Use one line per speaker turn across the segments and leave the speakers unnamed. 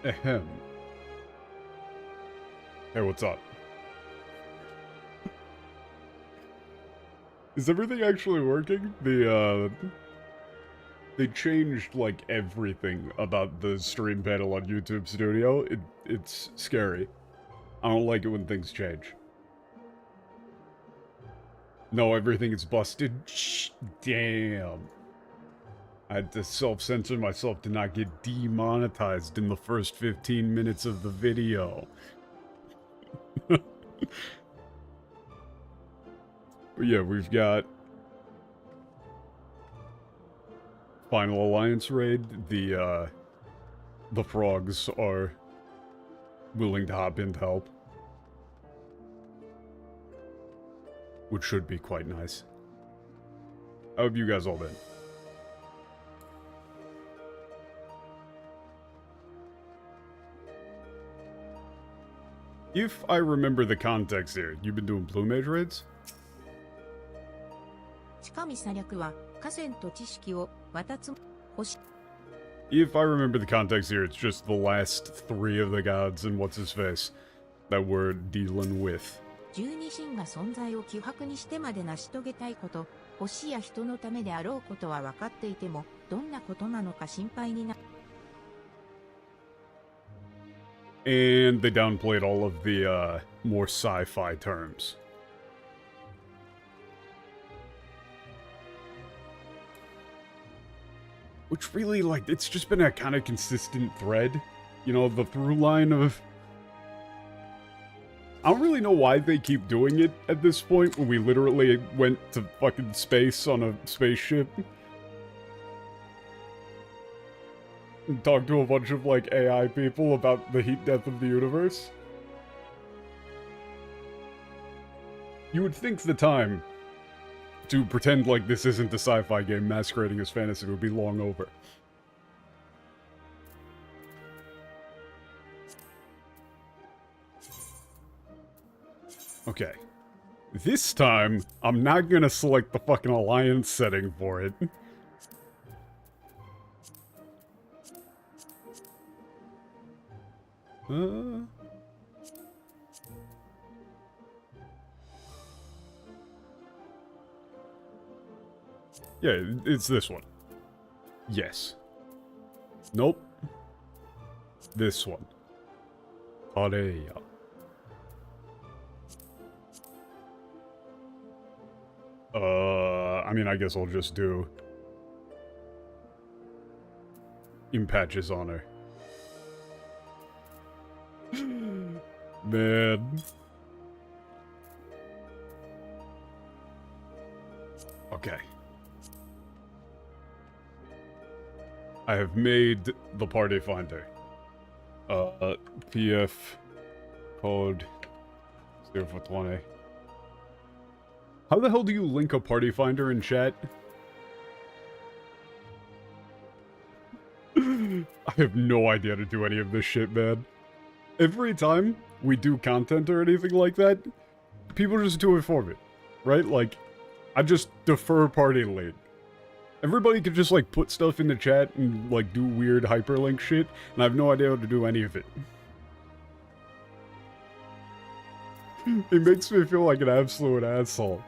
Ahem. Hey, what's up? Is everything actually working? They changed, like, everything about the stream panel on YouTube Studio. It's scary. I don't like it when things change. No, everything is busted. Shh, damn. I had to self-censor myself to not get demonetized in the first 15 minutes of the video. But yeah, we've got Final Alliance raid. The frogs are willing to hop in to help, which should be quite nice. How have you guys all been? If I remember the context here, you've been doing Blue Mage raids? If I remember the context here, it's just the last 3 of the gods and what's-his-face that we're dealing with. And they downplayed all of the more sci-fi terms. Which really, like, it's just been a kind of consistent thread. You know, the through line of... I don't really know why they keep doing it at this point, when we literally went to fucking space on a spaceship. And talked to a bunch of, like, AI people about the heat death of the universe. You would think the time to pretend like this isn't a sci-fi game masquerading as fantasy would be long over. Okay. This time, I'm not gonna select the fucking alliance setting for it. Yeah, it's this one. Yes. Nope. This one. Hydaelyn. I mean, I guess I'll just do Impatch's honor. Man. Okay. I have made the party finder. PF code 0420. How the hell do you link a party finder in chat? I have no idea how to do any of this shit, man. Every time we do content or anything like that, people just do it for me, right? Like, I just defer party link. Everybody could just, like, put stuff in the chat and, like, do weird hyperlink shit, and I have no idea how to do any of it. It makes me feel like an absolute asshole.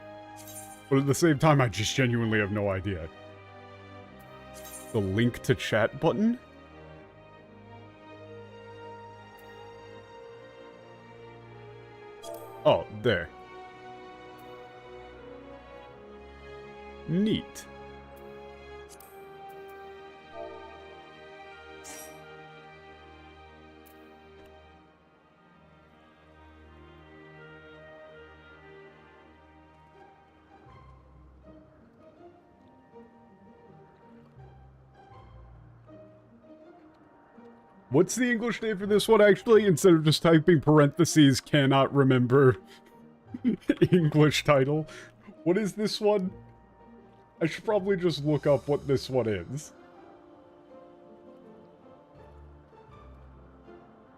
But at the same time, I just genuinely have no idea. The link to chat button? Oh, there. Neat. What's the English name for this one, actually? Instead of just typing parentheses, cannot remember English title. What is this one? I should probably just look up what this one is.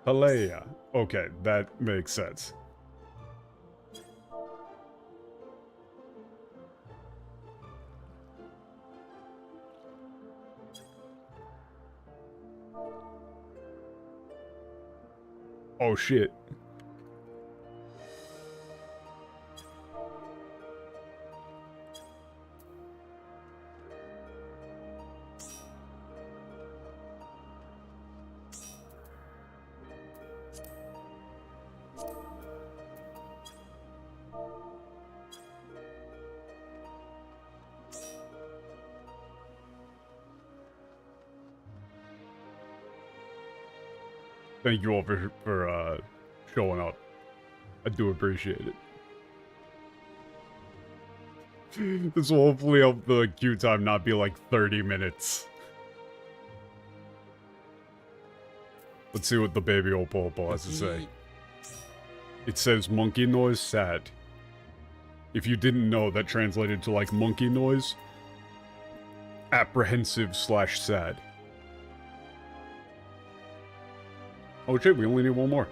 Hydaelyn. Okay, that makes sense. Oh, shit. Thank you all for showing up. I do appreciate it. This will hopefully help the queue time not be like 30 minutes. Let's see what the baby Opopo has to say. It says monkey noise sad. If you didn't know, that translated to like monkey noise. Apprehensive / sad. Oh shit, we only need one more.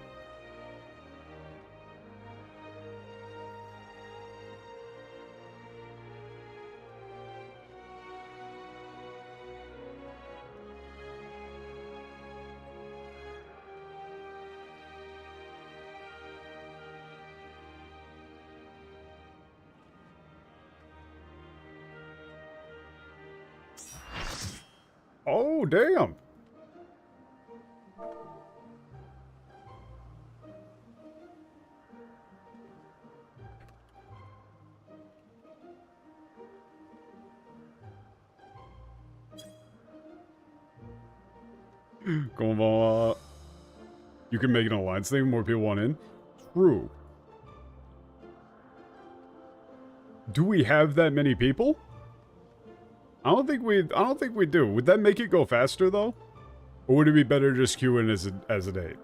Oh, damn. Konbanwa. You can make an alliance thing, more people want in. True. Do we have that many people? I don't think we do. Would that make it go faster though? Or would it be better just queuing as a date?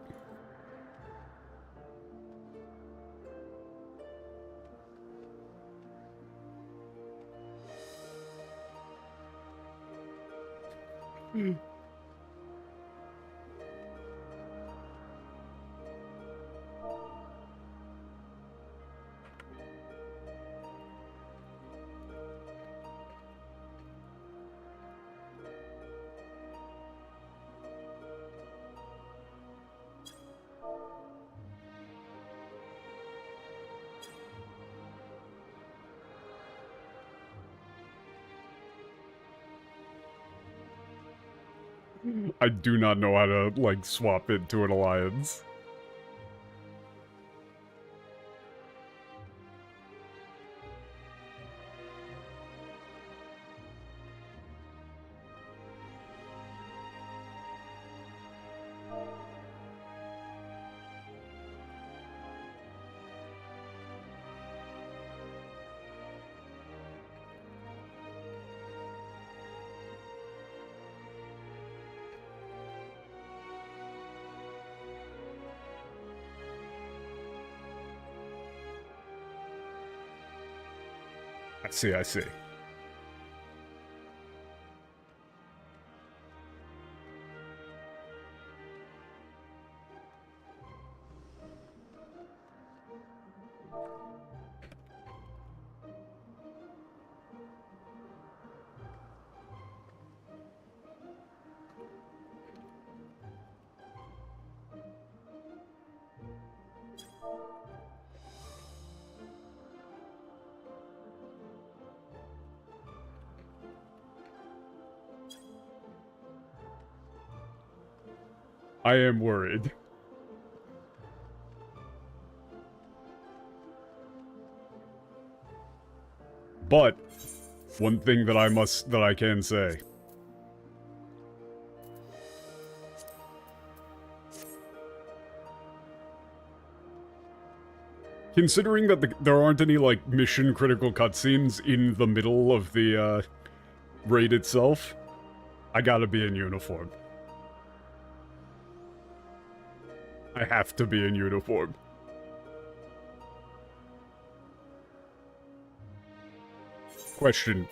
I do not know how to, like, swap it to an alliance. I see. I am worried. But one thing that I can say. Considering that there aren't any, like, mission-critical cutscenes in the middle of the, raid itself, I gotta be in uniform. I have to be in uniform. Question.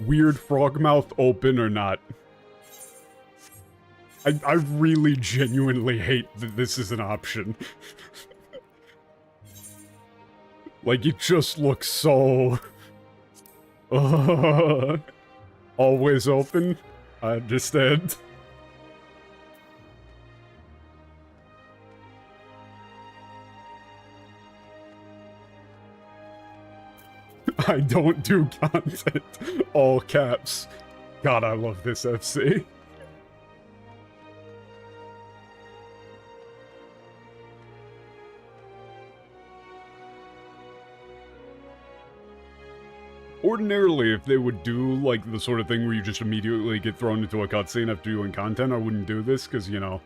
Weird frog mouth open or not? I really genuinely hate that this is an option. Like, it just looks so... always open? I understand. I don't do content. All caps. God, I love this FC. Ordinarily, if they would do, like, the sort of thing where you just immediately get thrown into a cutscene after doing content, I wouldn't do this, because, you know,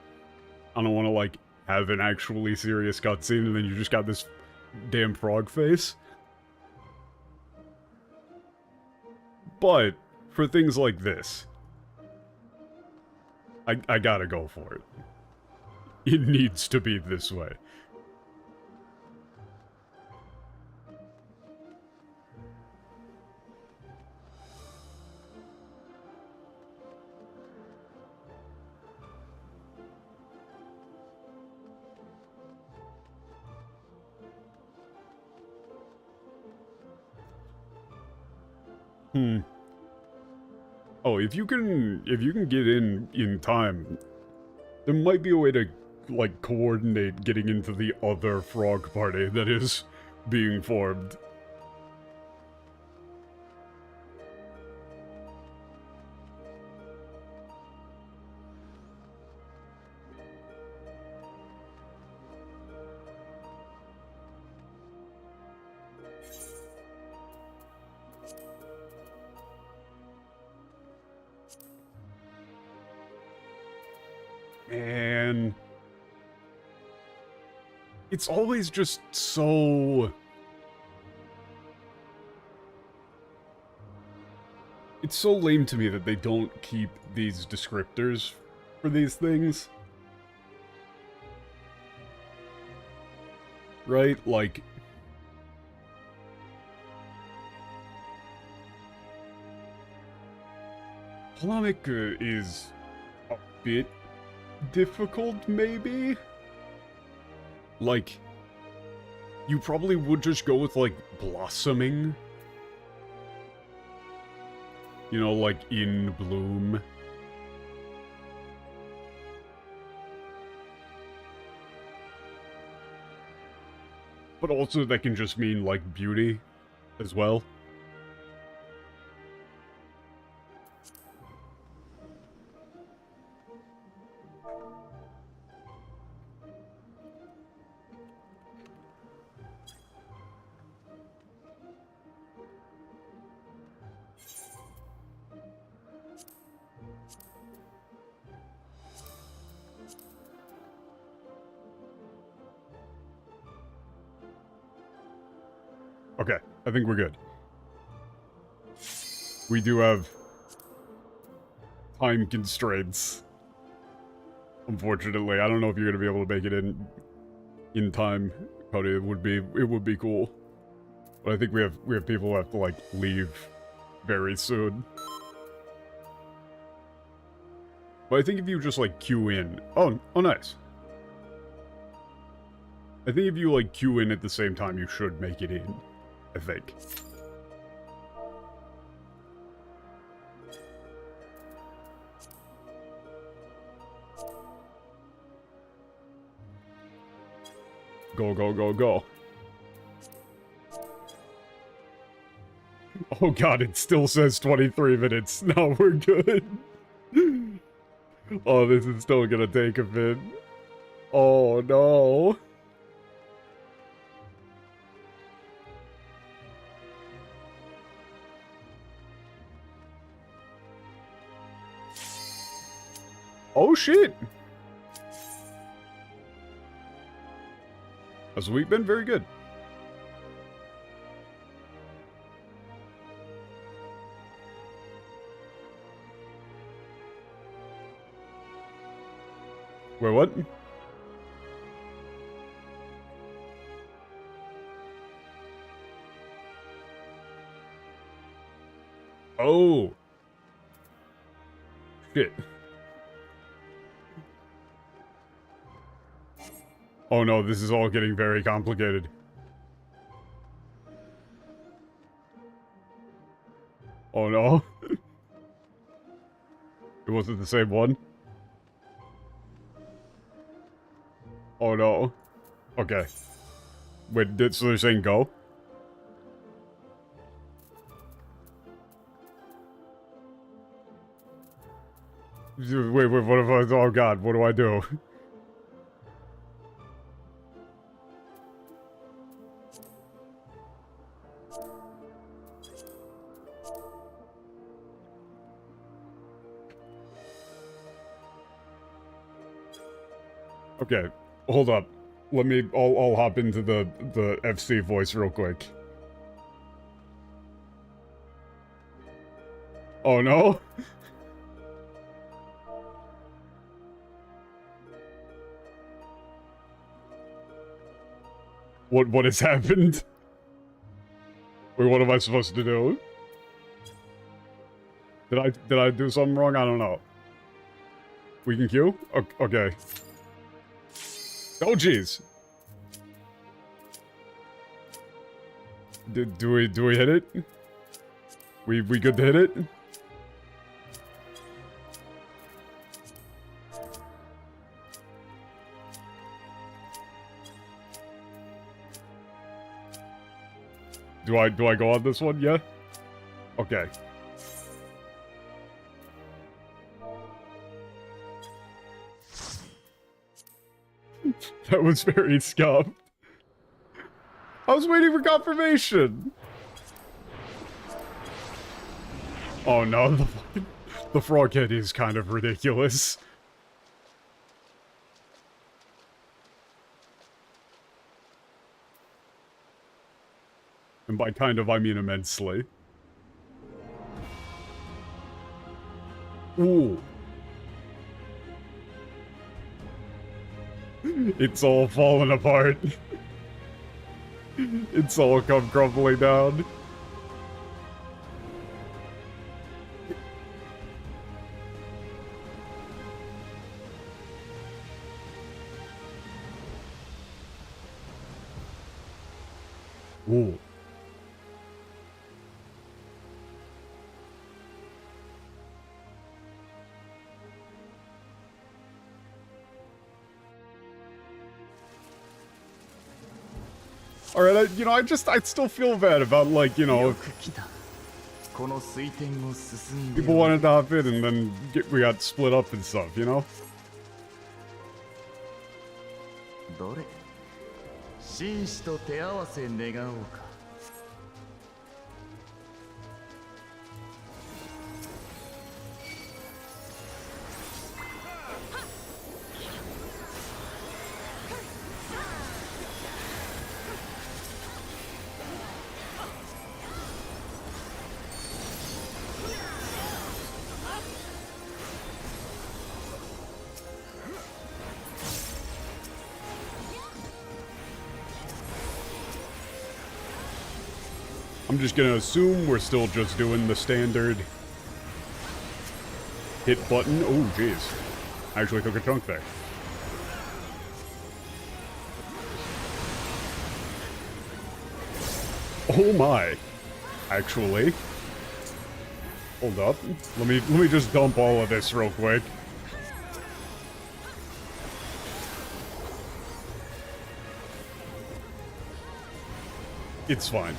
I don't want to, like, have an actually serious cutscene and then you just got this damn frog face. But, for things like this, I gotta go for it. It needs to be this way. Oh, if you can get in time, there might be a way to, like, coordinate getting into the other frog party that is being formed. And it's always just so... It's so lame to me that they don't keep these descriptors for these things. Right? Like... Polemic is a bit difficult, maybe? Like, you probably would just go with, like, blossoming. You know, like, in bloom. But also that can just mean, like, beauty as well. Okay, I think we're good. We do have time constraints. Unfortunately, I don't know if you're gonna be able to make it in time, Cody. It would be cool. But I think we have people who have to, like, leave very soon. But I think if you just, like, queue in... Oh, nice. I think if you, like, queue in at the same time, you should make it in. I think. Go, go, go, go. Oh god, it still says 23 minutes. No, we're good. Oh, this is still gonna take a bit. Oh, no. Oh, shit. Has the week been very good? Wait, what? Oh. Shit. Oh no, this is all getting very complicated. Oh no. It wasn't the same one? Oh no. Okay. Wait, so they're saying go? Wait, what if I... Oh god, what do I do? Okay, hold up. Let me... I'll hop into the FC voice real quick. Oh no? What has happened? Wait, what am I supposed to do? Did I do something wrong? I don't know. We can queue? Okay. Oh jeez. Do we hit it? We good to hit it? Do I go on this one? Yeah? Okay. That was very scuffed. I was waiting for confirmation. Oh no, the frog head is kind of ridiculous. And by kind of, I mean immensely. Ooh. It's all falling apart. It's all come crumbling down. Ooh. Alright, I still feel bad about, like, people wanted to hop in and then we got split up and stuff, you know?
どれ紳士と手合わせ願おうか
I'm just gonna assume we're still just doing the standard hit button. Oh, jeez. I actually took a chunk there. Oh my. Actually. Hold up. Let me just dump all of this real quick. It's fine.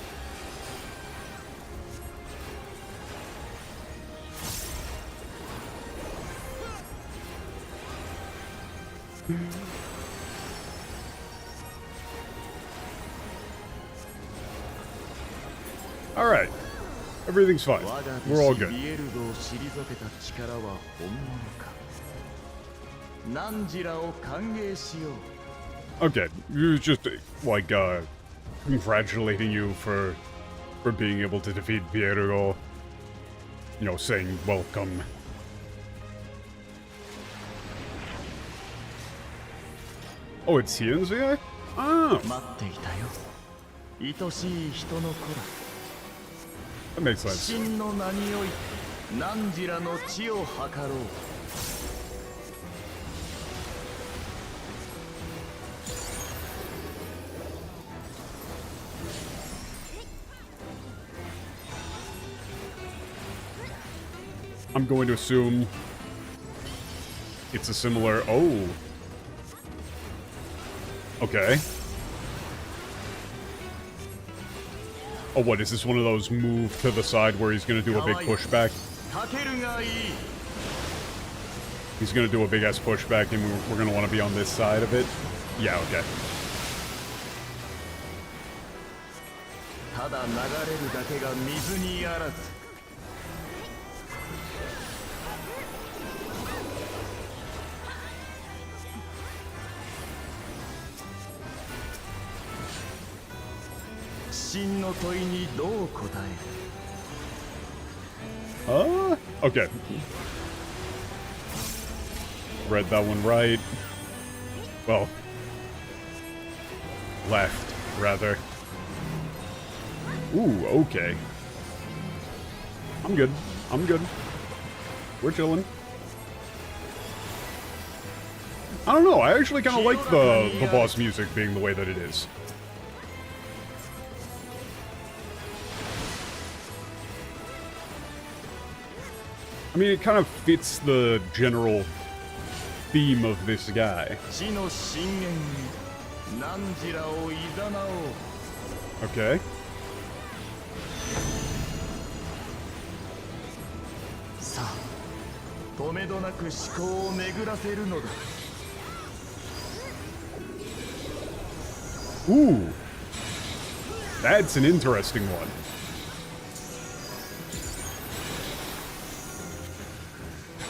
Alright. Everything's fine. We're all good. Okay, it was just like congratulating you for being able to defeat Piero. You know, saying welcome. Oh, it's TNZI? Oh. That makes sense. I'm going to assume it's a similar... Oh. Okay. Oh, what, is this one of those move to the side where he's gonna do a big pushback? He's gonna do a big-ass pushback, and we're gonna want to be on this side of it. Yeah, okay.
ただ流れるだけが水にあらず。真の問いにどう答える？
Okay. Read that one right. Well, left, rather. Ooh, okay. I'm good. I'm good. We're chilling. I don't know, I actually kind of like the boss music being the way that it is. I mean, it kind of fits the general theme of this guy. Okay. Ooh. That's an interesting one.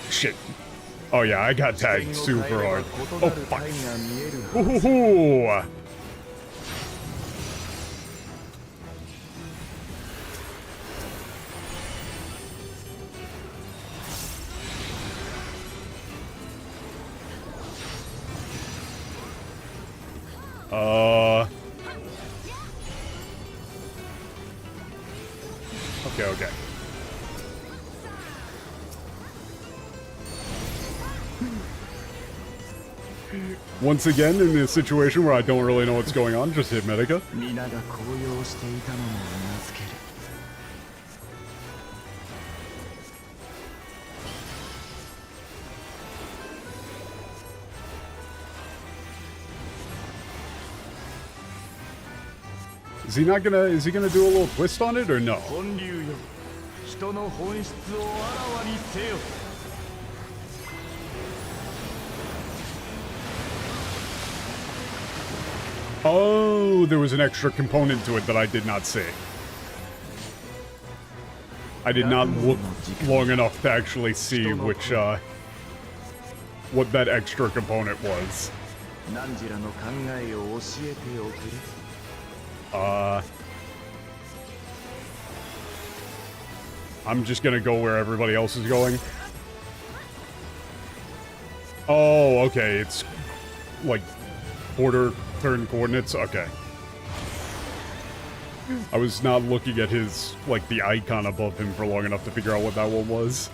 Shit. Oh yeah, I got tagged super hard. Oh fuck. Ooh. Okay, okay. Once again, in a situation where I don't really know what's going on, just hit Medica. Is he gonna do a little twist on it or no? Oh, there was an extra component to it that I did not see. I did not look long enough to actually see which, what that extra component was. I'm just gonna go where everybody else is going. Oh, okay, it's like quarter turn coordinates. Okay. I was not looking at his, like, the icon above him for long enough to figure out what that one was.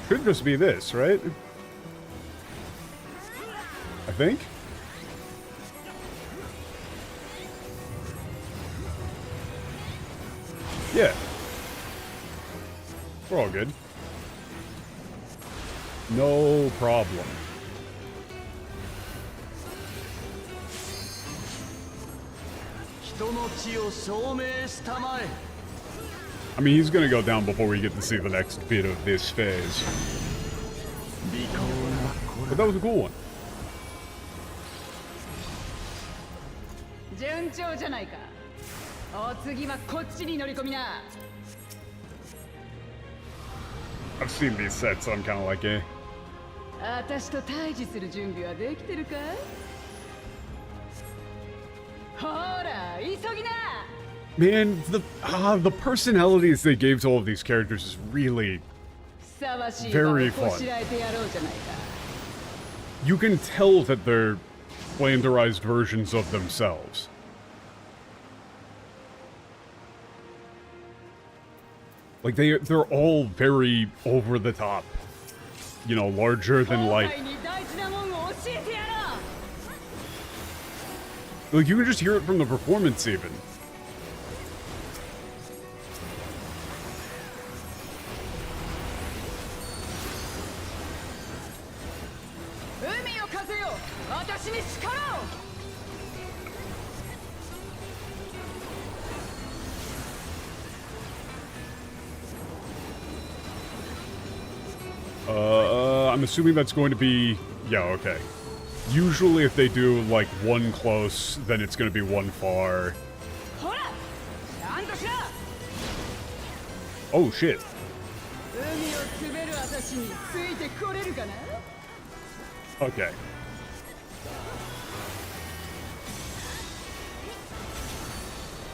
Should just be this, right? I think? Yeah. We're all good. No problem. I mean, he's gonna go down before we get to see the next bit of this phase. But that was a cool one. I've seen these sets, so I'm kind of like, eh. Man, the personalities they gave to all of these characters is really very fun. You can tell that they're flanderized versions of themselves. Like, they're all very over the top. You know, larger than life. Like, you can just hear it from the performance, even. I'm assuming that's going to be... Yeah, okay. Usually if they do, like, one close, then it's going to be one far. Oh, shit. Okay.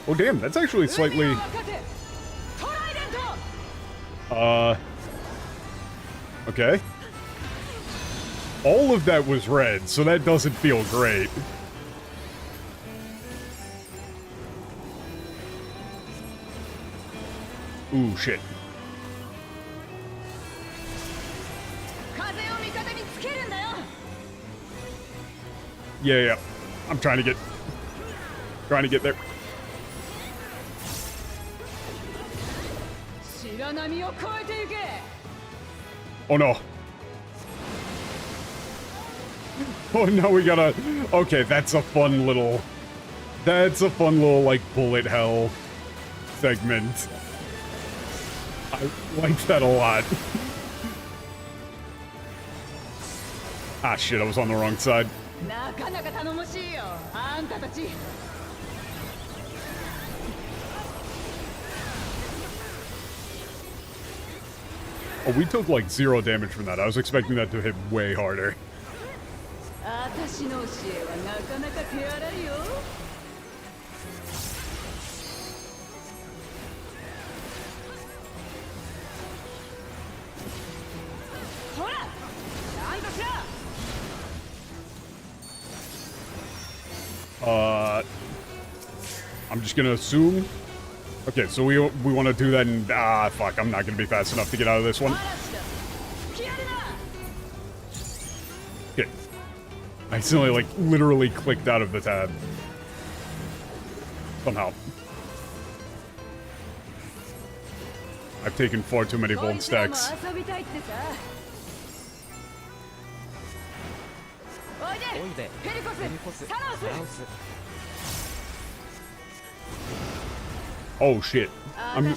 Oh, damn, that's actually slightly... Okay. All of that was red, so that doesn't feel great. Ooh, shit. Yeah. I'm trying to get there. Oh no. Oh no, we gotta... Okay, that's a fun little, like, bullet hell segment. I like that a lot. Ah, shit, I was on the wrong side. Oh, we took, like, 0 damage from that. I was expecting that to hit way harder. I'm just gonna assume. Okay, so we want to do that and fuck, I'm not gonna be fast enough to get out of this one. Okay. I accidentally, like, literally clicked out of the tab. Somehow. I've taken far too many gold stacks. Oh shit. I'm...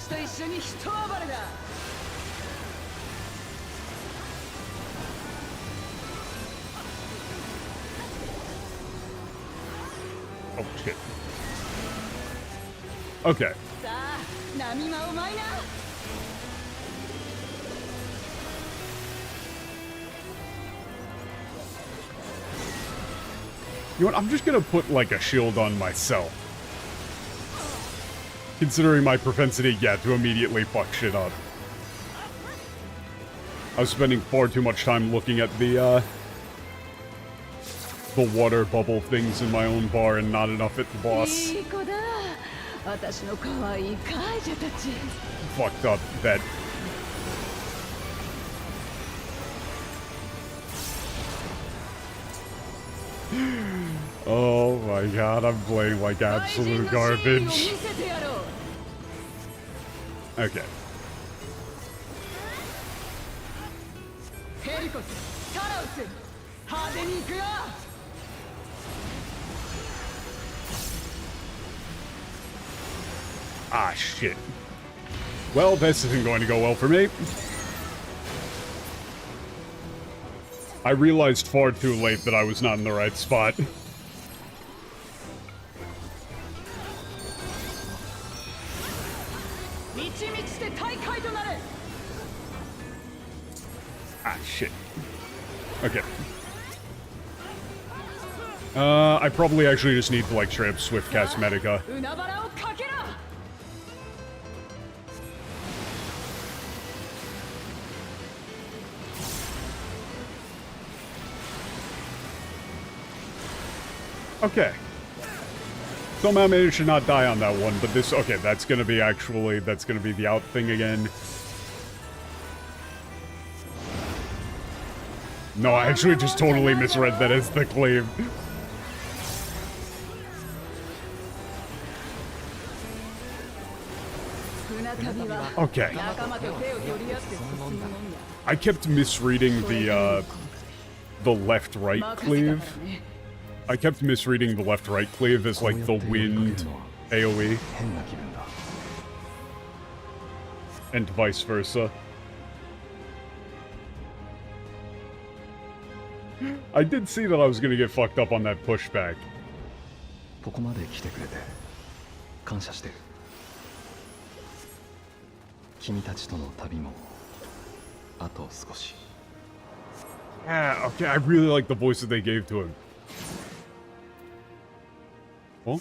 Oh shit. Okay. You know what? I'm just gonna put, like, a shield on myself. Considering my propensity, yeah, to immediately fuck shit up. I was spending far too much time looking at the water bubble things in my own bar and not enough at the boss. Fucked up that. Oh my god, I'm playing like absolute garbage. Okay. Ah, shit. Well, this isn't going to go well for me. I realized far too late that I was not in the right spot. Ah, shit. Okay. I probably actually just need to, like, straight up swift cast Medica. Okay. Somehow managed to not die on that one, but this... Okay, that's gonna be actually... That's gonna be the out thing again. No, I actually just totally misread that as the cleave. Okay. I kept misreading the left-right cleave. I kept misreading the left-right cleave as like the wind AoE. And vice versa. I did see that I was gonna get fucked up on that pushback.
ここまで来てくれて感謝してる。君たちとの旅もあと少し。
Yeah, okay, I really like the voice that they gave to him. Oh?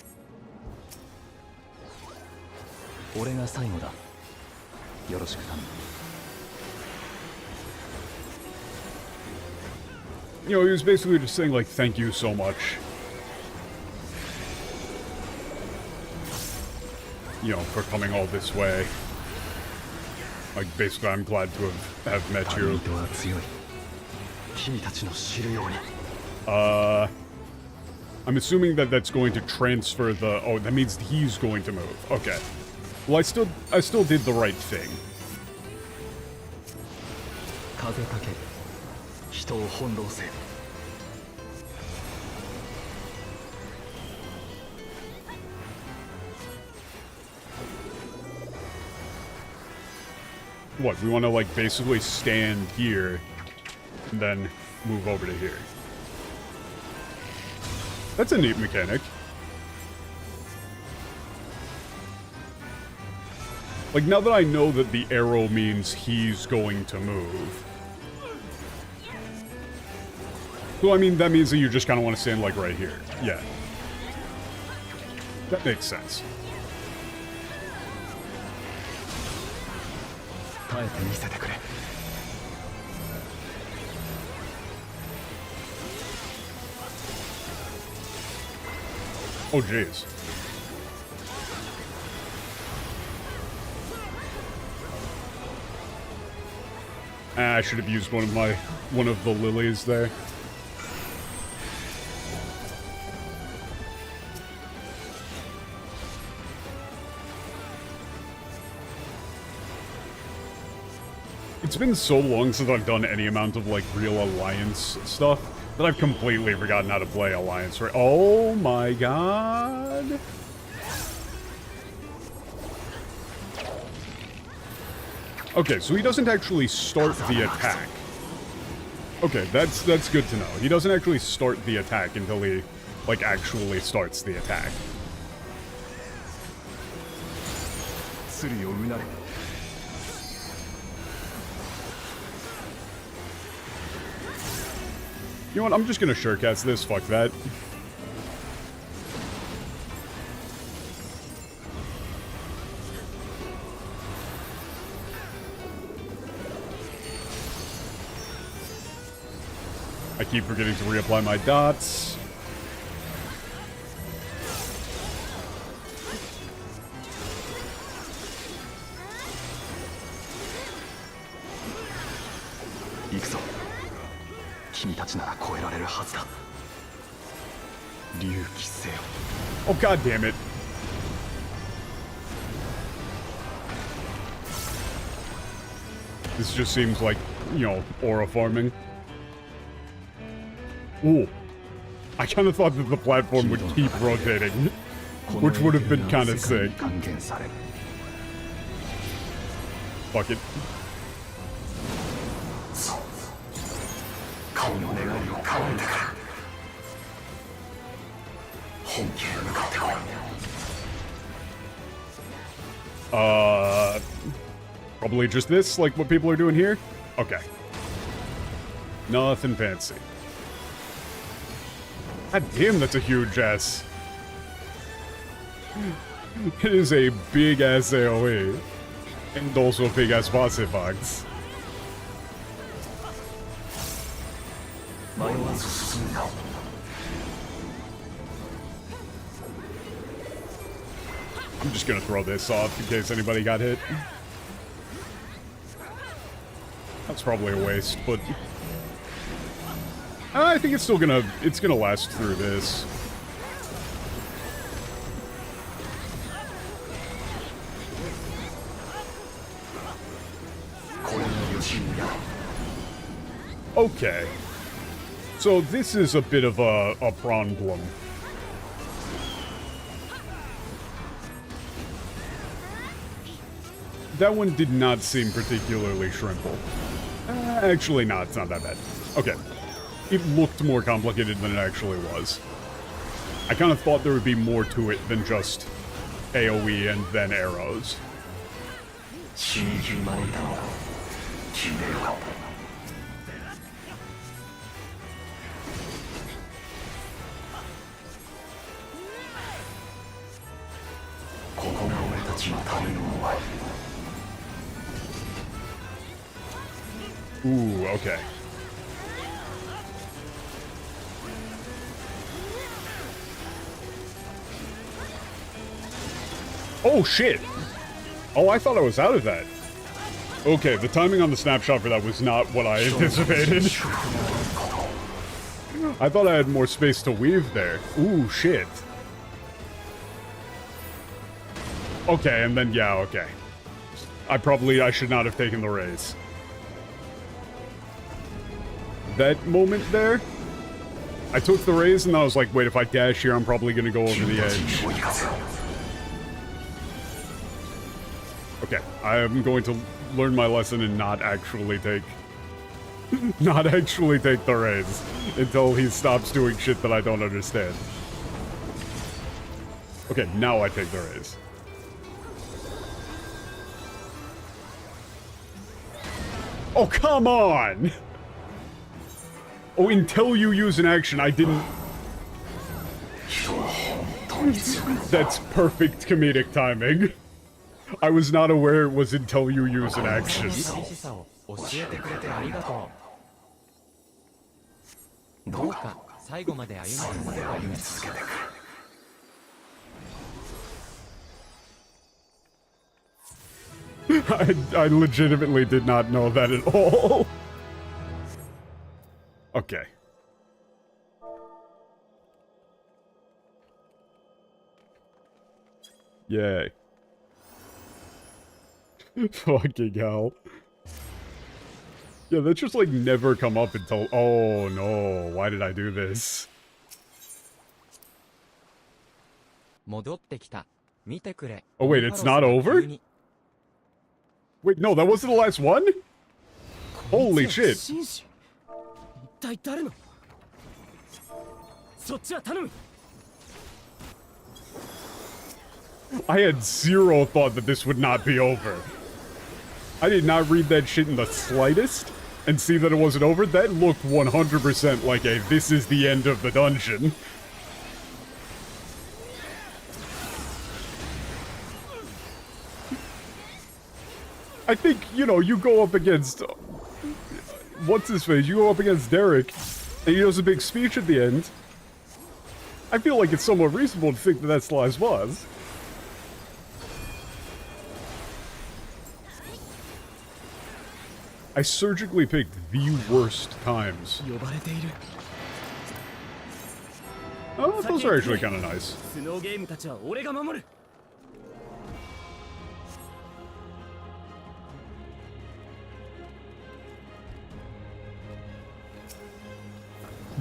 俺が最後だ。よろしく頼む。
You know, he was basically just saying, like, thank you so much. You know, for coming all this way. Like, basically, I'm glad to have met you. I'm assuming that that's going to transfer the... Oh, that means he's going to move. Okay. Well, I still did the right thing. What, we want to, like, basically stand here and then move over to here. That's a neat mechanic. Like, now that I know that the arrow means he's going to move. So, I mean, that means that you just kind of want to stand, like, right here. Yeah. That makes sense. Oh, jeez. I should have used one of the lilies there. It's been so long since I've done any amount of, like, real Alliance stuff that I've completely forgotten how to play Alliance. Right? Oh my god. Okay, so he doesn't actually start the attack. Okay, that's good to know. He doesn't actually start the attack until he, like, actually starts the attack. You know what, I'm just gonna surecast this, fuck that. I keep forgetting to reapply my dots. Oh, god damn it. This just seems like, you know, aura farming. Ooh. I kind of thought that the platform would keep rotating, which would have been kind of sick. Fuck it. Probably just this, like what people are doing here? Okay. Nothing fancy. God damn, that's a huge ass. It is a big ass AoE. And also a big ass passive box. I'm just gonna throw this off in case anybody got hit. That's probably a waste, but I think it's still gonna last through this. Okay. So this is a bit of a problem. That one did not seem particularly shrimple. Actually, no, it's not that bad. Okay. It looked more complicated than it actually was. I kind of thought there would be more to it than just AoE and then arrows. Ooh, okay. Oh, shit! Oh, I thought I was out of that. Okay, the timing on the snapshot for that was not what I anticipated. I thought I had more space to weave there. Ooh, shit. Okay, and then, yeah, okay. I should not have taken the raise. That moment there, I took the raise and I was like, wait, if I dash here, I'm probably gonna go over the edge. Okay, I am going to learn my lesson and not actually take the raise until he stops doing shit that I don't understand. Okay, now I take the raise. Oh, come on! Oh, until you use an action, I didn't... That's perfect comedic timing. I was not aware it was until you use an action. I legitimately did not know that at all. Okay. Yay. Fucking hell. Yeah, that just like never come up until... Oh no, why did I do this? Oh wait, it's not over? Wait, no, that wasn't the last one? Holy shit. I had zero thought that this would not be over. I did not read that shit in the slightest and see that it wasn't over. That looked 100% like a this is the end of the dungeon. I think, you know, you go up against... what's his face? You go up against Derek, and he does a big speech at the end. I feel like it's somewhat reasonable to think that that's the last boss. I surgically picked the worst times. Oh, those are actually kind of nice.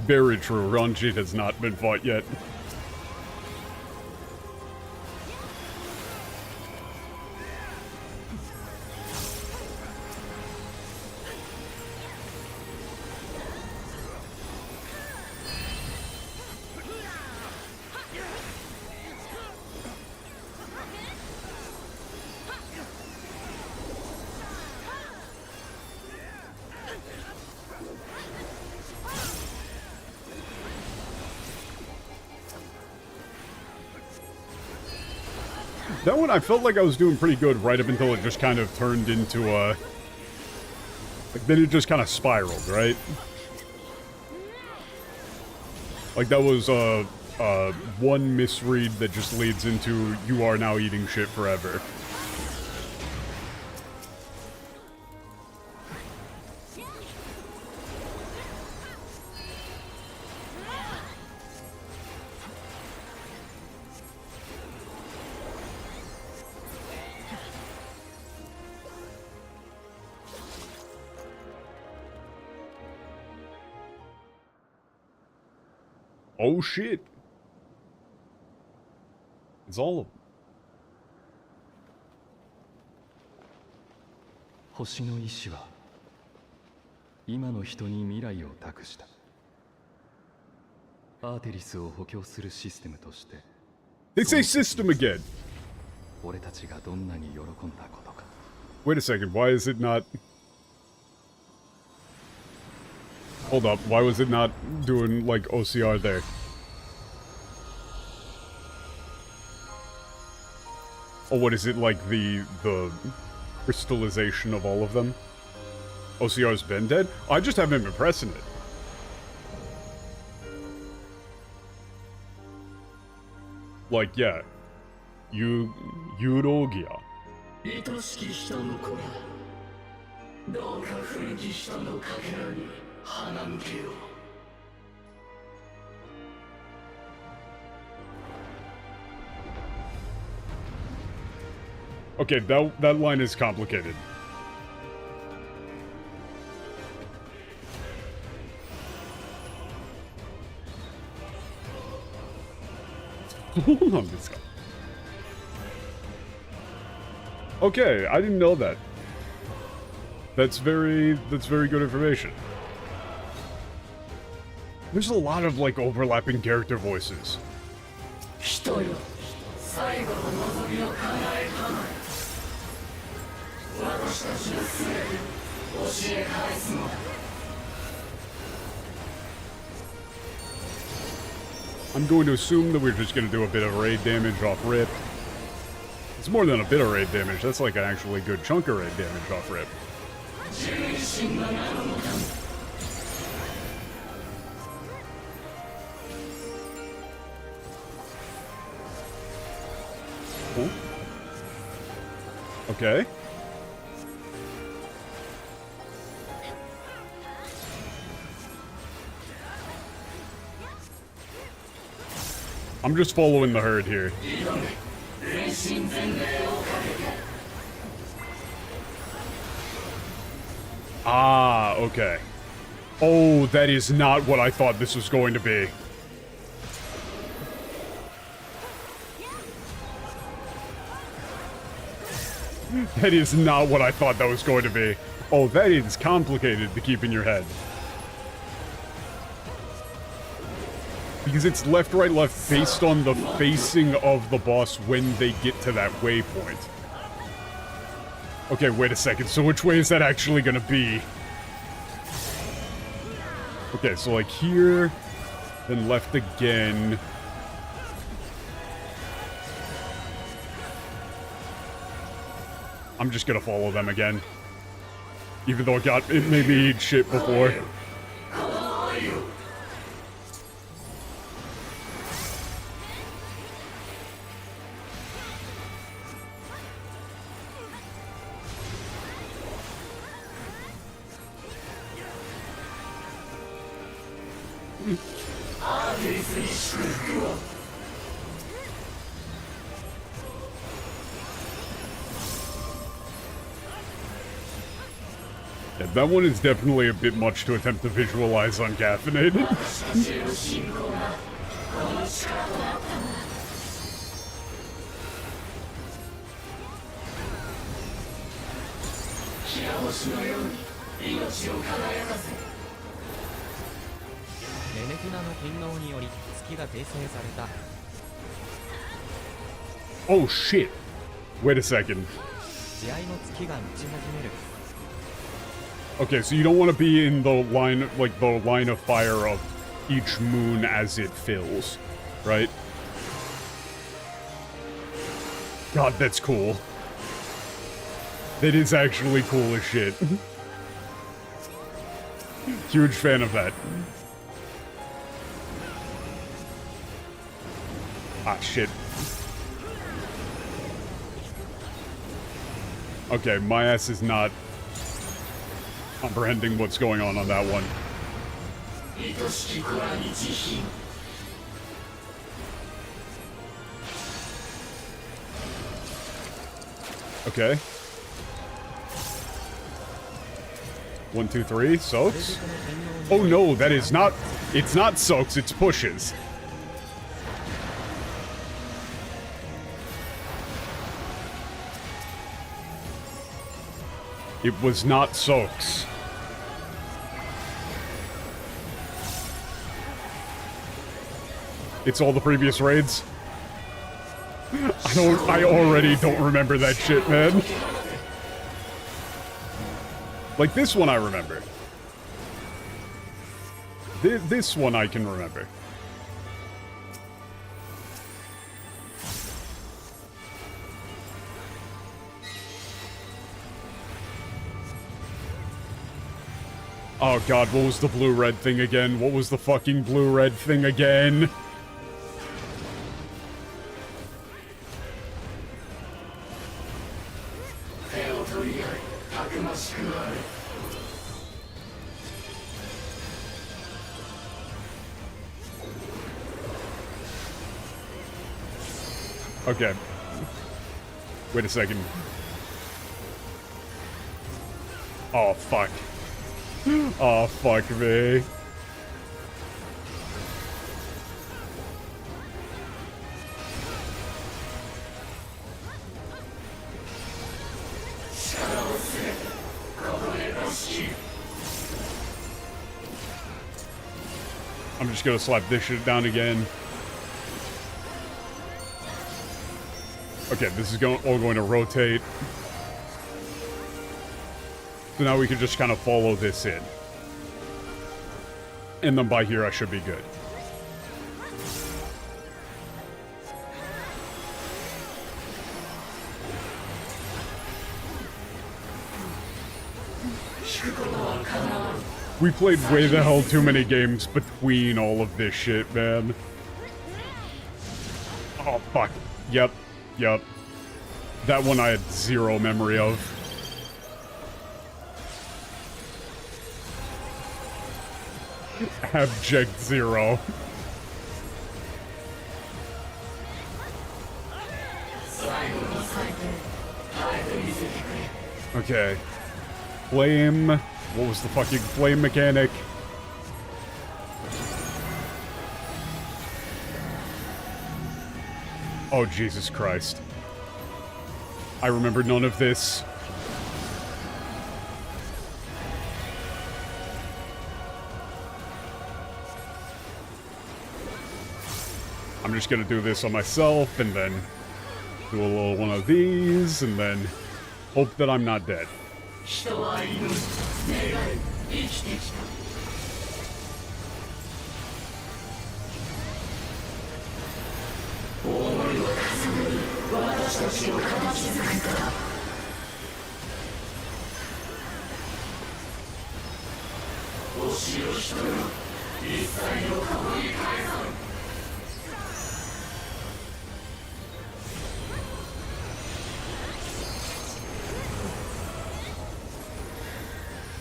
Very true, Ranjit has not been fought yet. That one, I felt like I was doing pretty good right up until it just kind of turned into a... like, then it just kind of spiraled, right? Like, that was, one misread that just leads into you are now eating shit forever. Oh shit. It's all of them.
星の意志は今の人に未来を託した。アーテリスを補強するシステムとして。
They say system again.
俺たちがどんなに喜んだことか。
Wait a second, why is it not... Hold up, why was it not doing, like, OCR there? Oh, what is it, like, the crystallization of all of them? OCR's been dead? I just haven't been pressing it. Like, yeah. Eulogia.
愛しき人の子がどうか古き人のかけらに鼻向けよう。
Okay, that line is complicated. Hold on, this guy. Okay, I didn't know that. That's very good information. There's a lot of, like, overlapping character voices.
人よ、最後の望みを叶えたまえ。私たちのすべて教え返すのだ。
I'm going to assume that we're just going to do a bit of raid damage off rip. It's more than a bit of raid damage. That's like an actually good chunk of raid damage off rip. Cool. Okay. I'm just following the herd here. Ah, okay. Oh, that is not what I thought this was going to be. That is not what I thought that was going to be. Oh, that is complicated to keep in your head. Because it's left, right, left based on the facing of the boss when they get to that waypoint. Okay, wait a second. So which way is that actually gonna be? Okay, so like here, then left again. I'm just gonna follow them again. Even though it made me eat shit before. Yeah, that one is definitely a bit much to attempt to visualize on caffeinated. Oh shit! Wait a second. Okay, so you don't want to be in the line, like the line of fire of each moon as it fills, right? God, that's cool. That is actually cool as shit. Huge fan of that. Ah, shit. Okay, my ass is not comprehending what's going on that one. Okay. 1, 2, 3, soaks? Oh no, that is not... It's not soaks, it's pushes. It was not Soaks. It's all the previous raids. I already don't remember that shit, man. Like, this one I remember. This one I can remember. Oh god, what was the blue-red thing again? What was the fucking blue-red thing again? Okay. Wait a second. Oh, fuck. Oh, fuck me. I'm just gonna slap this shit down again. Okay, this is all going to rotate. So now we can just kind of follow this in. And then by here I should be good. We played way the hell too many games between all of this shit, man. Oh, fuck. Yep. Yep. That one I had zero memory of. Abject zero. Okay. Flame. What was the fucking flame mechanic? Oh, Jesus Christ. I remember none of this. I'm just gonna do this on myself, and then do a little one of these, and then hope that I'm not dead.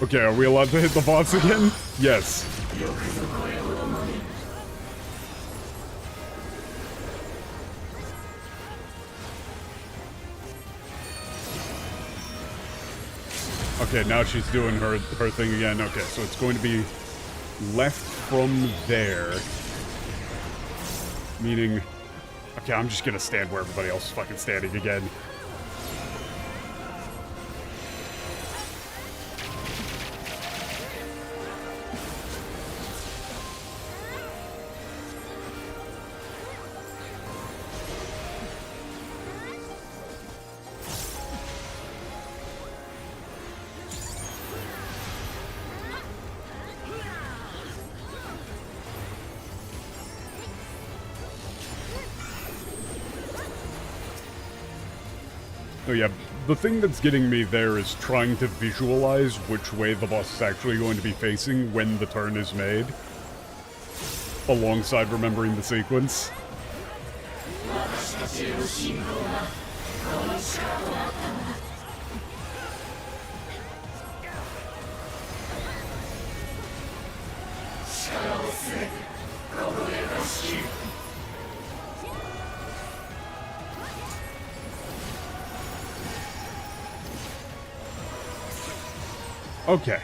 Okay, are we allowed to hit the boss again? Yes. Okay, now she's doing her thing again. Okay, so it's going to be left from there. Meaning... Okay, I'm just gonna stand where everybody else is fucking standing again. Oh yeah, the thing that's getting me there is trying to visualize which way the boss is actually going to be facing when the turn is made, alongside remembering the sequence. Okay.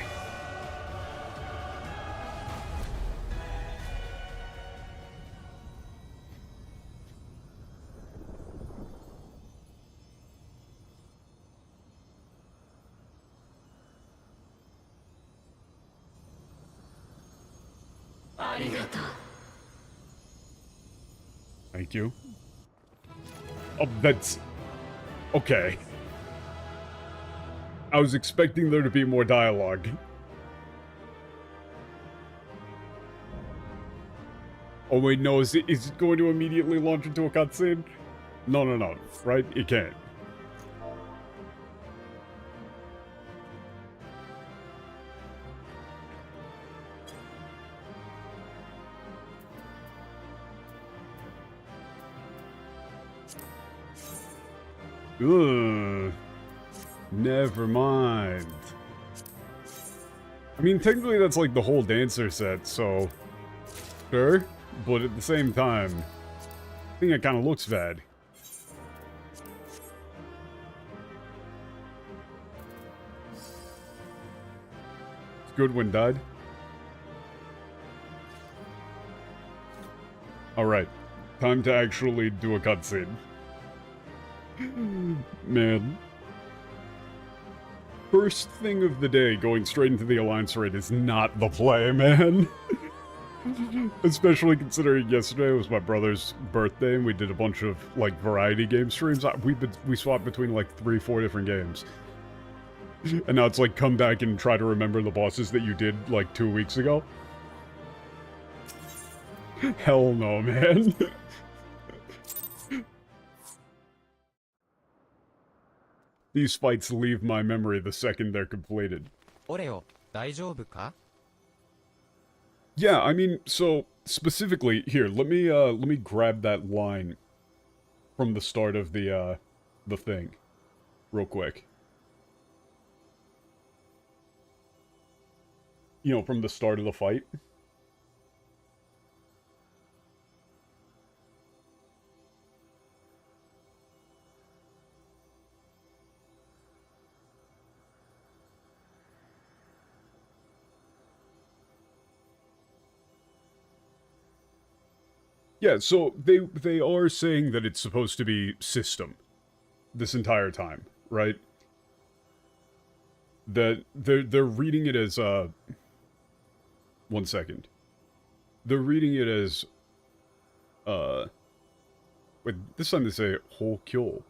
ありがとう。
Thank you. Oh, that's... Okay. I was expecting there to be more dialogue. Oh wait, no, is it going to immediately launch into a cutscene? No, no, no, right? It can't. Ugh. Never mind. I mean, technically that's like the whole dancer set, so... Sure, but at the same time, I think it kind of looks bad. Goodwin died. Alright, time to actually do a cutscene. Man. First thing of the day, going straight into the Alliance raid is not the play, man. Especially considering yesterday was my brother's birthday and we did a bunch of, like, variety game streams. We swapped between, like, 3-4 different games. And now it's like, come back and try to remember the bosses that you did, like, 2 weeks ago. Hell no, man. These fights leave my memory the second they're completed.
Oreo, 大丈夫か?
Yeah, I mean, so specifically here, let me grab that line from the start of the thing real quick. You know, from the start of the fight. Yeah, so they are saying that it's supposed to be system this entire time, right? That they're reading it as 1 second. They're reading it as wait, this time they say Hokyo.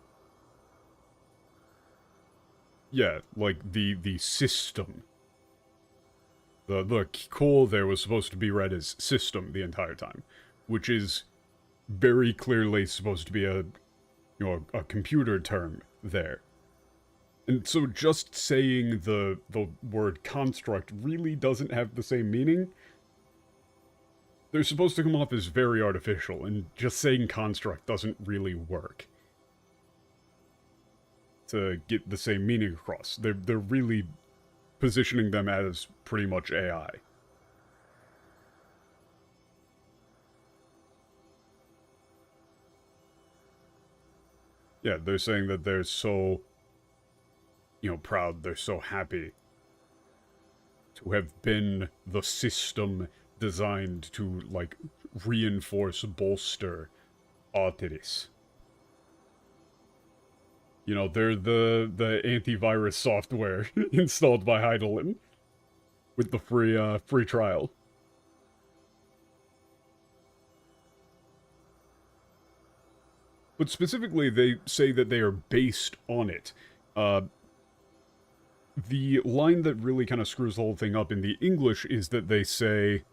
Yeah, like the system. The Kiko there was supposed to be read as system the entire time, which is very clearly supposed to be a computer term there. And so just saying the word construct really doesn't have the same meaning. They're supposed to come off as very artificial, and just saying construct doesn't really work to get the same meaning across. They're really positioning them as pretty much AI. Yeah, they're saying that they're so, proud, they're so happy to have been the system designed to, like, reinforce, bolster Arteris. You know, they're the antivirus software installed by Hydaelyn with the free trial. But specifically, they say that they are based on it. The line that really kind of screws the whole thing up in the English is that they say...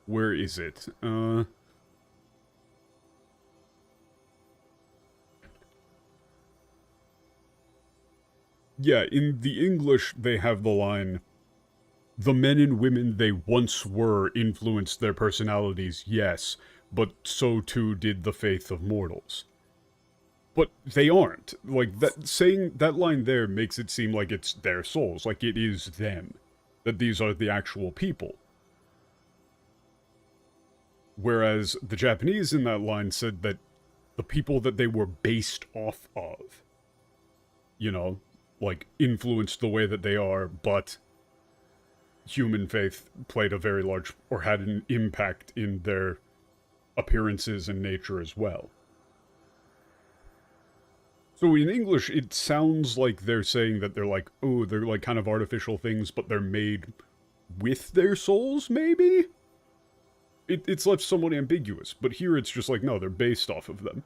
Where is it? Yeah, in the English, they have the line, "The men and women they once were influenced their personalities, yes, but so too did the faith of mortals." But they aren't. Like, saying that line there makes it seem like it's their souls, like it is them. That these are the actual people. Whereas the Japanese in that line said that the people that they were based off of, like, influenced the way that they are, but human faith played a very large, or had an impact in their appearances and nature as well. So in English, it sounds like they're saying that they're like, oh, they're like kind of artificial things, but they're made with their souls, maybe? it's left somewhat ambiguous, but here it's just like, no, they're based off of them.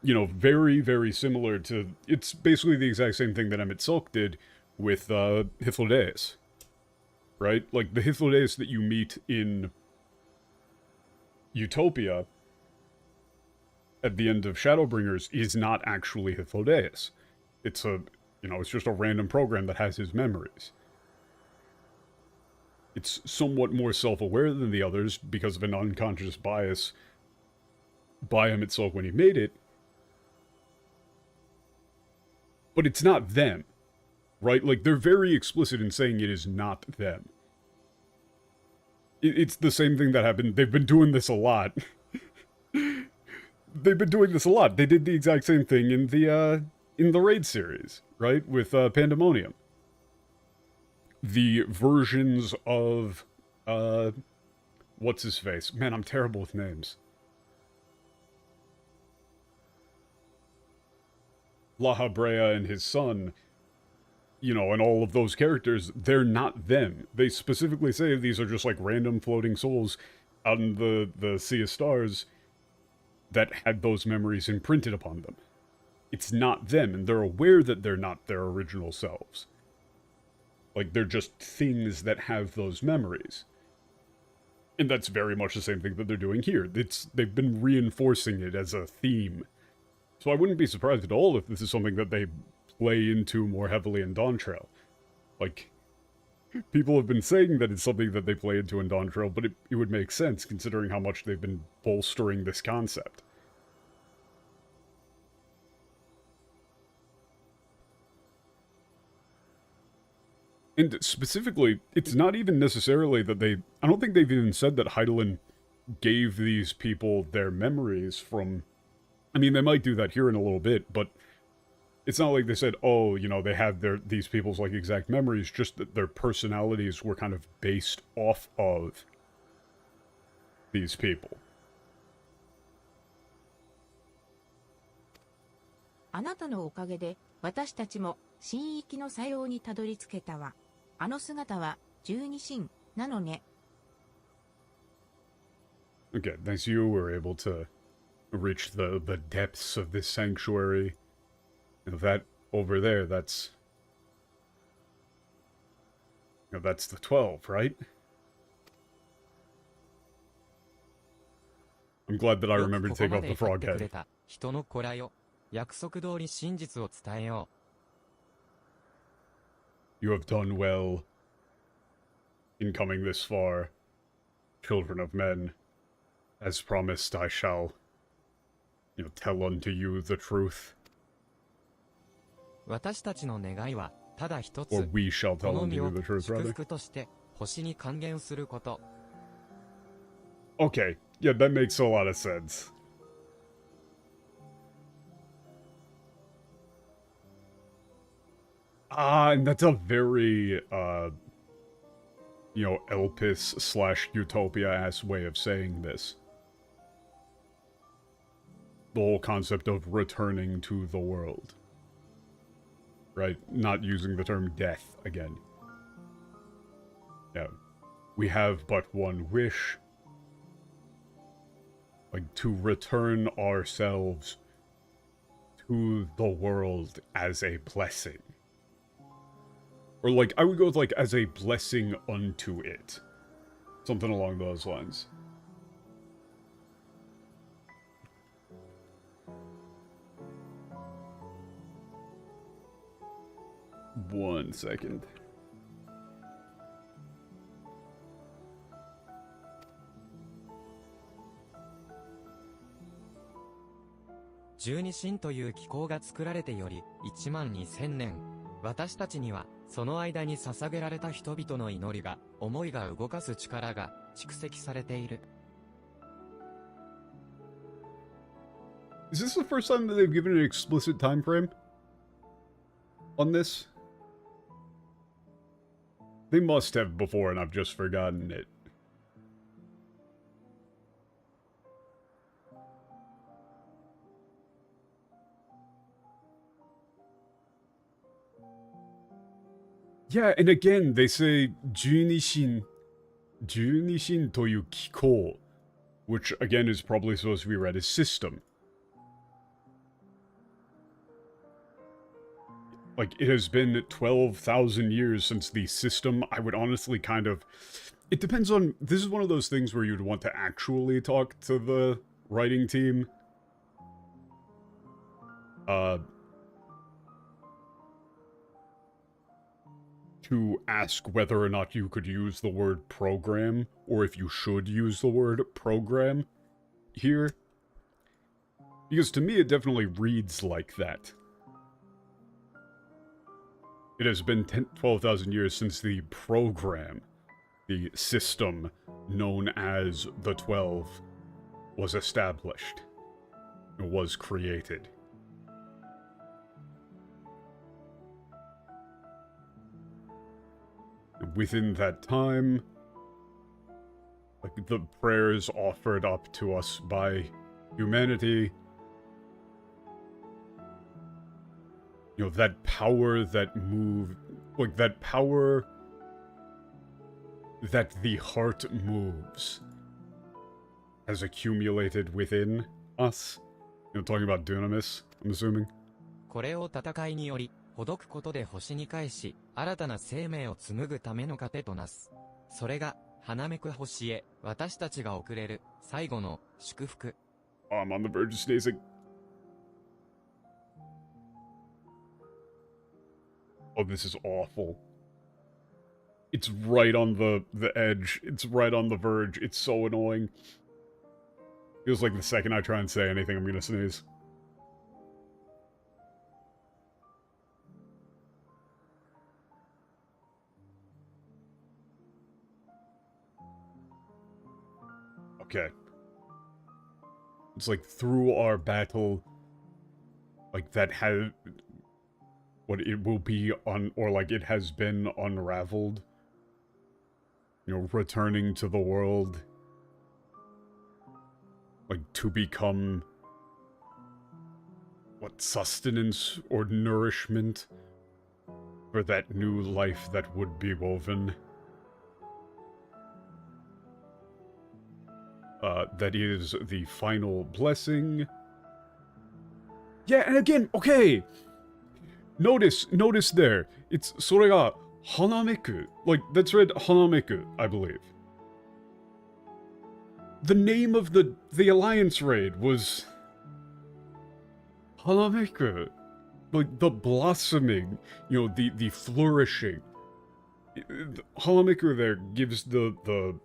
You know, very, very similar to... It's basically the exact same thing that Emmett Silk did with Hythlodaeus. Right? Like, the Hythlodaeus that you meet in Utopia at the end of Shadowbringers is not actually Hythlodaeus. It's a... You know, it's just a random program that has his memories. It's somewhat more self-aware than the others because of an unconscious bias by Emmett Silk when he made it. But it's not them, right? Like, they're very explicit in saying it is not them. It's the same thing that happened. They've been doing this a lot. They've been doing this a lot. They did the exact same thing in the Raid series, right? With Pandemonium. The versions of, what's-his-face? Man, I'm terrible with names. La Habrea and his son, you know, and all of those characters, they're not them. They specifically say these are just like random floating souls out in the Sea of Stars that had those memories imprinted upon them. It's not them, and they're aware that they're not their original selves. Like, they're just things that have those memories. And that's very much the same thing that they're doing here. They've been reinforcing it as a theme. So I wouldn't be surprised at all if this is something that they play into more heavily in Dawntrail. Like, people have been saying that it's something that they play into in Dawntrail, but it would make sense considering how much they've been bolstering this concept. And specifically, it's not even necessarily that they... I don't think they've even said that Hydaelyn gave these people their memories from... I mean, they might do that here in a little bit, but it's not like they said, oh, you know, they have these people's, like, exact memories, just that their personalities were kind of based off of these people.
あなたのおかげで私たちも神域の作用にたどり着けたわ。あの姿は十二神なのね。
Okay, thanks to you, we're able to reach the depths of this sanctuary. You know, that over there, that's... You know, that's the 12, right? I'm glad that I remembered to take off the frog head.
人の子らよ、約束通り真実を伝えよ
You have done well in coming this far, children of men. As promised, I shall, you know, tell unto you the truth.
う。私たちの願いはただ一
Or
つ。
we shall
こ
tell
の
unto
身
you
を
the truth,
祝
rather.
福として星に還元すること。
Okay, yeah, that makes a lot of sense. And that's a very, you know, Elpis / Utopia-ass way of saying this. The whole concept of returning to the world. Right? Not using the term death again. Yeah. We have but one wish. Like, to return ourselves to the world as a blessing. Or, like, I would go with, like, as a blessing unto it. Something along those lines. One second.
十二神という機構が作られてより12000年。私たちにはその間に捧げられた人々の祈りが、思いが動かす力が蓄積されている。
Is this the first time that they've given an explicit time frame on this? They must have before and I've just forgotten it. Yeah, and again, they say Junishin 12神という機構, which again is probably supposed to be read as system. Like, it has been 12,000 years since the system. I would honestly kind of... It depends on... This is one of those things where you'd want to actually talk to the writing team. To ask whether or not you could use the word program, or if you should use the word program here. Because to me it definitely reads like that. It has been 12,000 years since the program, the system known as the 12, was established. It was created. Within that time, like the prayers offered up to us by humanity, you know, that power that moved, like that power that the heart moves has accumulated within us. You know, talking about Dunamis, I'm assuming.
これを戦いにより、ほどくことで星に返し、新たな生命を紡ぐための糧となす。それが、花めく星へ、私たちが送れる、最後の、祝福。
I'm on the verge of sneezing. Oh, this is awful. It's right on the edge. It's right on the verge. It's so annoying. Feels like the second I try and say anything, I'm gonna sneeze. Okay. It's like through our battle, like that had... what it will be on, or like it has been unraveled. You know, returning to the world. Like, to become... what, sustenance or nourishment for that new life that would be woven. That is the final blessing. Yeah, and again, okay! Notice there. It's それが Hanameku. Like, that's read Hanameku, I believe. The name of the Alliance raid was Hanameku. Like, the blossoming, you know, the flourishing. Hanameku there gives the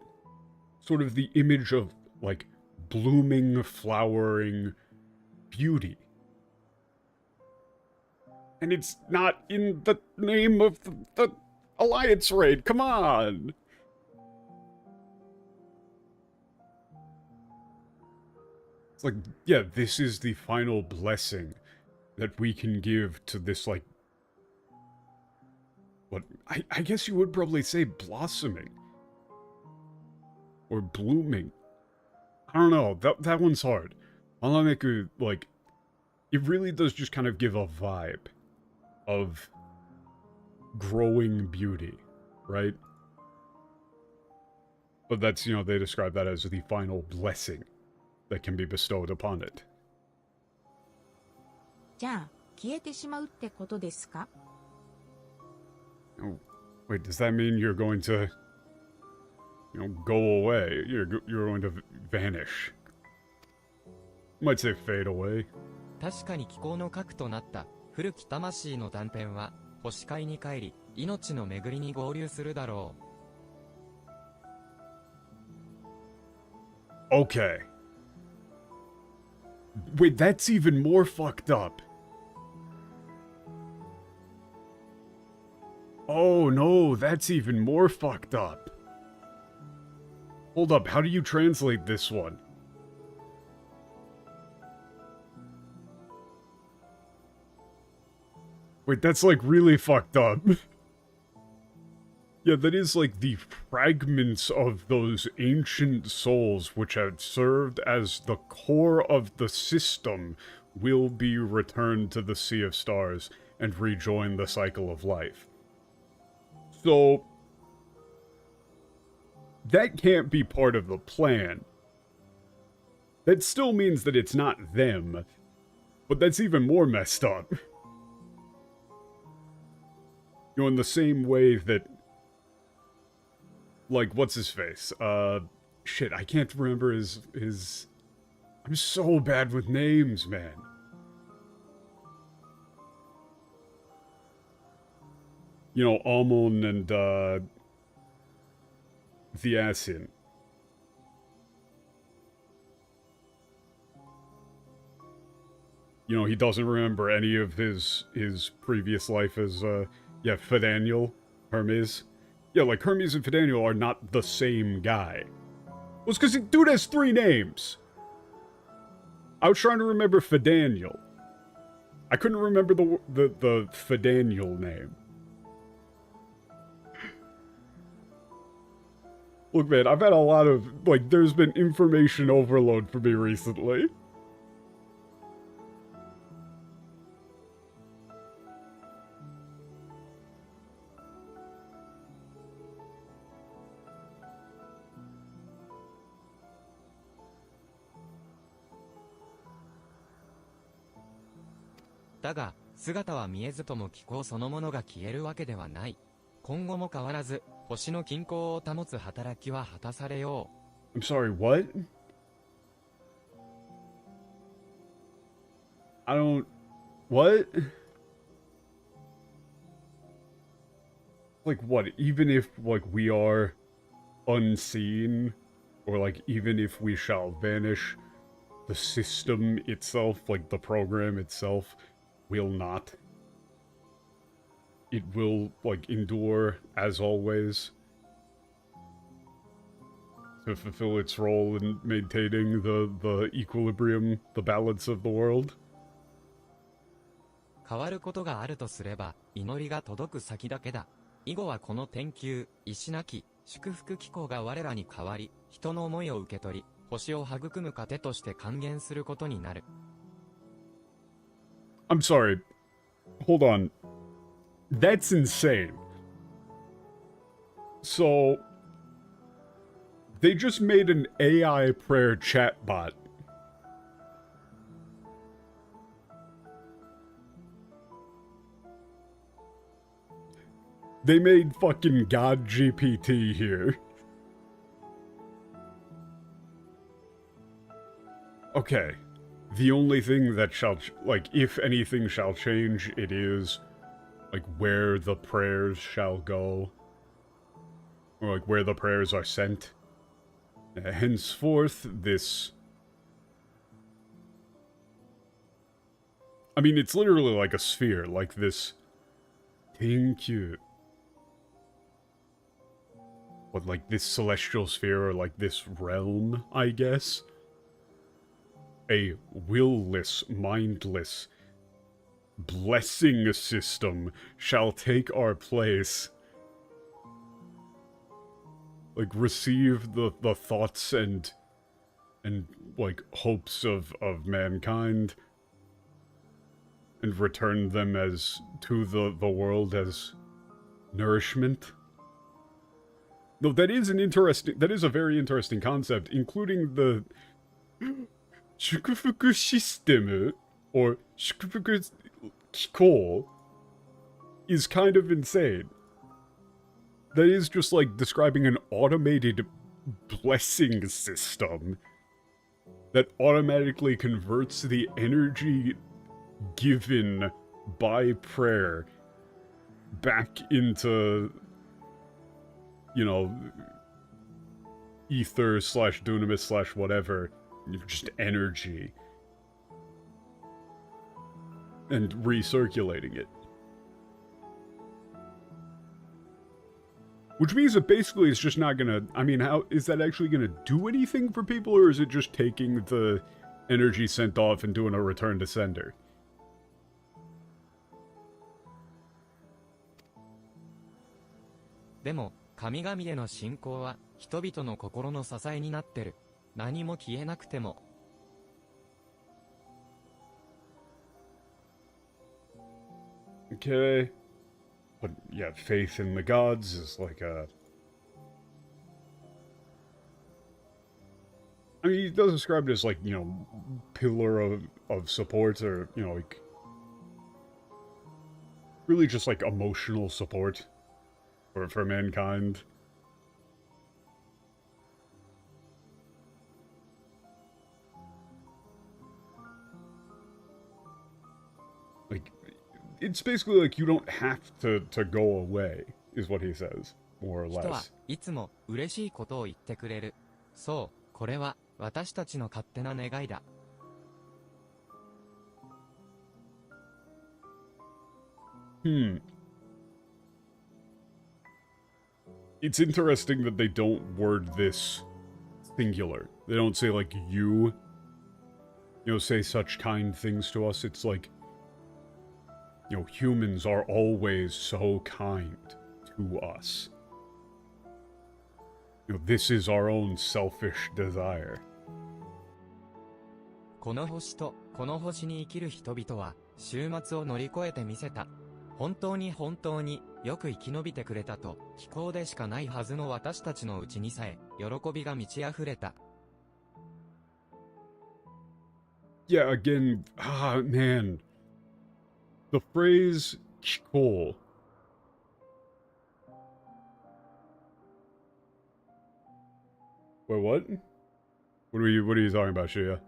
sort of the image of, like, blooming, flowering beauty. And it's not in the name of the Alliance raid, come on! It's like, yeah, this is the final blessing that we can give to this, like... what, I guess you would probably say blossoming. Or blooming. I don't know, that one's hard. Hanameku, like, it really does just kind of give a vibe of growing beauty, right? But that's, you know, they describe that as the final blessing that can be bestowed upon it.
じゃあ、消えてしまうってことですか?
Oh, wait, does that mean you're going to, you know, go away? You're going to vanish. Might say fade away.
確かに気候の核となった古き魂の断片は星界に帰り命の巡りに合流するだろ
う。Okay. Wait, that's even more fucked up. Oh no, that's even more fucked up. Hold up, how do you translate this one? Wait, that's like really fucked up. Yeah, that is like the fragments of those ancient souls which had served as the core of the system will be returned to the Sea of Stars and rejoin the cycle of life. So, that can't be part of the plan. That still means that it's not them. But that's even more messed up. You know, in the same way that... Like, what's his face? Shit, I can't remember his... I'm so bad with names, man. You know, Amon and, the Asin. You know, he doesn't remember any of his previous life as, yeah, Fidaniel, Hermes. Yeah, like, Hermes and Fidaniel are not the same guy. Well, it's because the dude has 3 names. I was trying to remember Fidaniel. I couldn't remember the Fidaniel name. Look, man, I've had a lot of, like, there's been information overload for me recently.
だが、姿は見えずとも気候そのものが消えるわけではない。今後も変わらず、星の均衡を保つ働きは果たされよう。
I'm sorry, what? I don't... What? Like, what? Even if, like, we are unseen, or, like, even if we shall vanish, the system itself, like, the program itself, will not. It will, like, endure, as always, to fulfill its role in maintaining the equilibrium, the balance of the world.
変わることがあるとすれば、祈りが届く先だけだ。以後はこの天球、石なき、祝福機構が我らに代わり、人の思いを受け取り、星を育む糧として還元することになる。
I'm sorry. Hold on. That's insane. So, they just made an AI prayer chatbot. They made fucking God GPT here. Okay. The only thing that shall, like, if anything shall change, it is, like, where the prayers shall go. Or, like, where the prayers are sent. Henceforth, this... I mean, it's literally like a sphere, like this... Thank you. What, like, this celestial sphere, or, like, this realm, I guess? A will-less, mindless, blessing system shall take our place. Like, receive the thoughts and like, hopes of mankind, and return them as, to the world as nourishment. No, that is a very interesting concept, including the... 祝福システム or 祝福機構 is kind of insane. That is just like describing an automated blessing system that automatically converts the energy given by prayer back into, you know, ether slash dunamis slash whatever. Just energy. And recirculating it. Which means that basically it's just not gonna... I mean, how is that actually gonna do anything for people, or is it just taking the energy sent off and doing a return to sender?
でも、神々への信仰は、人々の心の支えになってる。何も消えなくても。
Okay. But yeah, faith in the gods is like a... I mean, he does describe it as, like, you know, pillar of support, or, you know, like, really just, like, emotional support for mankind. Like, it's basically like you don't have to go away, is what he says, more or
人は
less.
いつも嬉しいことを言ってくれる。そう、これは私たちの勝手な願いだ。
It's interesting that they don't word this singular. They don't say, like, you know, say such kind things to us. It's like, you know, humans are always so kind to us. You know, this is our own selfish desire.
この星とこの星に生きる人々は終末を乗り越えてみせた。本当に本当によく生き延びてくれたと、気候でしかないはずの私たちのうちにさえ喜びが満ち溢れた。
Yeah, again, man. The phrase "kikol." Wait, what? What are you talking about, Shia?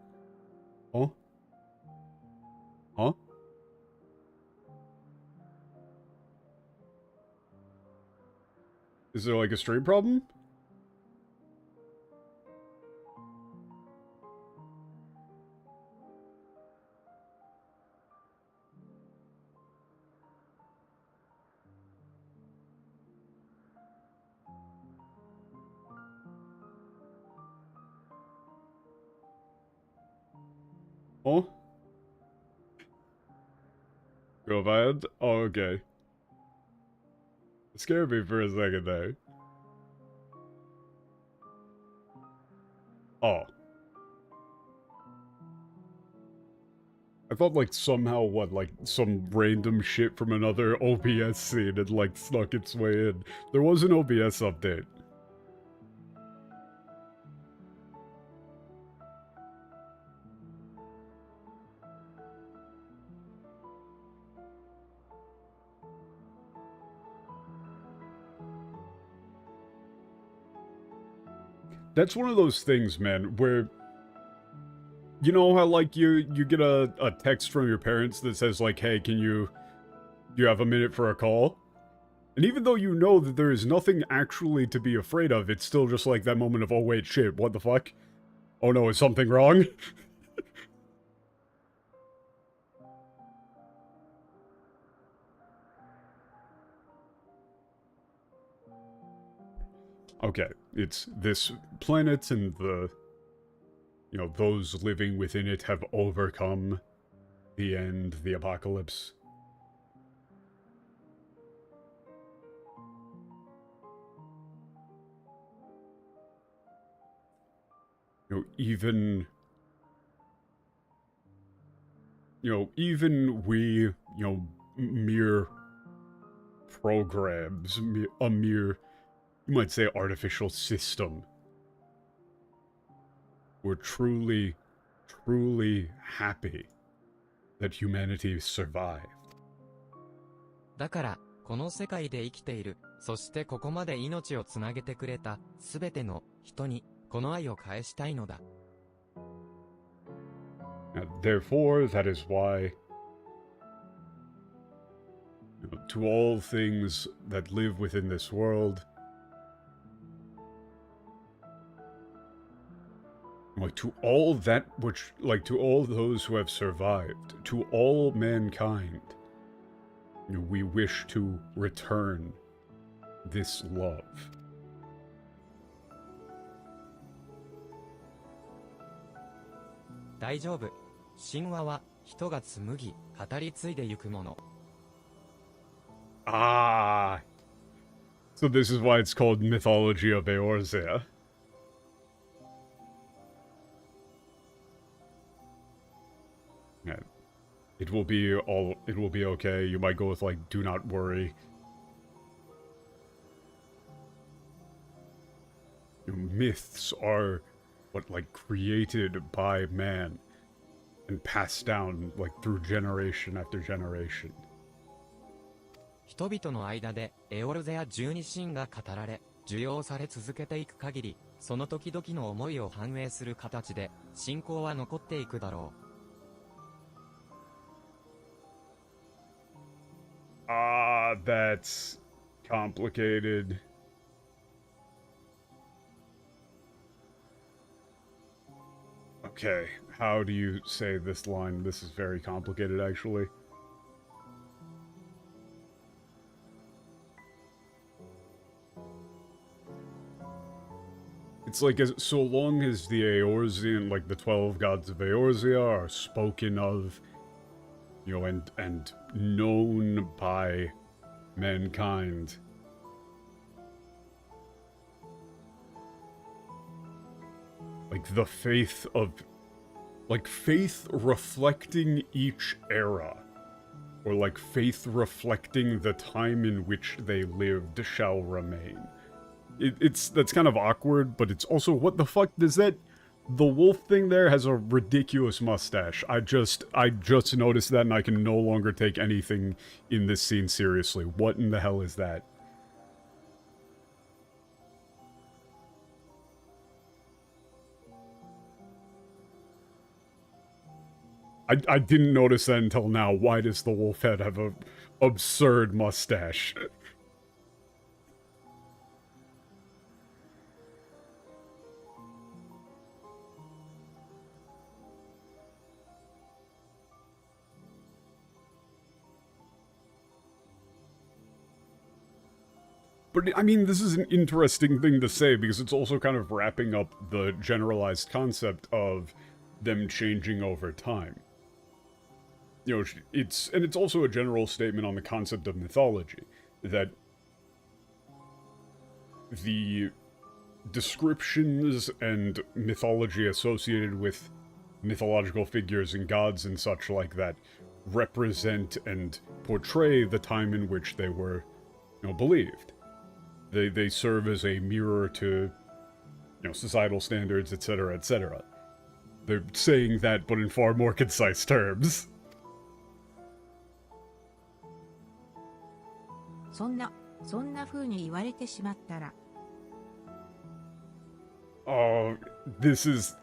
Huh? Huh? Is there like a stream problem? Huh? Go ahead. Oh, okay. It scared me for a second there. Oh. I thought, like, somehow, what, like, some random shit from another OBS scene had, like, snuck its way in. There was an OBS update. That's one of those things, man, where... You know how, like, you get a text from your parents that says, like, hey, do you have a minute for a call? And even though you know that there is nothing actually to be afraid of, it's still just like that moment of, oh wait, shit, what the fuck? Oh no, is something wrong? Okay, it's this planet and you know, those living within it have overcome the end, the apocalypse. You know, even we, you know, mere programs, a mere, you might say, artificial system, we're truly, truly happy that humanity survived.
だから、この世界で生きている、そしてここまで命をつなげてくれた、すべての人に、この愛を返したいのだ。
And therefore, that is why, you know, to all things that live within this world, like, to all that which, like, to all those who have survived, to all mankind, you know, we wish to return this love.
大丈夫。神話は人が紡ぎ、語り継いでゆくもの。
Ah! So this is why it's called Mythology of Eorzea. Yeah. It will be okay. You might go with, like, do not worry. Myths are but like created by man and passed down like through generation after generation.
人々の間でエオルゼア十二神が語られ、受容され続けていく限り、その時々の思いを反映する形で、信仰は残っていくだろう。
That's complicated. Okay, how do you say this line? This is very complicated, actually. It's like, so long as the Eorzean, like the 12 gods of Eorzea are spoken of, you know, and known by mankind, like the faith of, like faith reflecting each era, or like faith reflecting the time in which they lived shall remain. That's kind of awkward, but it's also, what the fuck does that, the wolf thing there has a ridiculous mustache. I just noticed that and I can no longer take anything in this scene seriously. What in the hell is that? I didn't notice that until now. Why does the wolf head have a absurd mustache? But, I mean, this is an interesting thing to say, because it's also kind of wrapping up the generalized concept of them changing over time. You know, it's also a general statement on the concept of mythology, that the descriptions and mythology associated with mythological figures and gods and such like that represent and portray the time in which they were, you know, believed. They serve as a mirror to, you know, societal standards, etc., etc. They're saying that, but in far more concise terms.
そんな風に言われてしまったら。
Oh, this is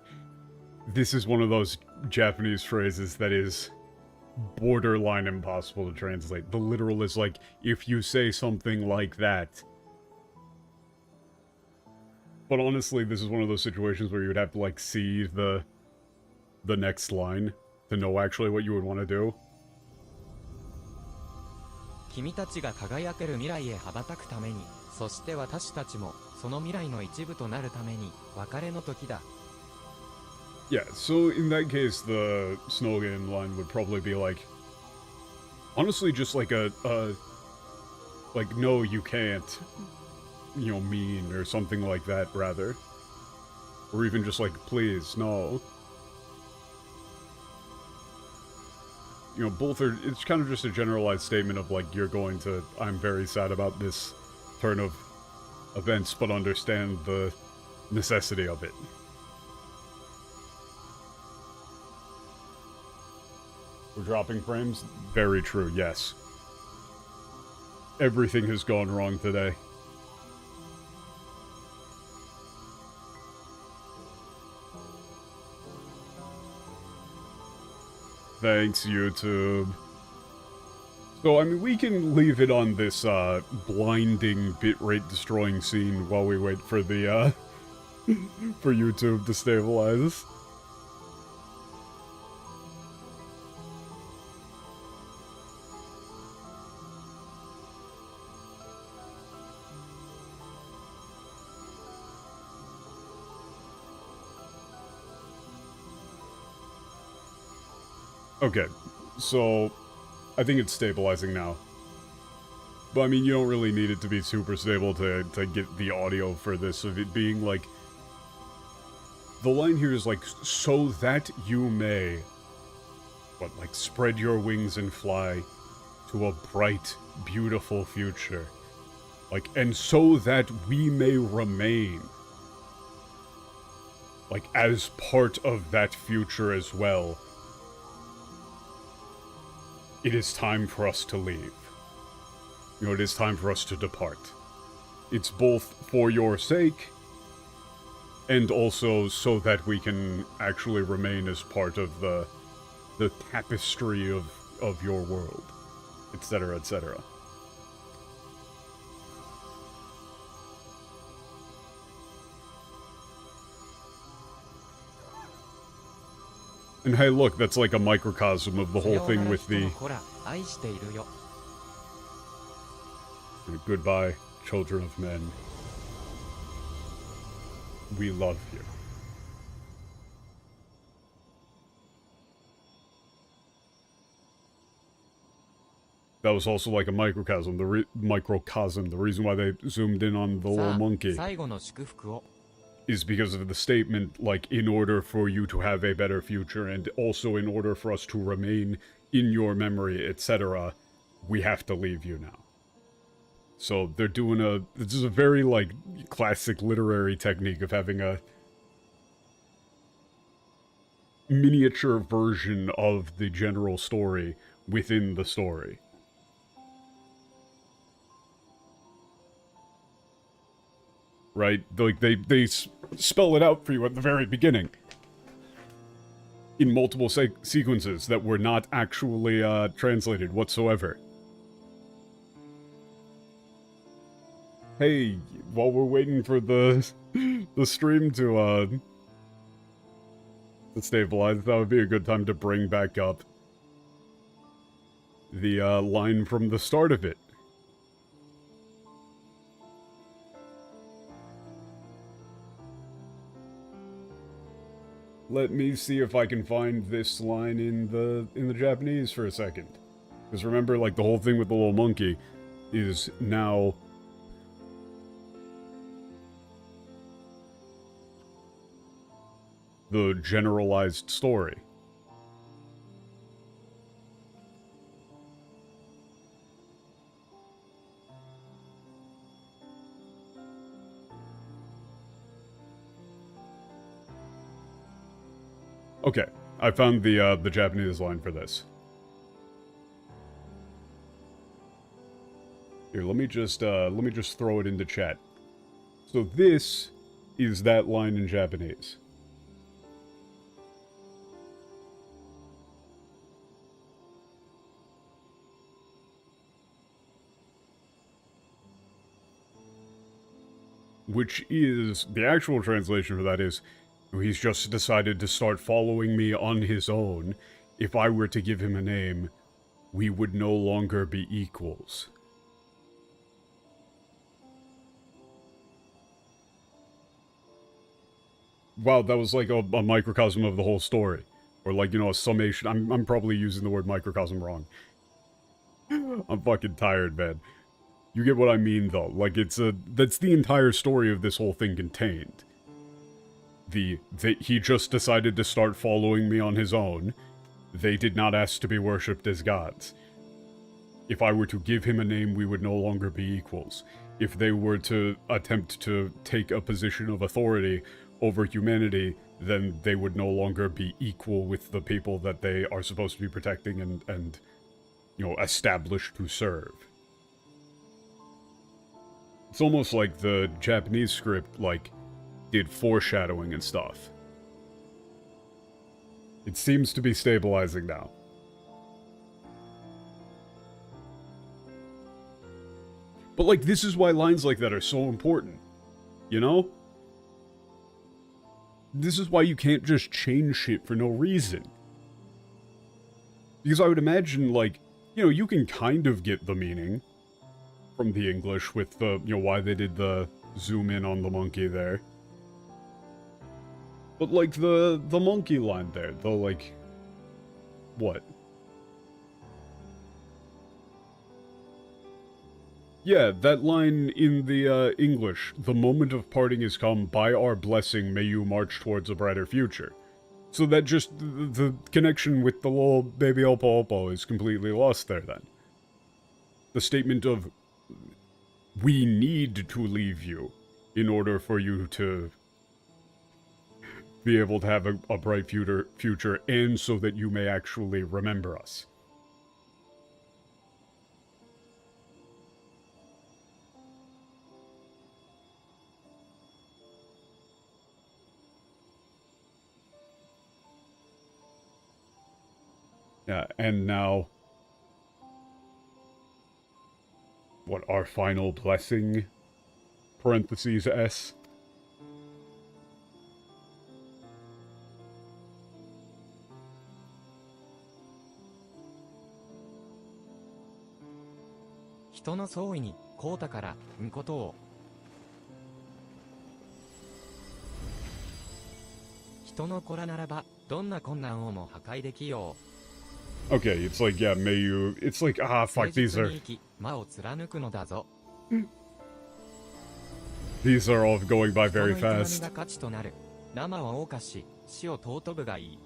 one of those Japanese phrases that is borderline impossible to translate. The literal is like, if you say something like that. But honestly, this is one of those situations where you would have to, like, see the next line to know actually what you would want to do.
君たちが輝ける未来へ羽ばたくために、そして私たちもその未来の一部となるために別れの時だ。
Yeah, so in that case, the Snow Game line would probably be like, honestly, just like like, no, you can't, you know, mean, or something like that, rather. Or even just like, please, no. You know, both are, it's kind of just a generalized statement of, like, you're going to, I'm very sad about this turn of events, but understand the necessity of it. We're dropping frames? Very true, yes. Everything has gone wrong today. Thanks, YouTube. So, I mean, we can leave it on this, blinding bitrate destroying scene while we wait for the, for YouTube to stabilize. Okay, so I think it's stabilizing now. But I mean, you don't really need it to be super stable to get the audio for this, of it being like... The line here is like, so that you may... What, like, spread your wings and fly to a bright, beautiful future. Like, and so that we may remain. like, as part of that future as well, it is time for us to leave. You know, it is time for us to depart. It's both for your sake, and also so that we can actually remain as part of the tapestry of your world, etc., etc. And hey, look, that's like a microcosm of the whole thing with the...
ほら、愛しているよ。
Goodbye, children of men. We love you. That was also like a microcosm. The reason why they zoomed in on the little
さあ、
monkey
最後の祝福を。
is because of the statement, like, in order for you to have a better future, and also in order for us to remain in your memory, etc., we have to leave you now. So they're doing this is a very, like, classic literary technique of having a miniature version of the general story within the story. Right? Like, they spell it out for you at the very beginning. In multiple sequences that were not actually translated whatsoever. Hey, while we're waiting for the stream to stabilize, that would be a good time to bring back up the line from the start of it. Let me see if I can find this line in the Japanese for a second. Because remember, like, the whole thing with the little monkey is now the generalized story. Okay, I found the Japanese line for this. Here, let me just throw it into chat. So this is that line in Japanese. Which is, the actual translation for that is, he's just decided to start following me on his own. If I were to give him a name, we would no longer be equals. Wow, that was like a microcosm of the whole story. Or like, you know, a summation. I'm probably using the word microcosm wrong. I'm fucking tired, man. You get what I mean, though. Like, that's the entire story of this whole thing contained. He just decided to start following me on his own. They did not ask to be worshipped as gods. If I were to give him a name, we would no longer be equals. If they were to attempt to take a position of authority over humanity, then they would no longer be equal with the people that they are supposed to be protecting and you know, established to serve. It's almost like the Japanese script, like, did foreshadowing and stuff. It seems to be stabilizing now. But, like, this is why lines like that are so important. You know? This is why you can't just change shit for no reason. Because I would imagine, like, you know, you can kind of get the meaning from the English with the, you know, why they did the zoom in on the monkey there. But, like, the monkey line there, the, like, what? Yeah, that line in the, English, the moment of parting is come, by our blessing may you march towards a brighter future. So that just, the connection with the little baby Oppo Oppo is completely lost there then. The statement of, we need to leave you in order for you to be able to have a bright future, and so that you may actually remember us. Yeah, and now, what, our final blessing, parentheses S.
人の総意にこうたからんことを。人の子らならばどんな困難をも破壊できよう。
Okay, it's like, yeah, may you... It's like, ah, fuck, these are...
魔を貫くのだぞ。
These are all going by very
人の営み
fast.
が価値となる。生を謳歌し、死を尊ぶがいい。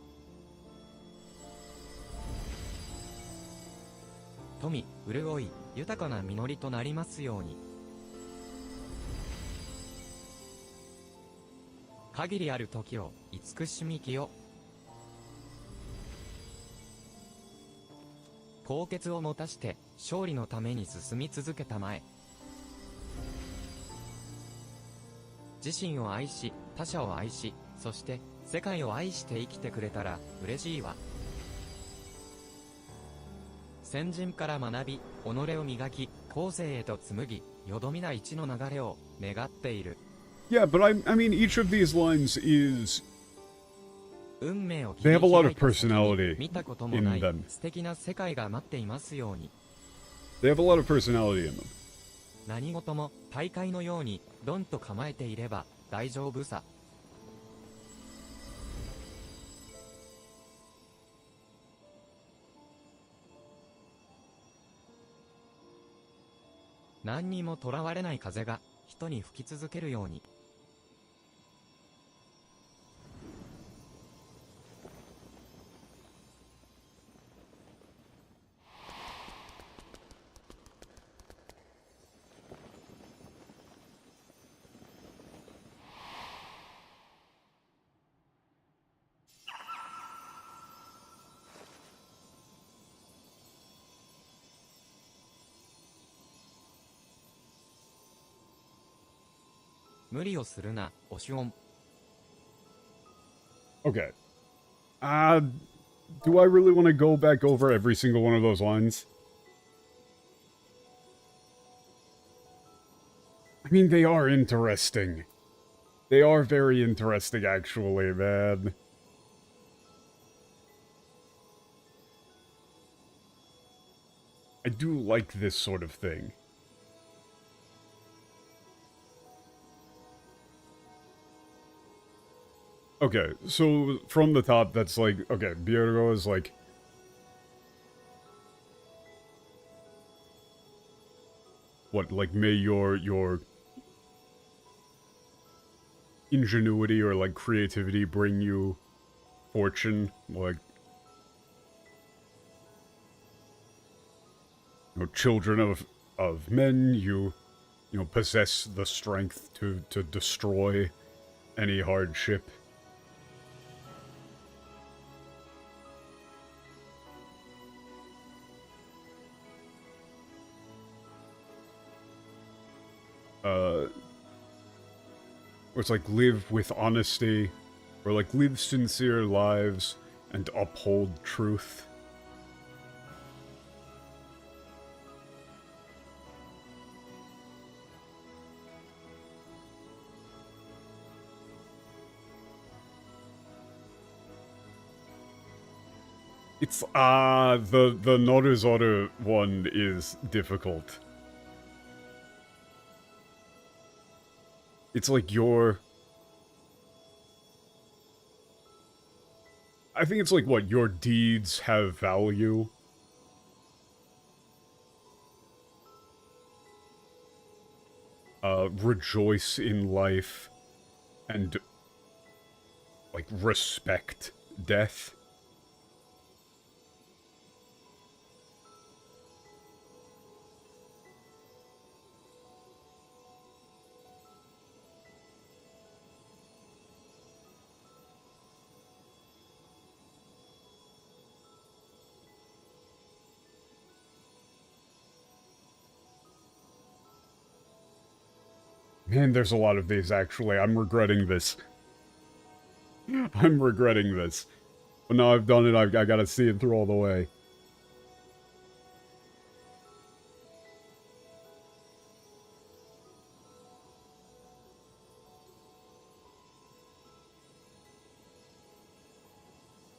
富、潤い、豊かな実りとなりますように。限りある時を慈しみきよ。高潔をもたして勝利のために進み続けたまえ。自身を愛し、他者を愛し、そして世界を愛して生きてくれたら嬉しいわ。先人から学び、己を磨き、後世へと紡ぎ、よどみない地の流れを願っている。
Yeah, but I mean, each of these lines is...
運命を
They have a lot of
切り開いた先に
personality
見たこともない
in them.
素敵な世界が待っていますように。
They have a lot of personality in them.
何事も大海のようにドンと構えていれば大丈夫さ。何にもとらわれない風が人に吹き続けるように。無理をするな、おしおん。
Okay. Do I really want to go back over every single one of those lines? I mean, they are interesting. They are very interesting, actually, man. I do like this sort of thing. Okay, so from the top, that's like, okay, Biergo is like... What, like, may your ingenuity or, like, creativity bring you fortune, like... You know, children of men, you know, possess the strength to destroy any hardship. Or it's like live with honesty, or like live sincere lives and uphold truth. It's, the Noruzoru one is difficult. It's like your... I think it's like, what, your deeds have value? Rejoice in life, and, like, respect death. Man, there's a lot of these, actually. I'm regretting this. I'm regretting this. But now I've done it, I gotta see it through all the way.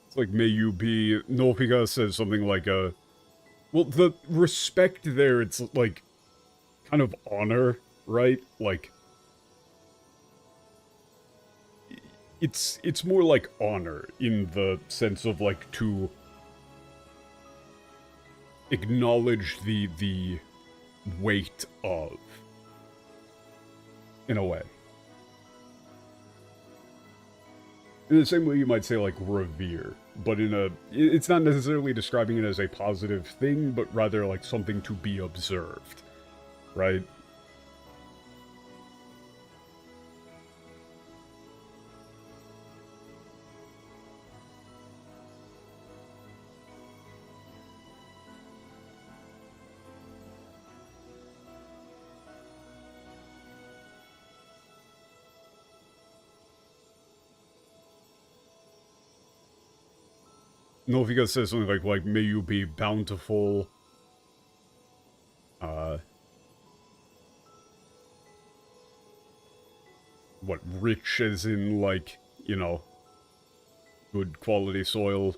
It's like, may you be... Nopika says something like, well, the respect there, it's like, kind of honor, right? Like, it's more like honor in the sense of, like, to acknowledge the weight of, in a way. In the same way you might say, like, revere, but in a... It's not necessarily describing it as a positive thing, but rather, like, something to be observed, right? Nofika says something like, may you be bountiful. What, rich as in, like, you know, good quality soil.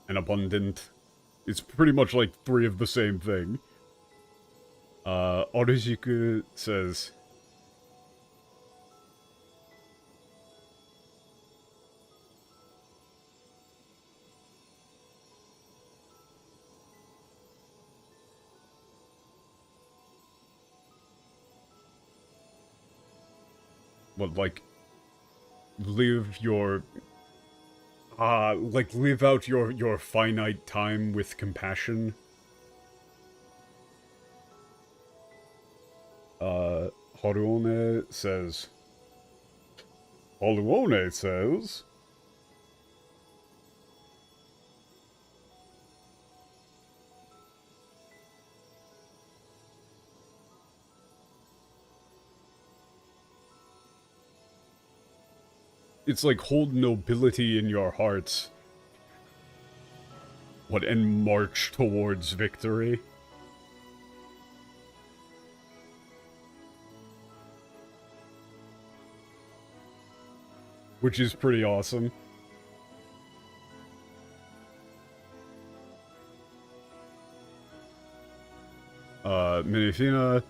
And abundant. It's pretty much like 3 of the same thing. Orishiku says... What, like, live your, like, live out your finite time with compassion. Haruone says, it's like, hold nobility in your hearts. What, and march towards victory? Which is pretty awesome. Minifina,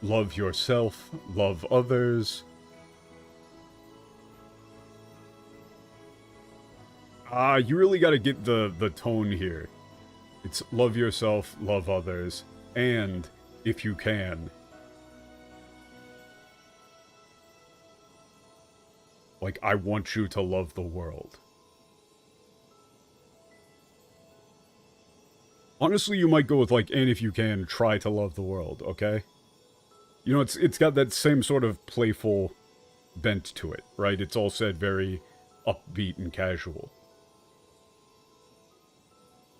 love yourself, love others. You really gotta get the tone here. It's love yourself, love others, and, if you can, like, I want you to love the world. Honestly, you might go with, like, and if you can, try to love the world, okay? You know, it's got that same sort of playful bent to it, right? It's all said very upbeat and casual.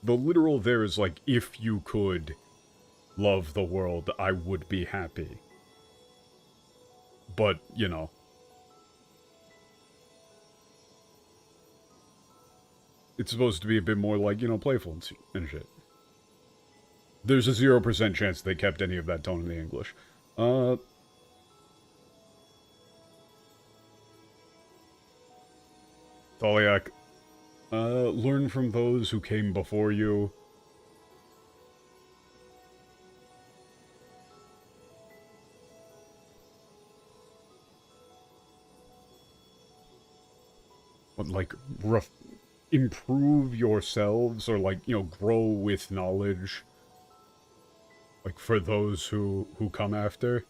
The literal there is like, if you could love the world, I would be happy. But, you know. It's supposed to be a bit more like, you know, playful and shit. There's a 0% chance they kept any of that tone in the English. Thaliak. Learn from those who came before you. But, like, improve yourselves, or, like, you know, grow with knowledge. Like, for those who come after.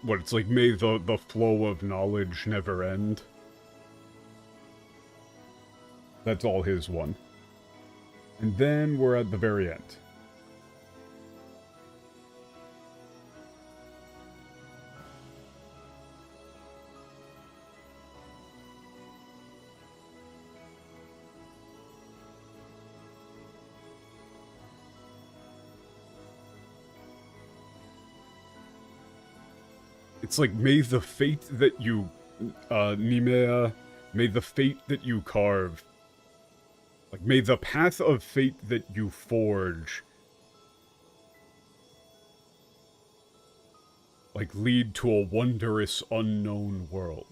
What, it's like, may the flow of knowledge never end. That's all his one. And then we're at the very end. It's like, may the fate that you, Nimea, may the fate that you carve, like, may the path of fate that you forge, like, lead to a wondrous unknown world.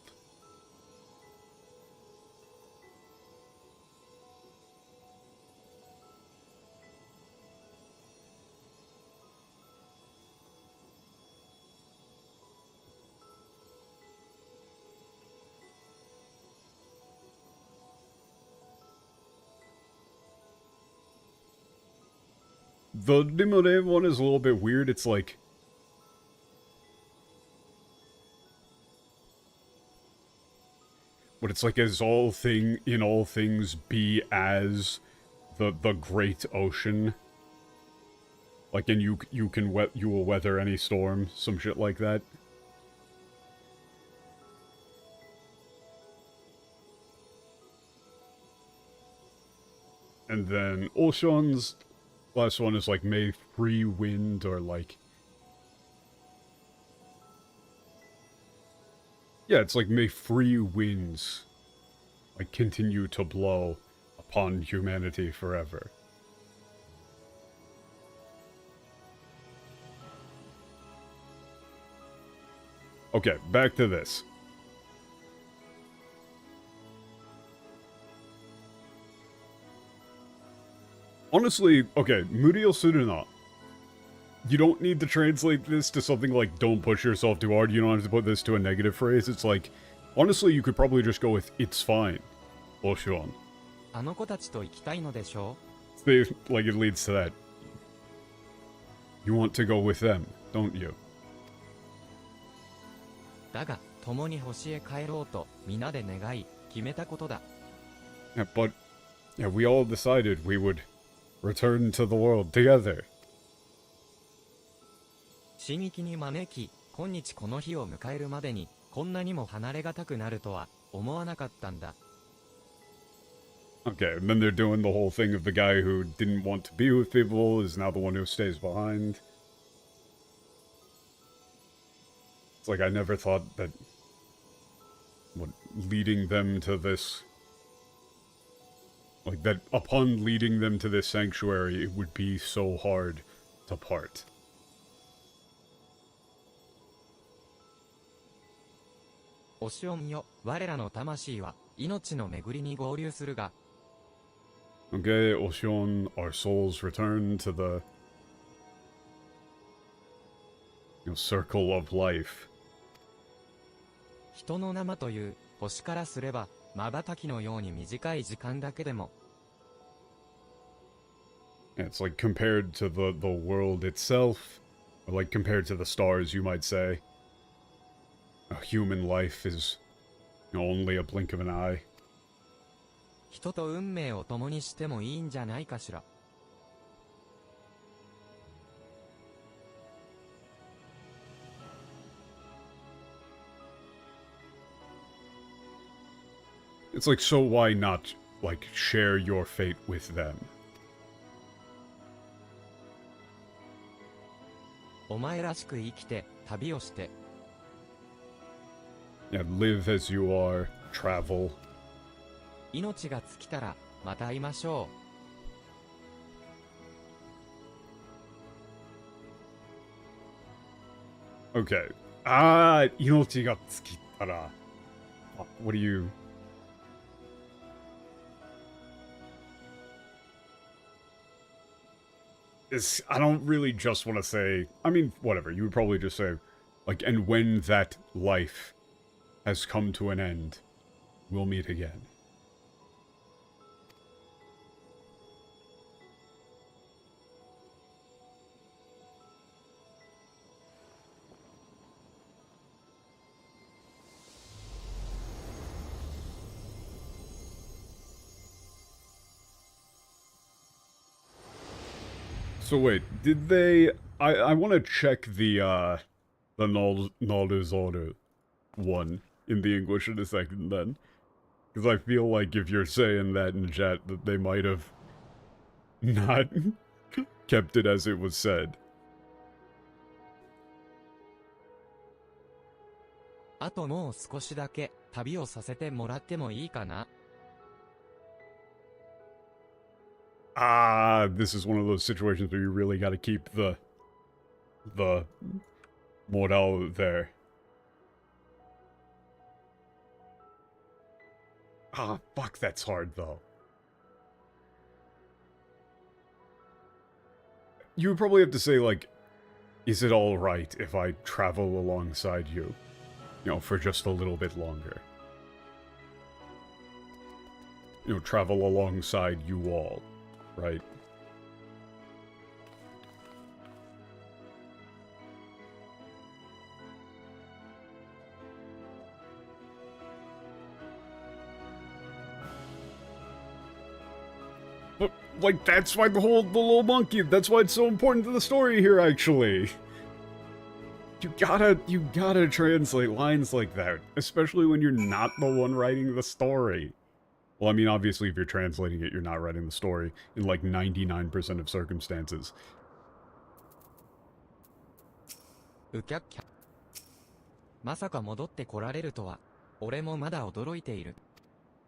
The Nimore one is a little bit weird. It's like, but it's like, as all things be as the great ocean. Like, and you will weather any storm, some shit like that. And then Ocean's last one is like, may free wind, or like, yeah, it's like, may free winds, like, continue to blow upon humanity forever. Okay, back to this. Honestly, okay, Muriel Suruna. You don't need to translate this to something like, don't push yourself too hard. You don't have to put this to a negative phrase. It's like, honestly, you could probably just go with, it's fine. Oshuan.
あの子たちと行きたいのでしょ
Like, it leads to that. You want to go with them, don't you?
だが、共に星へ帰ろうと皆で願い、決めたことだ。
Yeah, but, yeah, we all decided we would return to the world together.
進撃に招き、今日この日を迎えるまでに、こんなにも離れがたくなるとは思わなかったんだ。
Okay, and then they're doing the whole thing of the guy who didn't want to be with people is now the one who stays behind. It's like, I never thought that, what, leading them to this, like, that upon leading them to this sanctuary, it would be so hard to part.
オシオンよ、我らの魂は命の巡りに合流するが、
Okay, Ocean, our souls return to the, circle of life.
人の生という星からすれば、瞬きのように短い時間だけでも、
It's like, compared to the world itself, or like compared to the stars, you might say. A human life is, only a blink of an eye.
人と運命を共にしてもいいんじゃないかしら。
It's like, so why not, like, share your fate with them?
お前らしく生きて、旅をして。
Yeah, live as you are, travel.
命が尽きたら、また会いましょ
う。Okay. 命が尽きたら. What do you... I don't really just want to say... I mean, whatever. You would probably just say, like, and when that life has come to an end, we'll meet again. So wait, did they... I want to check the Naruzoru one in the English in a second then. Because I feel like if you're saying that in chat, that they might have not kept it as it was said.
あともう少しだけ旅をさせてもらってもいいかな。
Ah, this is one of those situations where you really gotta keep the morale there. Ah, fuck, that's hard, though. You would probably have to say, like, is it alright if I travel alongside you? You know, for just a little bit longer. You know, travel alongside you all, right? But, like, that's why the little monkey, that's why it's so important to the story here, actually. You gotta translate lines like that, especially when you're not the one writing the story. Well, I mean, obviously, if you're translating it, you're not writing the story in, like, 99% of circumstances.
うきゃっきゃ。まさか戻ってこられるとは、俺もまだ驚いている。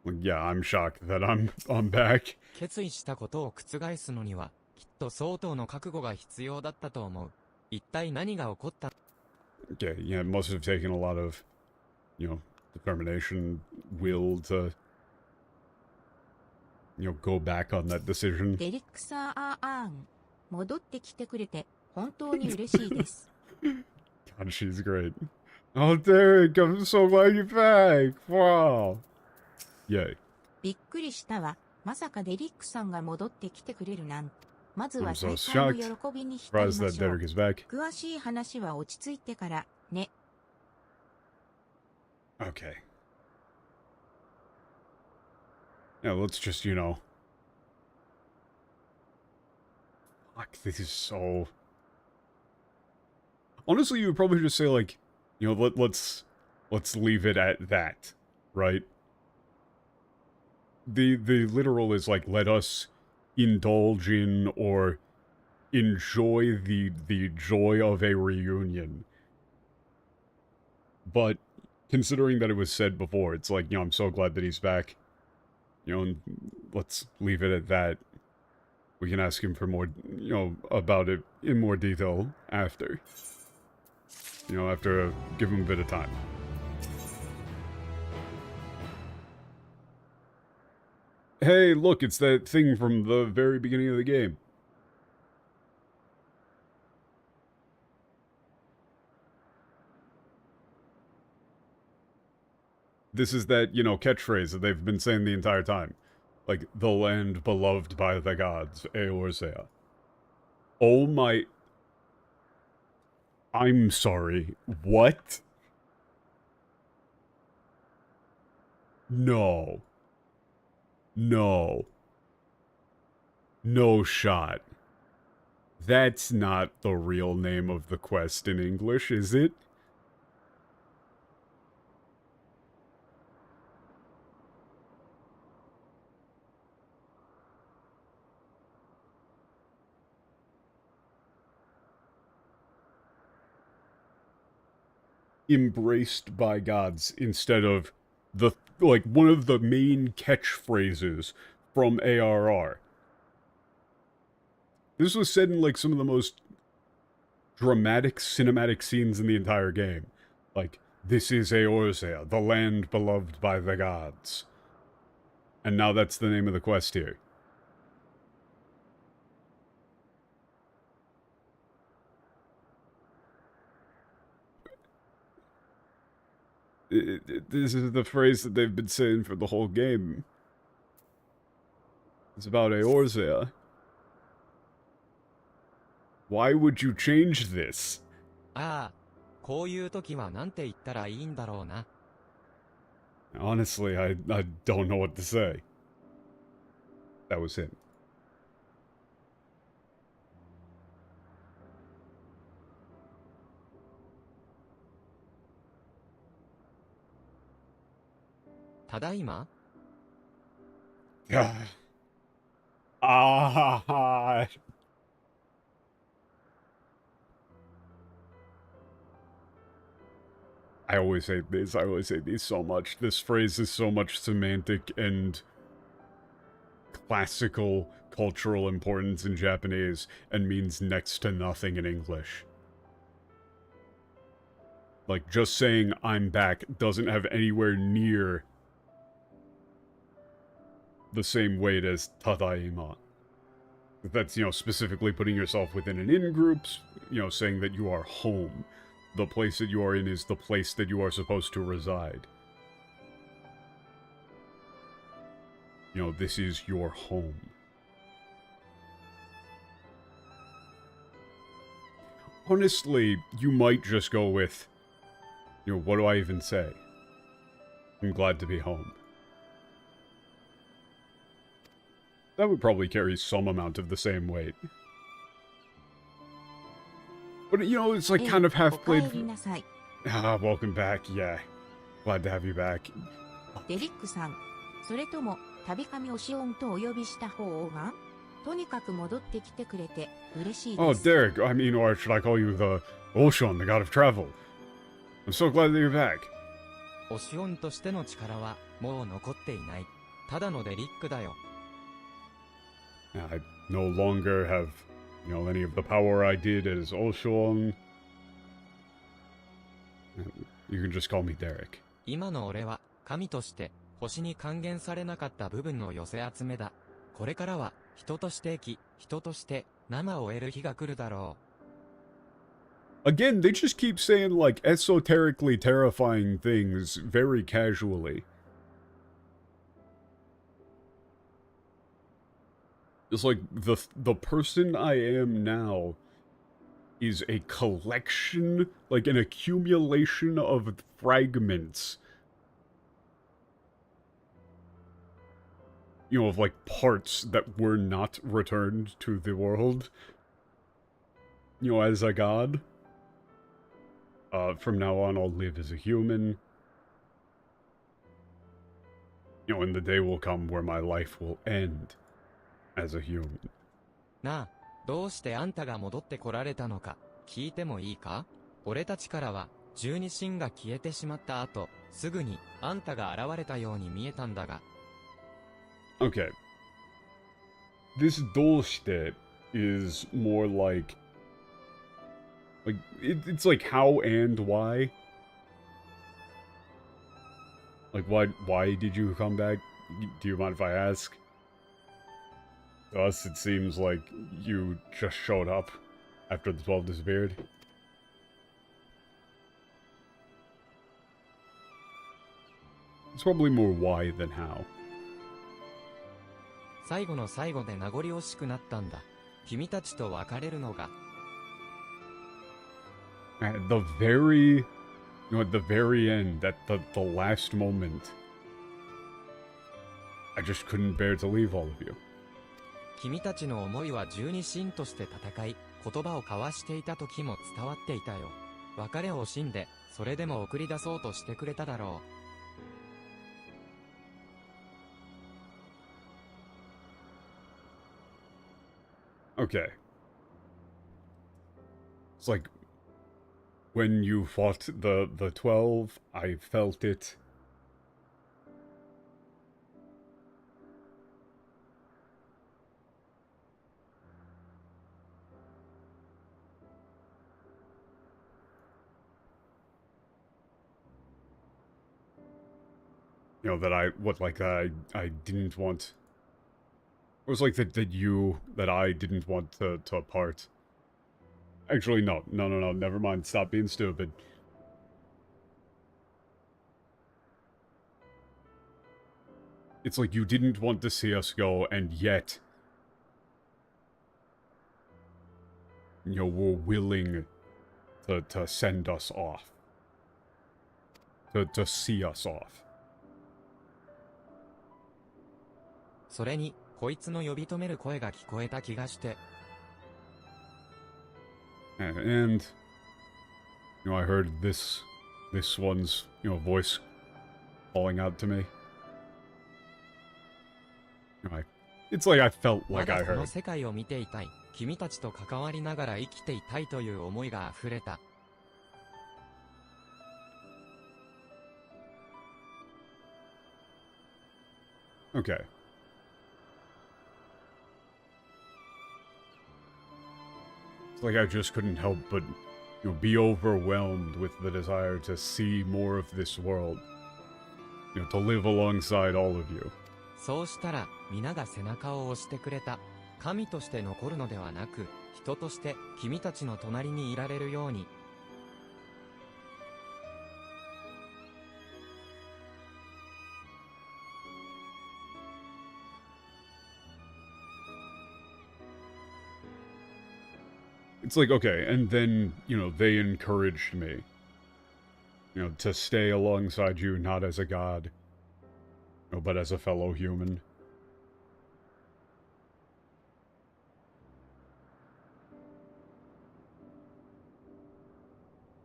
Like, yeah, I'm shocked that I'm back.
決意したことを覆すのには、きっと相当の覚悟が必要だったと思う。一体何が起こった？
Okay, yeah, it must have taken a lot of, you know, determination, will to, you know, go back on that decision.
デリックサー・アーン、戻ってきてくれて本当に嬉しいです。
God, she's great. Oh, Derek, I'm so glad you're back. Wow. Yay.
びっくりしたわ。まさかデリックさんが戻ってきてくれるなんて。まず
I'm
は
so
再会
shocked.
の喜びに浸りま
Surprised
し
that
ょう。
Derek is back.
詳しい話は落ち着いてからね。
Okay. Yeah, let's just, you know. Fuck, this is so... Honestly, you would probably just say, like, you know, let's leave it at that, right? The literal is, like, let us indulge in or enjoy the joy of a reunion. But considering that it was said before, it's like, you know, I'm so glad that he's back. You know, and let's leave it at that. We can ask him for more, you know, about it in more detail after. You know, after give him a bit of time. Hey, look, it's that thing from the very beginning of the game. This is that, you know, catchphrase that they've been saying the entire time. Like, the land beloved by the gods, Eorzea. Oh my... I'm sorry, what? No. No. No shot. That's not the real name of the quest in English, is it? Embraced by gods instead of the, like, one of the main catchphrases from ARR. This was said in, like, some of the most dramatic cinematic scenes in the entire game. Like, this is Eorzea, the land beloved by the gods. And now that's the name of the quest here. This is the phrase that they've been saying for the whole game. It's about Eorzea. Why would you change this?
ああ、こういう時はなんて言ったらいいんだろうな。
Honestly, I don't know what to say. That was him.
ただいま？
Ah. I always say this, I always say these so much. This phrase is so much semantic and classical cultural importance in Japanese and means next to nothing in English. Like, just saying I'm back doesn't have anywhere near the same weight as tadaima. That's, you know, specifically putting yourself within an in-group, you know, saying that you are home. The place that you are in is the place that you are supposed to reside. You know, this is your home. Honestly, you might just go with, you know, what do I even say? I'm glad to be home. That would probably carry some amount of the same weight. But, you know, it's like kind of half-played...
お帰りなさい。
Ah, welcome back, yeah. Glad to have you back.
デリックさん、それとも、旅神オシオンとお呼びした方がとにかく戻ってきてくれて嬉しいです。
Oh, Derek, I mean, or should I call you the Oshon, the god of travel? I'm so glad that you're back.
オシオンとしての力はもう残っていない。ただのデリックだよ。
I no longer have, you know, any of the power I did as Oshon. You can just call me Derek.
今の俺は神として星に還元されなかった部分の寄せ集めだ。これからは人として生き、人として生を得る日が来るだろ
う。Again, they just keep saying like esoterically terrifying things very casually. It's like the person I am now is a collection, like an accumulation of fragments. You know, of like parts that were not returned to the world. You know, as a god. From now on, I'll live as a human. You know, and the day will come where my life will end as a human.
なあ、どうしてあんたが戻ってこられたのか聞いてもいいか？俺たちからは十二神が消えてしまった後、すぐにあんたが現れたように見えたんだが。
Okay. This どうして is more like it's like how and why. Like why did you come back? Do you mind if I ask? To us, it seems like you just showed up after the 12 disappeared. It's probably more why than how.
最後の最後で名残惜しくなったんだ。君たちと別れるのが。
At the very, you know, at the very end, at the last moment, I just couldn't bear to leave all of you.
君たちの思いは十二神として戦い、言葉を交わしていた時も伝わっていたよ。別れを惜しんで、それでも送り出そうとしてくれただろ
う。Okay. It's like, when you fought the 12, I felt it. You know, that I didn't want. It was like that I didn't want to part. Actually, no, never mind, stop being stupid. It's like you didn't want to see us go, and yet, you know, were willing to send us off. To see us off.
それに、こいつの呼び止める声が聞こえた気がして。
And you know, I heard this one's, you know, voice calling out to me. You know, it's like I felt like I
まだこ
heard.
の世界を見ていたい。君たちと関わりながら生きていたいという思いが溢れた。
Okay. It's like I just couldn't help but, be overwhelmed with the desire to see more of this world. To live alongside all of you.
そうしたら、皆が背中を押してくれた。神として残るのではなく、人として君たちの隣にいられるように。
It's like, okay, and then, they encouraged me, to stay alongside you not as a god, but as a fellow human.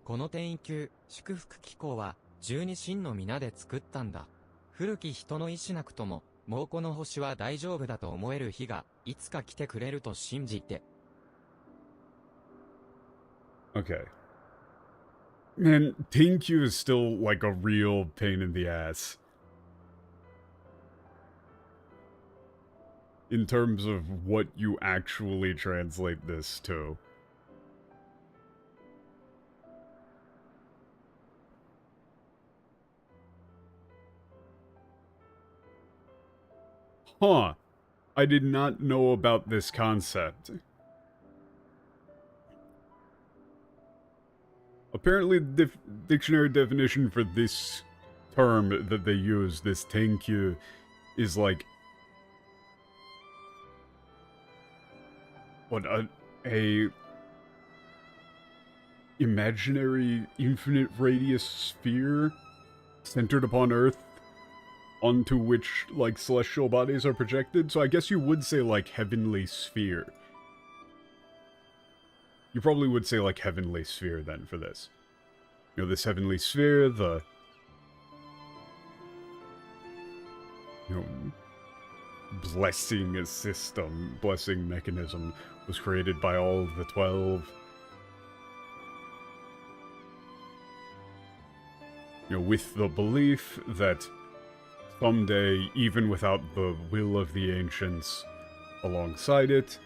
この天球、祝福機構は、十二神の皆で作ったんだ。古き人の意志なくとも、もうこの星は大丈夫だと思える日が、いつか来てくれると信じて。
Okay. Man, Tenkyu is still like a real pain in the ass. In terms of what you actually translate this to. Huh. I did not know about this concept. Apparently, the dictionary definition for this term that they use, this tenkyu, is like... What, a imaginary infinite radius sphere centered upon Earth onto which, like, celestial bodies are projected? So I guess you would say, like, heavenly sphere. You probably would say, like, heavenly sphere, then, for this. This heavenly sphere, the... blessing system, blessing mechanism, was created by all of the 12. With the belief that someday, even without the will of the ancients alongside it,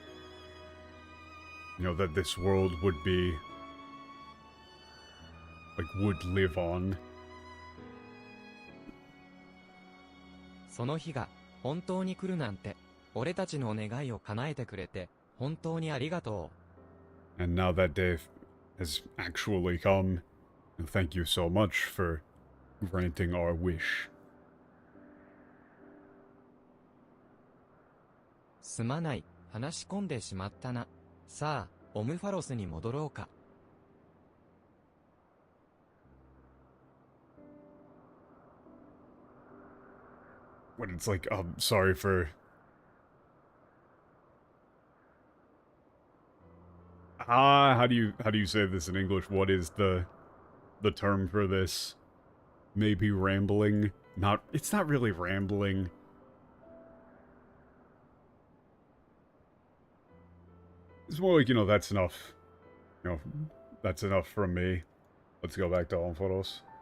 that this world would be, like, would live on.
その日が本当に来るなんて、俺たちの願いを叶えてくれて、本当にありがと
う。And now that day has actually come, and thank you so much for granting our wish.
すまない、話し込んでしまったな。さあ、オムファロスに戻ろうか。
When it's like, sorry for... how do you say this in English? What is the term for this? Maybe rambling? It's not really rambling. It's more like, that's enough. That's enough from me. Let's go back to home photos.
「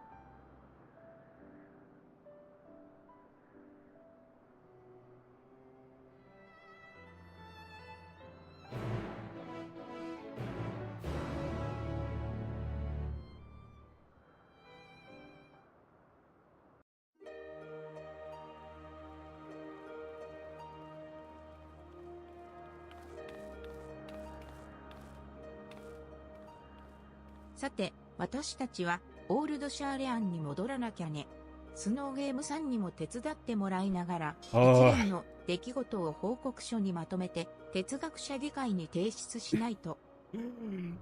さて、私たちはオールドシャーレアンに戻らなきゃね。スノーゲームさんにも手伝ってもらいながら、一連の出来事を報告書にまとめて哲学者議会に提出しないと。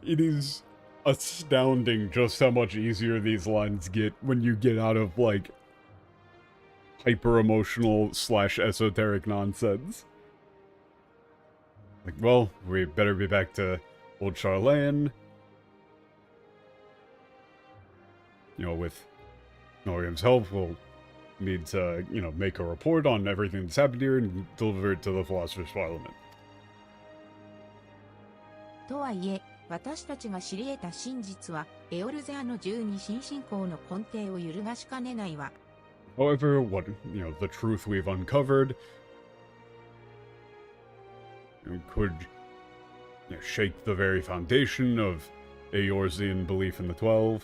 It is astounding just how much easier these lines get when you get out of, like, hyper-emotional / esoteric nonsense. Like, well, we better be back to old Charlene. With Norium's help, we'll need to, make a report on everything that's happened here and deliver it to the Philosopher's Parliament.
とはいえ、私たちが知り得た真実は、エオルゼアの12神信仰の根底を揺るがしかねないわ。
However, the truth we've uncovered could shake the very foundation of Eorzean belief in the 12.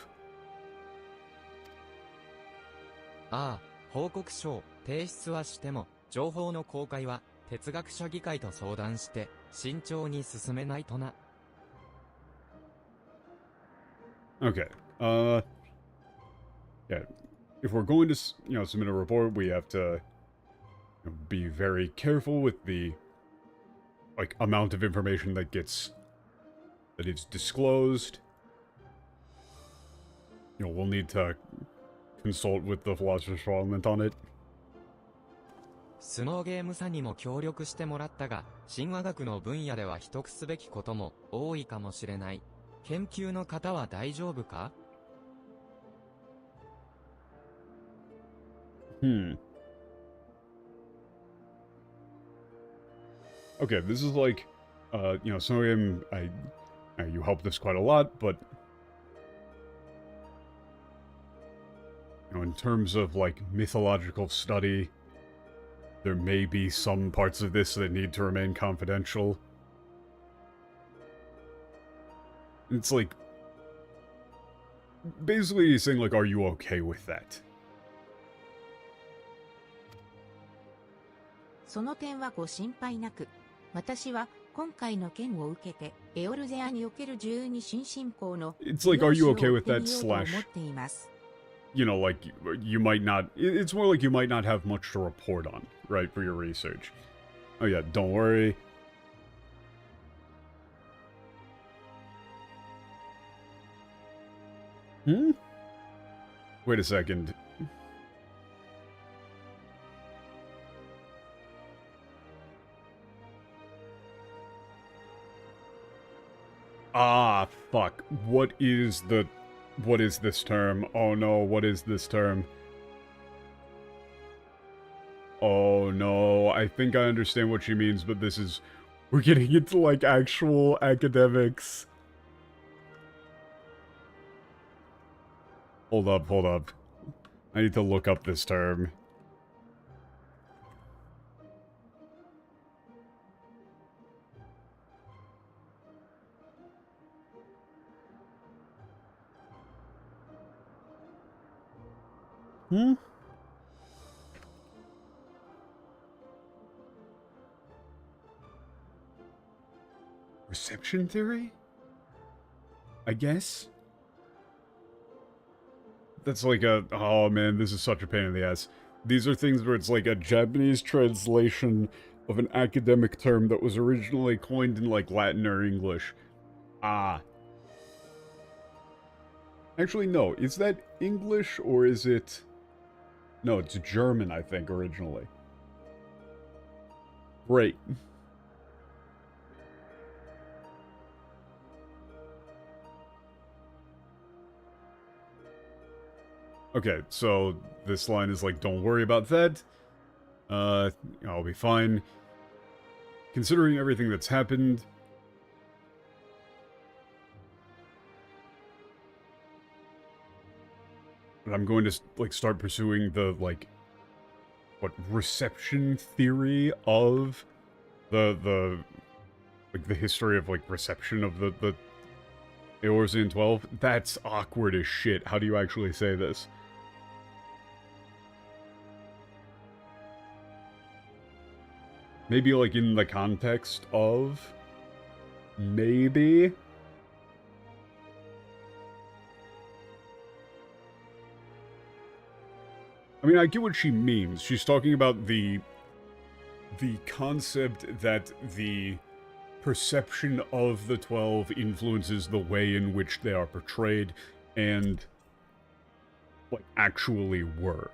ああ、報告書を提出はしても、情報の公開は哲学者議会と相談して慎重に進めないとな。
Okay. Yeah. If we're going to, submit a report, we have to be very careful with the amount of information that is disclosed. We'll need to consult with the Philosopher's Parliament on it.
スノーゲームさんにも協力してもらったが、神話学の分野では秘匿すべきことも多いかもしれない。研究の方は大丈夫か？
Okay, this is Snowium, you helped us quite a lot, but in terms of mythological study, there may be some parts of this that need to remain confidential. It's basically he's saying are you okay with that?
その点はご心配なく。私は今回の件を受けて、エオルゼアにおける12新信仰の
It's are you okay with that
思っ
slash,
ています。
you might not, it's more you might not have much to report on, right, for your research. Oh yeah, don't worry. Wait a second. Ah, fuck. What is this term? Oh no, what is this term? Oh no, I think I understand what she means, but we're getting into actual academics. Hold up. I need to look up this term. Reception theory? I guess? That's oh man, this is such a pain in the ass. These are things where it's a Japanese translation of an academic term that was originally coined in Latin or English. Ah. Actually, no. Is that English or is it... No, it's German, I think, originally. Great. Okay, so this line is don't worry about that. I'll be fine. Considering everything that's happened... But I'm going to, start pursuing the, reception theory of the history of, reception of the Eorzean 12. That's awkward as shit. How do you actually say this? Maybe, in the context of... Maybe... I mean, I get what she means. She's talking about the concept that the perception of the 12 influences the way in which they are portrayed and, actually were.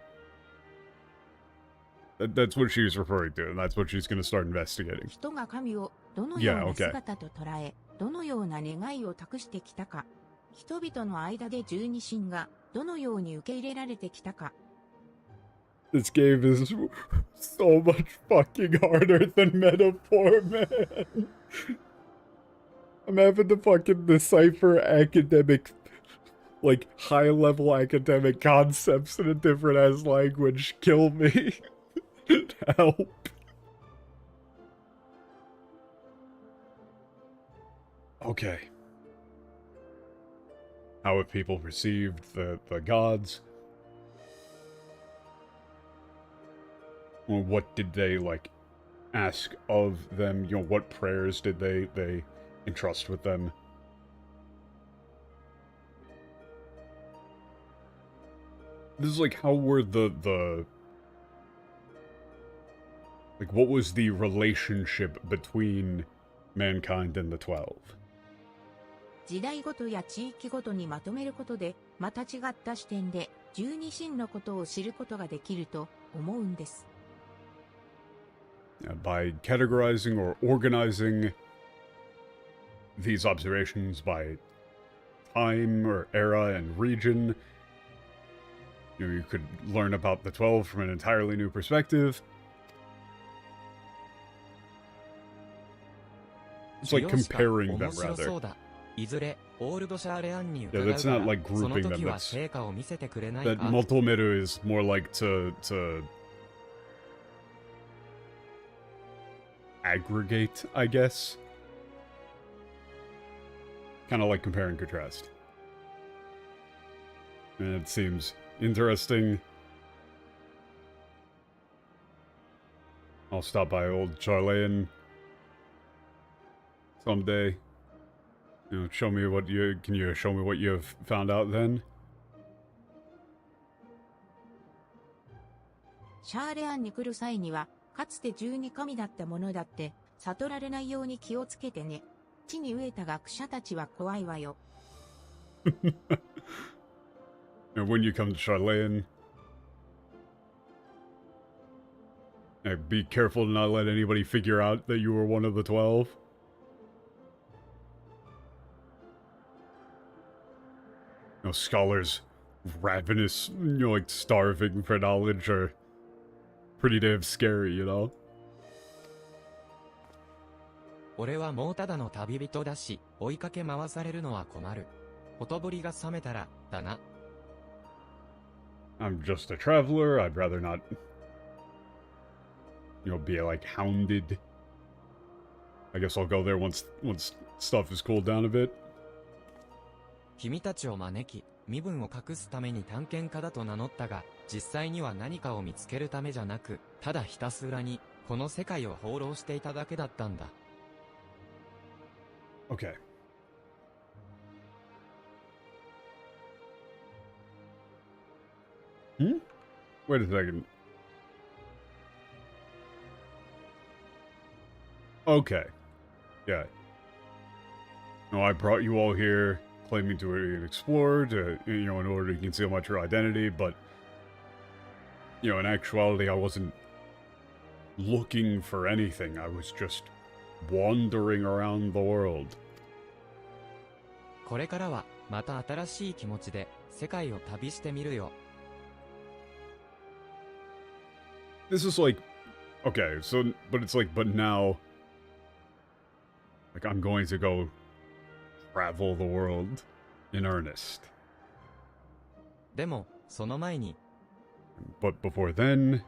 That's what she was referring to, and that's what she's going to start investigating.
人が神をどのような姿と捉え、どのような願いを託してきたか、人々の間で十二神がどのように受け入れられてきたか。
This game is so much fucking harder than Metaphor, man. I'm having to fucking decipher academic like high-level academic concepts in a different-ass language. Kill me. Help. Okay. How have people perceived the gods? Or what did they, like, ask of them? You know, what prayers did they entrust with them? This is like, how were the like, what was the relationship between mankind and the 12?
時代ごとや地域ごとにまとめることで、また違った視点で十二神のことを知ることができると思うんです。
By categorizing or organizing these observations by time or era and region, you could learn about the 12 from an entirely new perspective. It's like comparing them, rather. Yeah, that's not like grouping them. That Motomeru is more like to aggregate, I guess. Kind of like compare and contrast. And it seems interesting. I'll stop by old Hydaelyn someday. You know, show me what can you show me what you've found out then?
シャーレアンに来る際には、かつて十二神だったものだって、悟られないように気をつけてね。地に飢えた学者たちは怖いわよ。
And when you come to Hydaelyn, be careful to not let anybody figure out that you were one of the 12. You know, scholars ravenous, you know, like starving for knowledge are pretty damn scary, you know?
俺はもうただの旅人だし、追いかけ回されるのは困る。ほとぼりが冷めたら、だな。
I'm just a traveler, I'd rather not, you know, be like hounded. I guess I'll go there once stuff is cooled down a bit.
君たちを招き、身分を隠すために探検家だと名乗ったが、実際には何かを見つけるためじゃなく、ただひたすらに、この世界を放浪していただけだったんだ。
Okay. Wait a second. Okay. Yeah. No, I brought you all here, claiming to explore, to, you know, in order to conceal my true identity, but, you know, in actuality, I wasn't looking for anything. I was just wandering around the world.
これからは、また新しい気持ちで、世界を旅してみるよ。
This is like, okay, so, but it's like, but now, like, I'm going to go travel the world in earnest.
でも、その前に、
But before then,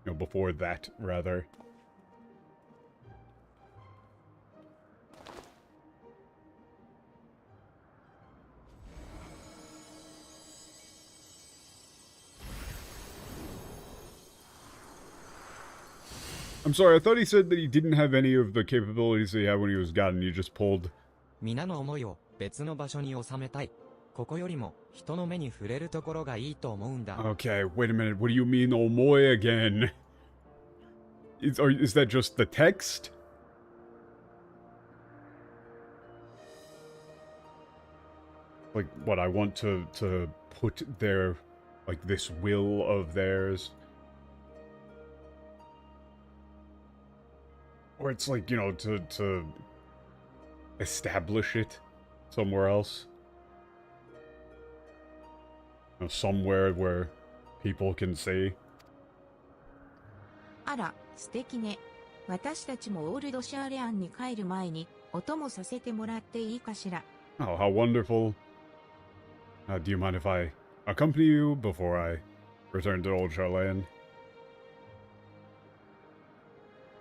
you know, before that, rather. I'm sorry, I thought he said that he didn't have any of the capabilities that he had when he was God, and he just pulled.
皆の思いを別の場所に収めたい。ここよりも人の目に触れるところがいいと思うんだ。
Okay, wait a minute. What do you mean, Omoy again? Is that just the text? Like, what, I want to put their, like, this will of theirs? Or it's like, you know, to establish it somewhere else? You know, somewhere where people can see?
あら、素敵ね。私たちもオールドシャーレアンに帰る前に、お供させてもらっていいかしら。
Oh, how wonderful. Do you mind if I accompany you before I return to Old Charlayan?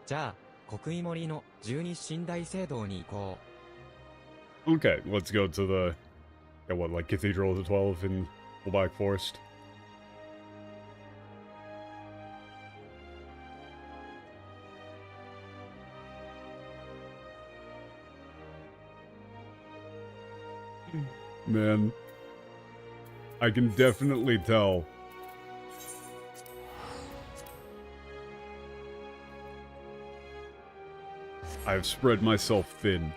じゃあ、国威森の十二神大聖堂に行こ
Okay, let's go to the, yeah, what, like Cathedral of the 12 in the Black Forest? Man, I can definitely tell. I've spread myself thin,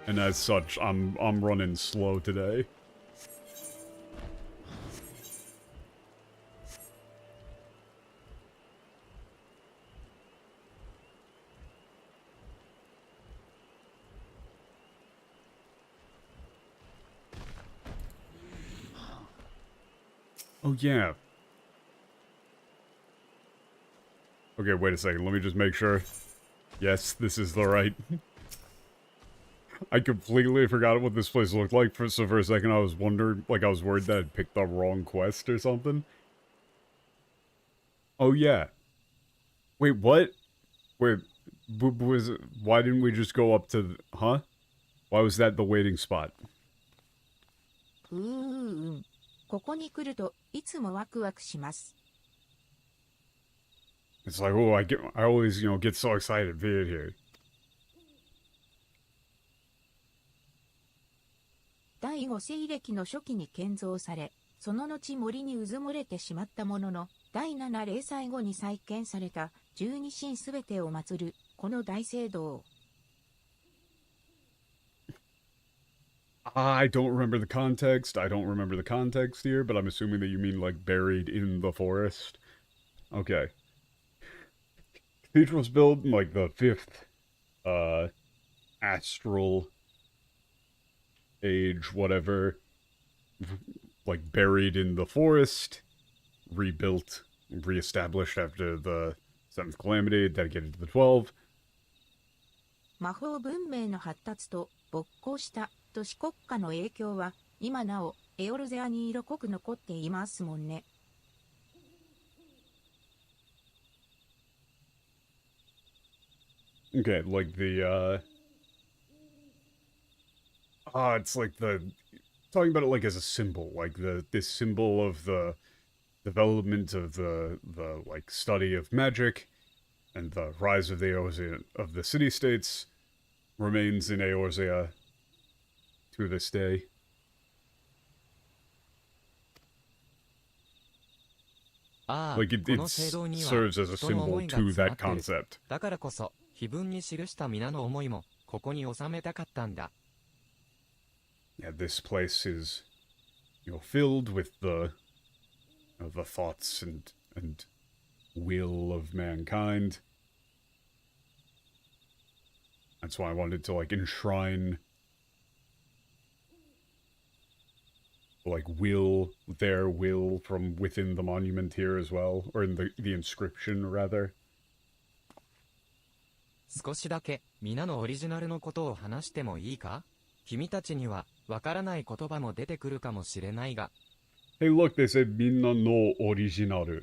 and as such, I'm running slow today. Oh, yeah. Okay, wait a second. Let me just make sure. Yes, this is the right... I completely forgot what this place looked like, so for a second I was wondering, like I was worried that I'd picked the wrong quest or something. Oh, yeah. Wait, what? Wait, why didn't we just go up to... Huh? Why was that the waiting spot?
ここに来るといつもワクワクします。
It's like, oh, I always, get so excited being here.
第五西暦の初期に建造され、その後森にうずもれてしまったものの、第七零祭後に再建された十二神すべてを祀るこの大聖堂。
I don't remember the context. I don't remember the context here, but I'm assuming that you mean, like, buried in the forest. Okay. Cathedral's built in, like, the 5th, astral age, whatever. Like, buried in the forest, rebuilt, reestablished after the 7th calamity, dedicated to the 12.
魔法文明の発達と勃興した都市国家の影響は今なおエオルゼアに色濃く残っていますもんね。
Okay, like the, it's like talking about it like as a symbol, like this symbol of the development of the like study of magic and the rise of the Eorzea, of the city-states remains in Eorzea to this day. Like it serves as a symbol to that concept.
だからこそ、碑文に記した皆の思いもここに収めたかったんだ。
Yeah, this place is, filled with the thoughts and will of mankind. That's why I wanted to, like, enshrine, like, their will from within the monument here as well, or in the inscription, rather.
少しだけ皆のオリジナルのことを話してもいいか？君たちにはわからない言葉も出てくるかもしれないが。
Hey, look, they said minna no originaru.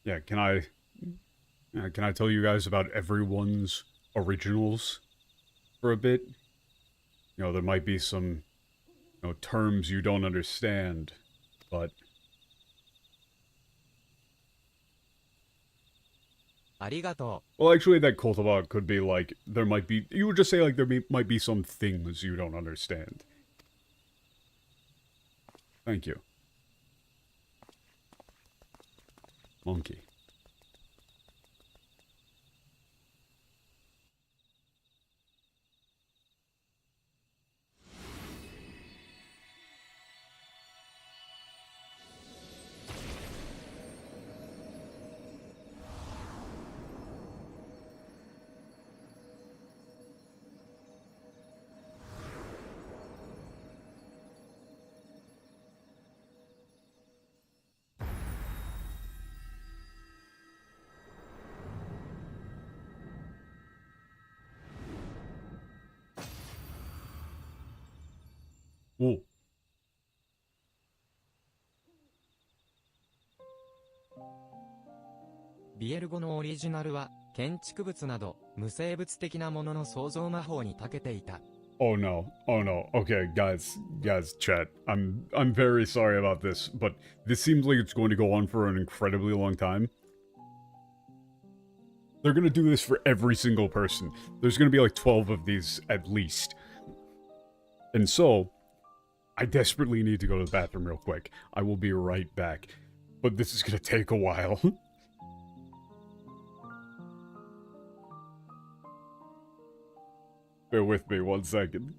Yeah, can I tell you guys about everyone's originals for a bit? There might be some, terms you don't understand, but... Well, actually, that cultivar could be like, you would just say like might be some things you don't understand. Thank you. Monkey.
ビエル語のオリジナルは、建築物など、無生物的なものの創造魔法に長けていた。
Oh no, oh no. Okay, guys, chat. I'm very sorry about this, but this seems like it's going to go on for an incredibly long time. They're gonna do this for every single person. There's gonna be like 12 of these at least. And so, I desperately need to go to the bathroom real quick. I will be right back. But this is gonna take a while. Bear with me 1 second.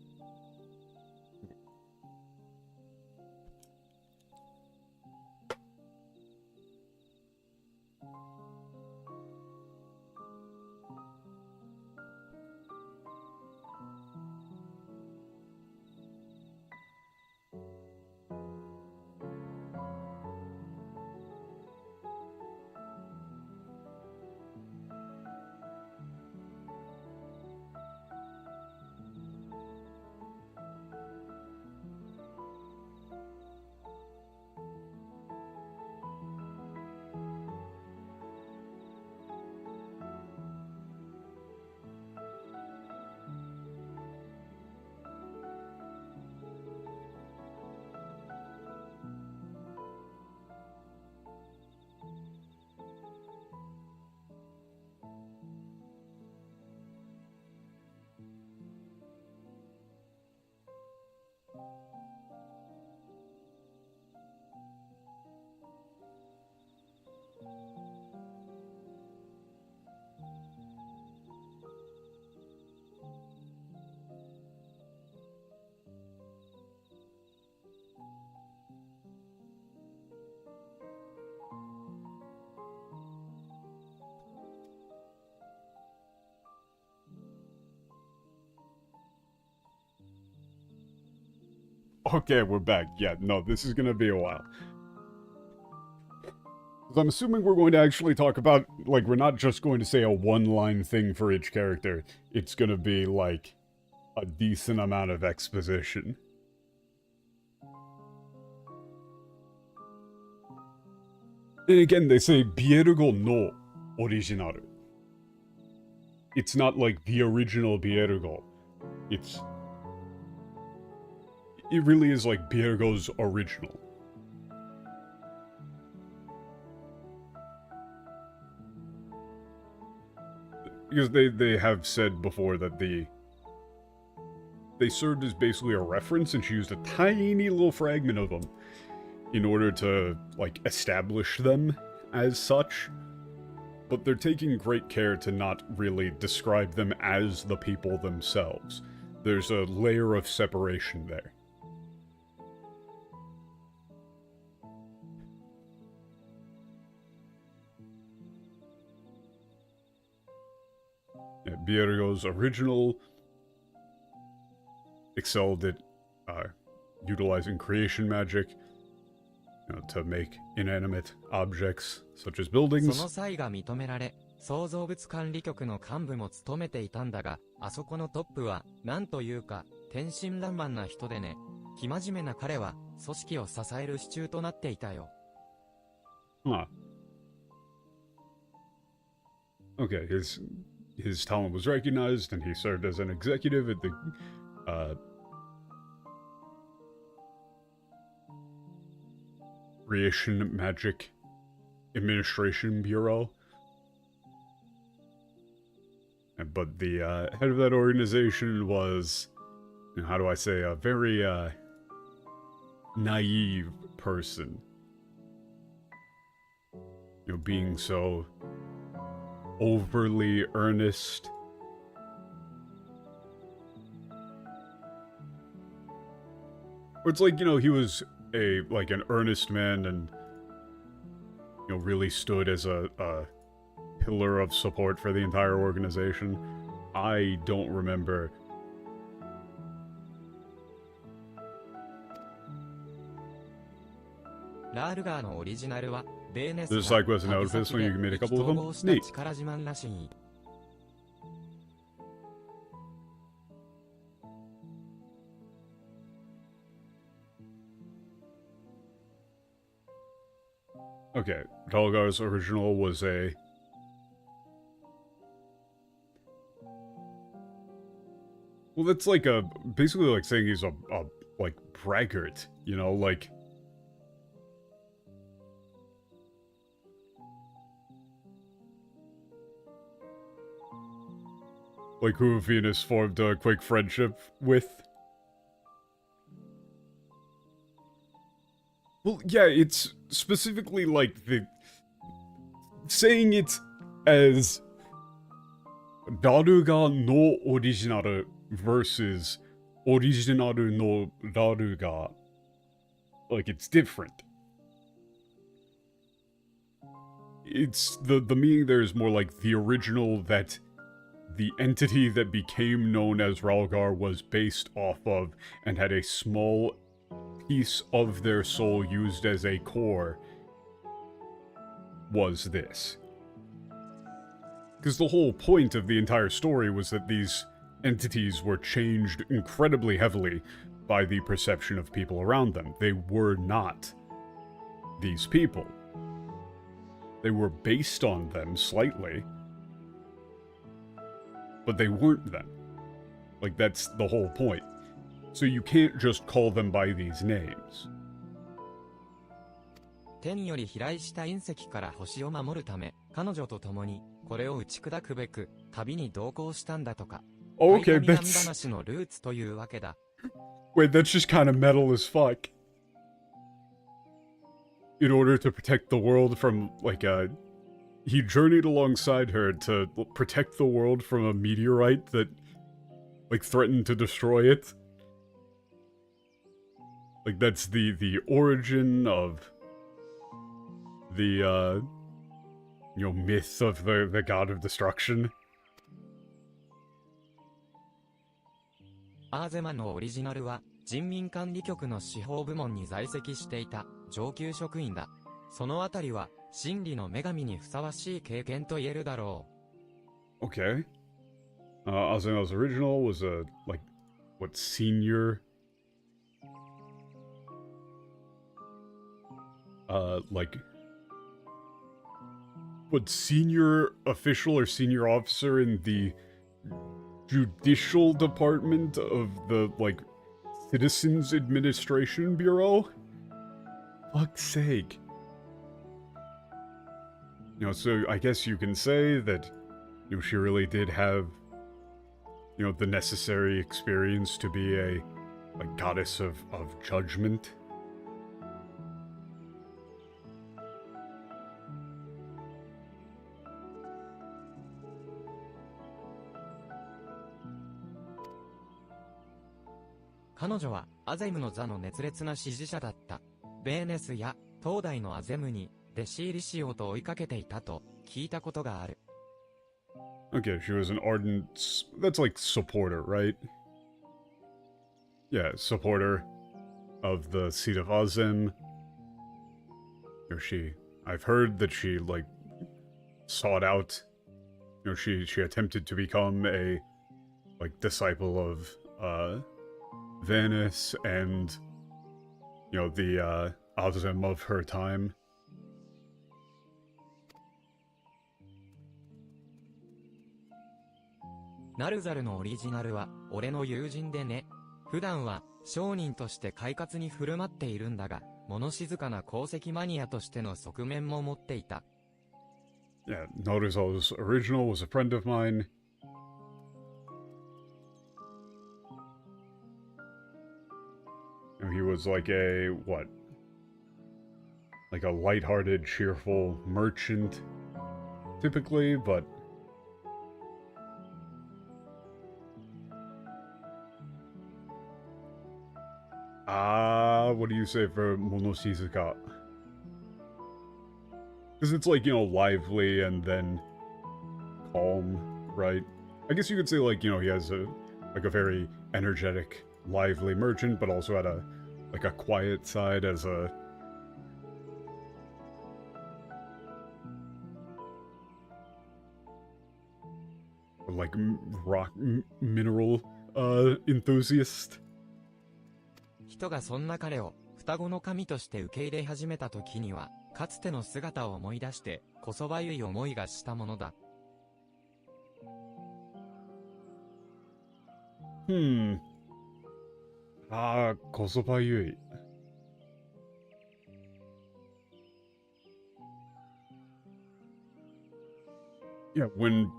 Okay, we're back. Yeah, no, this is gonna be a while. I'm assuming we're going to actually talk about, like, we're not just going to say a one-line thing for each character. It's gonna be, like, a decent amount of exposition. And again, they say Biergo no original. It's not like the original Biergo. It really is like Biergo's original. Because they have said before that they served as basically a reference, and she used a tiny little fragment of them in order to, like, establish them as such. But they're taking great care to not really describe them as the people themselves. There's a layer of separation there. Yeah, Biergo's original excelled at utilizing creation magic, to make inanimate objects such as buildings.
その際が認められ、創造物管理局の幹部も務めていたんだが、あそこのトップは、なんというか、天真爛漫な人でね。生真面目な彼は、組織を支える支柱となっていたよ。
Huh. Okay, his talent was recognized, and he served as an executive at the, Creation Magic Administration Bureau. But the head of that organization was, how do I say, a very naive person. Being so overly earnest. Or it's like, he was an earnest man and, really stood as a pillar of support for the entire organization. I don't remember. There's a side quest in Outfits when you can meet a couple of them. Neat. Okay, Dalgar's original was a Well, that's like basically like saying he's a like braggart, you know, like who Venus formed a quick friendship with. Well, yeah, it's specifically like the saying it as Daruga no Originaru versus Originaru no Daruga. Like, it's different. It's the meaning there is more like the original that the entity that became known as Ralgar was based off of and had a small piece of their soul used as a core was this. Because the whole point of the entire story was that these entities were changed incredibly heavily by the perception of people around them. They were not these people. They were based on them slightly, but they weren't them. Like, that's the whole point. So you can't just call them by these names.
天より飛来した隕石から星を守るため、彼女と共にこれを打ち砕くべく旅に同行したんだとか。
Oh, okay,
タイタニアン
that's...
話のルーツというわけだ。
Wait, that's just kind of metal as fuck. In order to protect the world from, like, he journeyed alongside her to protect the world from a meteorite that, like, threatened to destroy it. Like, that's the origin of the, you know, myth of the god of destruction.
アーゼマのオリジナルは人民管理局の司法部門に在籍していた上級職員だ。そのあたりは真理の女神にふさわしい経験と言えるだろう。
Okay. Azuma's original was a, like, what, senior... like... What, senior official or senior officer in the judicial department of the, like, Citizens Administration Bureau? Fuck's sake. You know, so I guess you can say that, you know, she really did have, you know, the necessary experience to be a, like, goddess of judgment.
"彼女はアゼムの座の熱烈な支持者だった。ベーネスや東大のアゼムに弟子入りしようと追いかけていたと聞いたことがある。
Okay, she was an ardent... That's like supporter, right? Yeah, supporter of the seat of Azem. You know, I've heard that she, like, sought out... You know, she attempted to become a, like, disciple of, Venice and, you know, the, Azem of her time.
ナルザルのオリジナルは俺の友人でね。普段は商人として快活に振る舞っているんだが、物静かな鉱石マニアとしての側面も持っていた。
Yeah, Naruto's original was a friend of mine. He was like a, what? Like a lighthearted, cheerful merchant, typically, but... what do you say for Monoshizuka? Because it's like, you know, lively and then calm, right? I guess you could say, like, you know, he has a very energetic, lively merchant, but also had a quiet side as a... like, rock mineral, enthusiast.
人がそんな彼を双子の神として受け入れ始めた時には、かつての姿を思い出して、こそばゆい思いがしたものだ。
Kosoba Yui. Yeah, when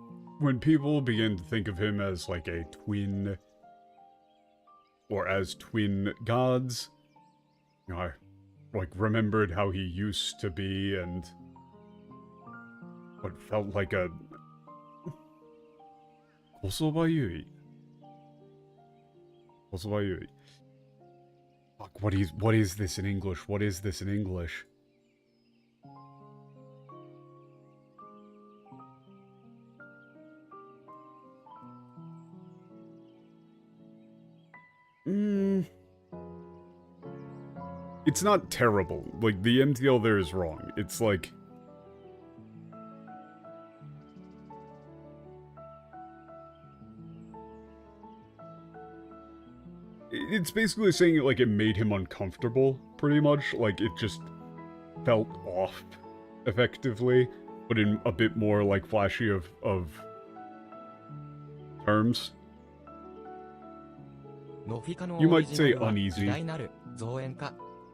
people begin to think of him as like a twin, or as twin gods, you know, I like remembered how he used to be and what felt like a Kosoba Yui. Kosoba Yui. Fuck, what is this in English? What is this in English? It's not terrible. Like, the MTL there is wrong. It's like... It's basically saying, like, it made him uncomfortable, pretty much. Like, it just felt off, effectively. But in a bit more, like, flashy of terms. You might say uneasy.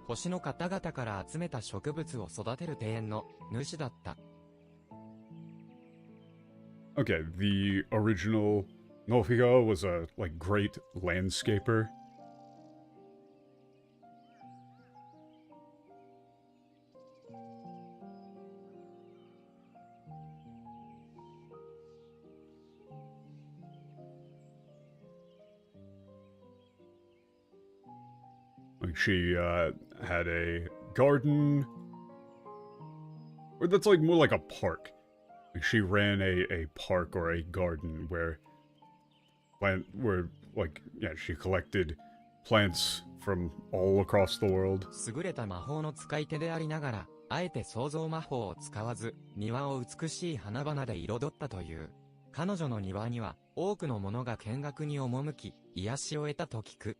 星の方々から集めた植物を育てる庭園の主だった。
Okay, the original Nofiga was a, like, great landscaper. Like, she, had a garden, or that's, like, more like a park. Like, she ran a park or a garden where, like, yeah, she collected plants from all across the world.
優れた魔法の使い手でありながら、あえて創造魔法を使わず、庭を美しい花々で彩ったという。彼女の庭には、多くの者が見学に赴き、癒しを得たと聞く。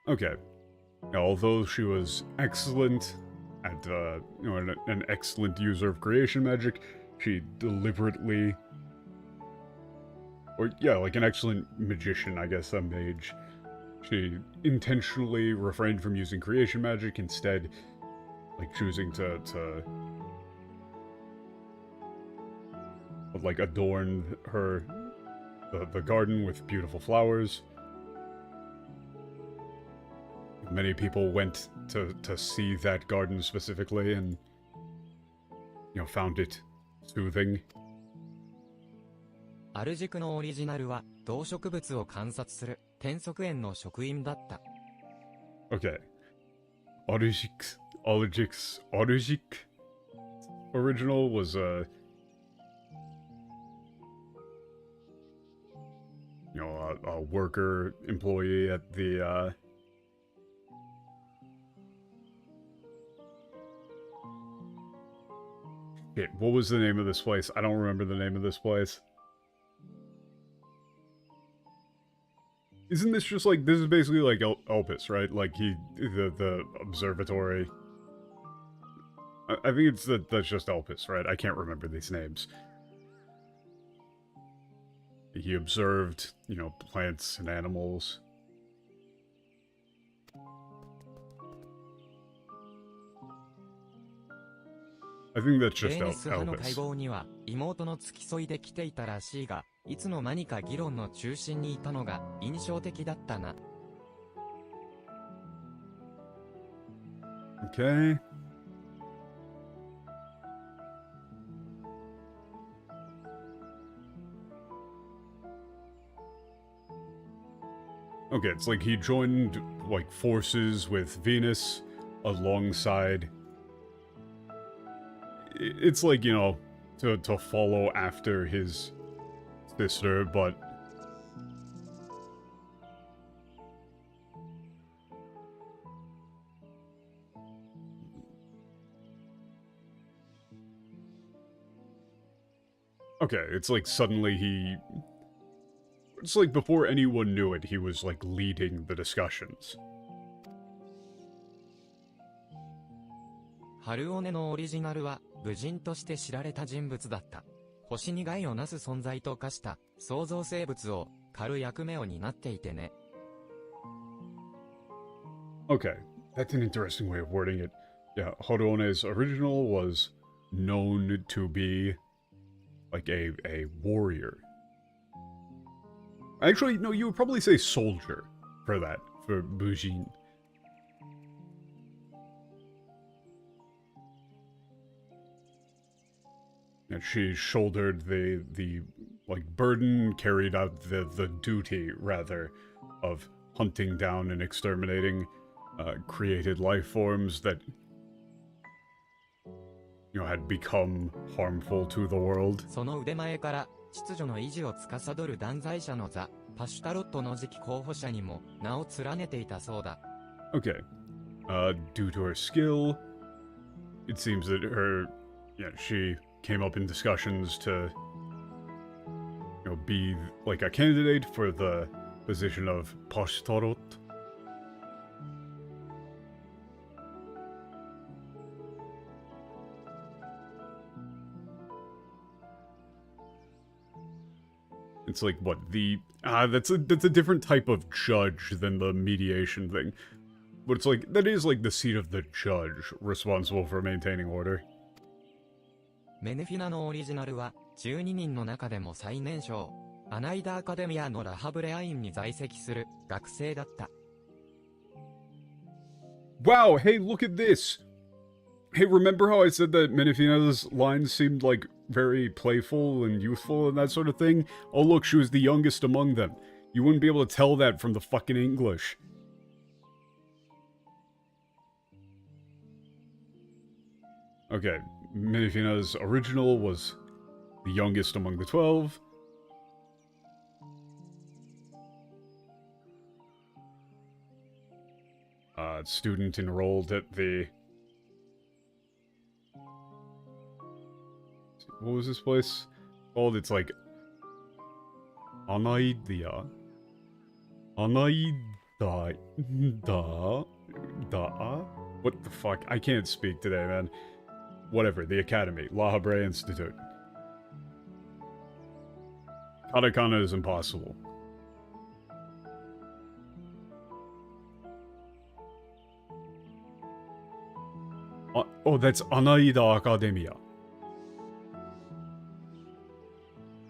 Okay. Now, although she was excellent at, you know, an excellent user of creation magic, she deliberately... Or, yeah, like an excellent magician, I guess, a mage. She intentionally refrained from using creation magic, instead, like, choosing to like, adorn the garden with beautiful flowers. Many people went to see that garden specifically and, you know, found it soothing.
アルジクのオリジナルは動植物を観察する天足園の職員だった。
Okay. Aljik original was you know, a worker employee at the shit, what was the name of this place? I don't remember the name of this place. Isn't this just like, this is basically like Elpis, right? Like the observatory. I think that's just Elpis, right? I can't remember these names. He observed, you know, plants and animals. I think that's just
レーネス派の会
Elpis.
合には妹の付き添いで来ていたらしいが、いつの間にか議論の中心にいたのが印象的だったな。
Okay. Okay, it's like he joined, like, forces with Venus alongside... It's like, you know, to follow after his sister, but... Okay, it's like suddenly he... It's like before anyone knew it, he was like leading the discussions.
ハルオネのオリジナルは、武人として知られた人物だった。星に害をなす存在と化した創造生物を狩る役目を担っていてね。
Okay, that's an interesting way of wording it. Yeah, Haruone's original was known to be like a warrior. Actually, no, you would probably say soldier for that, for Bujin. And she shouldered the like burden, carried out the duty rather of hunting down and exterminating created life forms that had become harmful to the world.
その腕前から秩序の維持を司る断罪者の座、パシュタロットの次期候補者にも名を連ねていたそうだ。
Okay. Due to her skill, it seems that she came up in discussions to be like a candidate for the position of Pashtarot. It's like what that's a different type of judge than the mediation thing. But it's like that is like the seat of the judge responsible for maintaining order.
メネフィナのオリジナルは12人の中でも最年少、アナイダアカデミアのラハブレアインに在籍する学生だった。
Wow, hey, look at this! Hey, remember how I said that Menefina's lines seemed like very playful and youthful and that sort of thing? Oh look, she was the youngest among them. You wouldn't be able to tell that from the fucking English. Okay, Menefina's original was the youngest among the 12. Student enrolled at the... What was this place called? It's like... Anaida? What the fuck? I can't speak today, man. Whatever, the Academy. La Habre Institute. Katakana is impossible. Oh, that's Anaida Academia.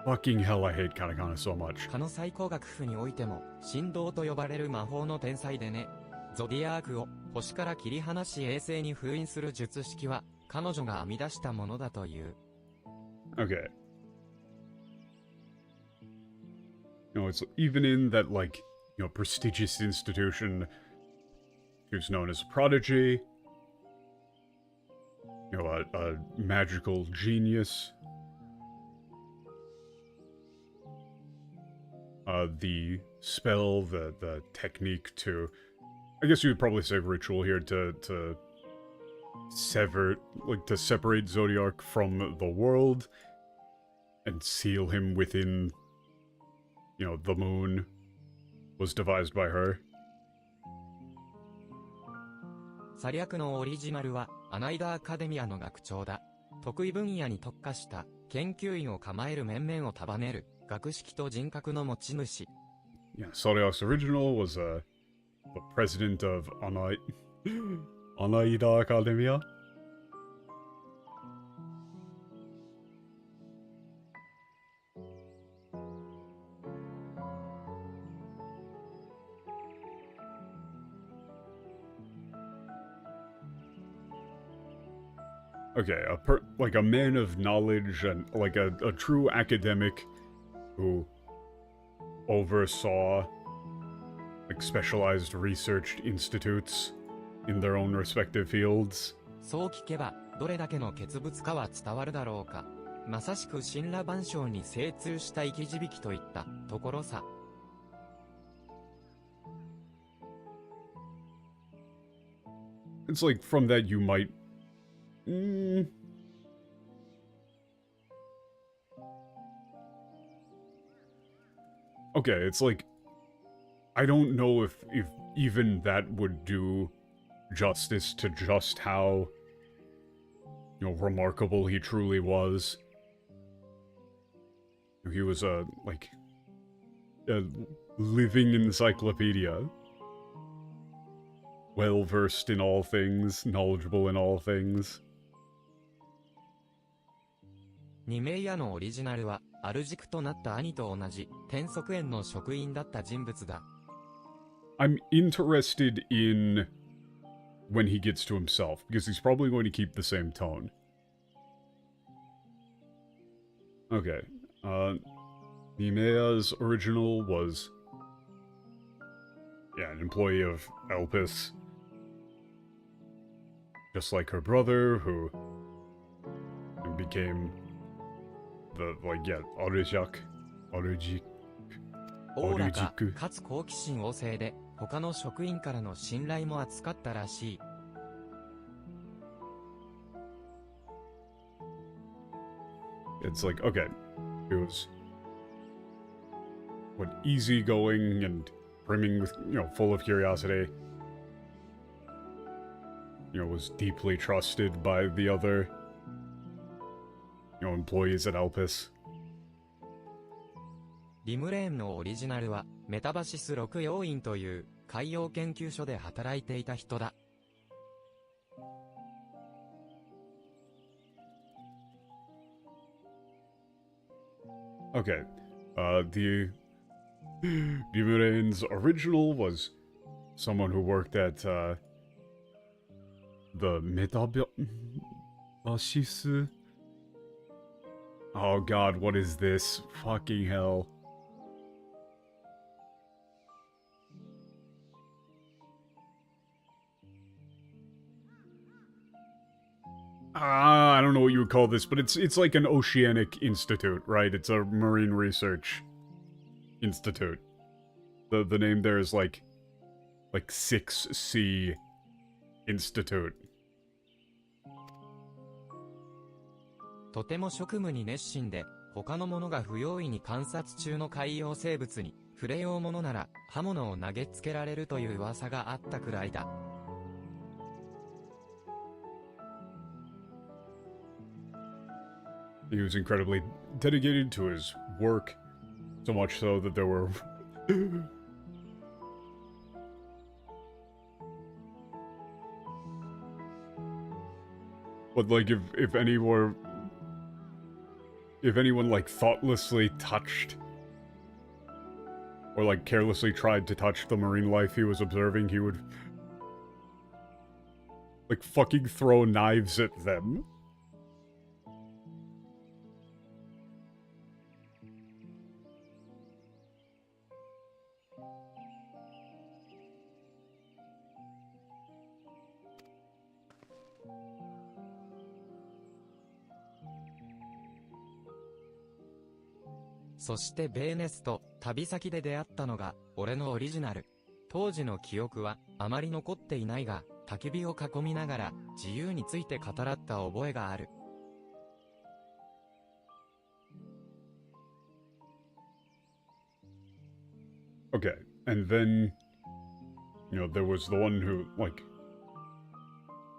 Fucking hell, I hate katakana so much.
蚊の最高学府においても、神道と呼ばれる魔法の天才でね。ゾディアークを星から切り離し衛星に封印する術式は、彼女が編み出したものだという。
Okay. It's even in that, like, prestigious institution, she was known as a prodigy, a magical genius. The spell, the technique to, I guess you would probably say ritual here to sever, like to separate Zodiark from the world and seal him within, the moon, was devised by her.
サリャクのオリジナルはアナイダアカデミアの学長だ。得意分野に特化した研究員を構える面々を束ねる学識と人格の持ち主。
Yeah, Zodiark's original was the president of Anaida Academia. Okay, like a man of knowledge and like a true academic who oversaw like specialized research institutes in their own respective fields.
そう聞けばどれだけの傑物かは伝わるだろうか。まさしく神羅万象に精通した生き字引といったところさ。
It's like from that you might Okay, it's like I don't know if even that would do justice to just how remarkable he truly was. He was a living encyclopedia. Well versed in all things, knowledgeable in all things.
二名屋のオリジナルは、主軸となった兄と同じ、天則園の職員だった人物だ。
I'm interested in when he gets to himself, because he's probably going to keep the same tone. Okay, Mimea's original was, an employee of Elpis. Just like her brother, who became Orujik.
おおらか、かつ好奇心旺盛で、他の職員からの信頼も厚かったらしい。
It's like, okay, it was easygoing and brimming with, full of curiosity. Was deeply trusted by the other, employees at Elpis.
リムレーンのオリジナルは、メタバシス6要員という海洋研究所で働いていた人だ。
Okay, the Rimurain's original was someone who worked at, the Metabasis? Oh god, what is this? Fucking hell. I don't know what you would call this, but it's like an oceanic institute, right? It's a marine research institute. The name there is like 6C Institute.
とても職務に熱心で、他の者が不用意に観察中の海洋生物に触れようものなら刃物を投げつけられるという噂があったくらいだ。
He was incredibly dedicated to his work, so much so that there were but like if anyone like thoughtlessly touched or like carelessly tried to touch the marine life he was observing, he would like fucking throw knives at them. .
そしてベーネスと旅先で出会ったのが俺のオリジナル。当時の記憶はあまり残っていないが、焚き火を囲みながら自由について語らった覚えがある。
Okay, and then, there was the one who,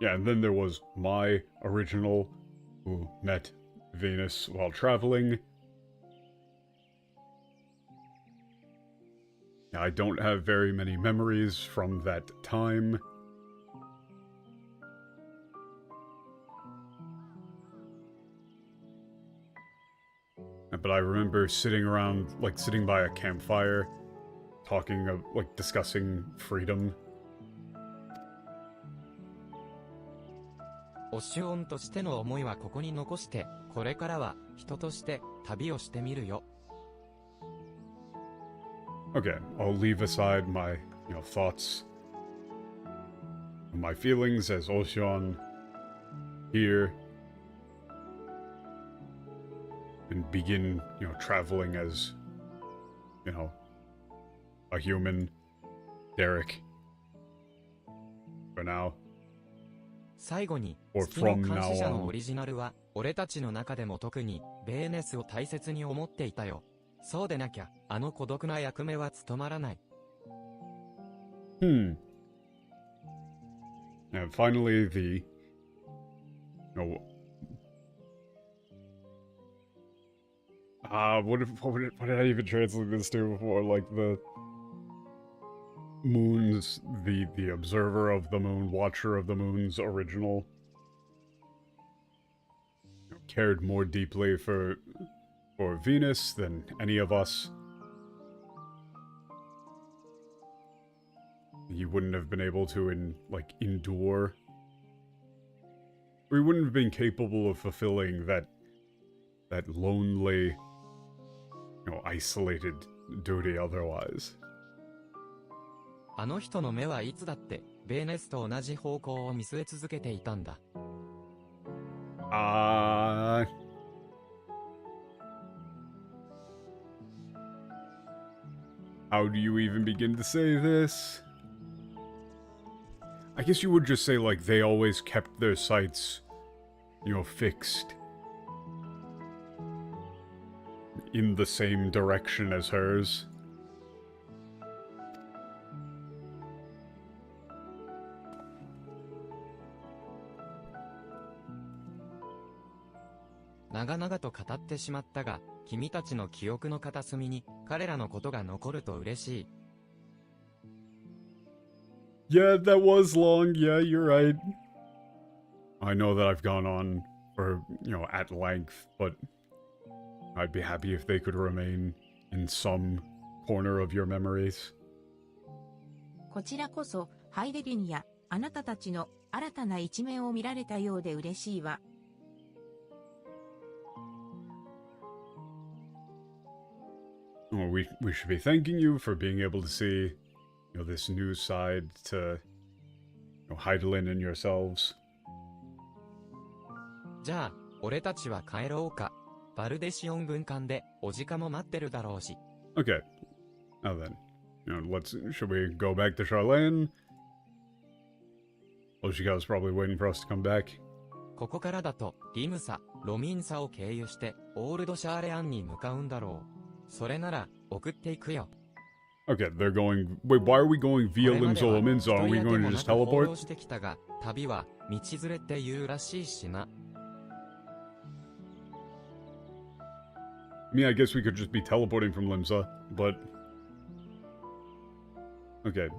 and then there was my original, who met Venus while traveling. I don't have very many memories from that time. But I remember sitting by a campfire, discussing freedom.
オシオンとしての思いはここに残して、これからは人として旅をしてみるよ。
Okay, I'll leave aside my, thoughts, my feelings as Ocean here, and begin, traveling as, a human, Derek, for now.
最後に、
Or
月の
from
監
now
視者の
on.
オリジナルは、俺たちの中でも特に、ベーネスを大切に思っていたよ。そうでなきゃ、あの孤独な役目は務まらない。
And finally, What did I even translate this to before? Like the moon's, the observer of the moon, watcher of the moon's original, cared more deeply for Venus than any of us. He wouldn't have been able to endure. Or he wouldn't have been capable of fulfilling that lonely, isolated duty otherwise.
あの人の目はいつだってベーネスと同じ方向を見据え続けていたんだ。
How do you even begin to say this? I guess you would just say, like, they always kept their sights, fixed in the same direction as hers.
"長々と語ってしまったが、君たちの記憶の片隅に彼らのことが残ると嬉しい。
Yeah, that was long. Yeah, you're right. I know that I've gone on for, at length, but I'd be happy if they could remain in some corner of your memories.
こちらこそ、ハイデリンやあなたたちの新たな一面を見られたようで嬉しいわ。
Oh, we should be thanking you for being able to see, this new side to, Hydaelyn and yourselves.
じゃあ、俺たちは帰ろうか。バルデシオン軍艦でお時間も待ってるだろうし。
Okay. Now then, should we go back to Charlene? Oshikawa's probably waiting for us to come back.
ここからだと、リムサ、ロミンサを経由して、オールドシャーレアンに向かうんだろう。それなら、送っていくよ。
Okay, they're going... Wait, why are we going via Limsa Lominsa? Aren't we going to just teleport?
してきたが、旅は道連れって言うらしいしな。
I mean, I guess we could just be teleporting from Limsa, but... Okay,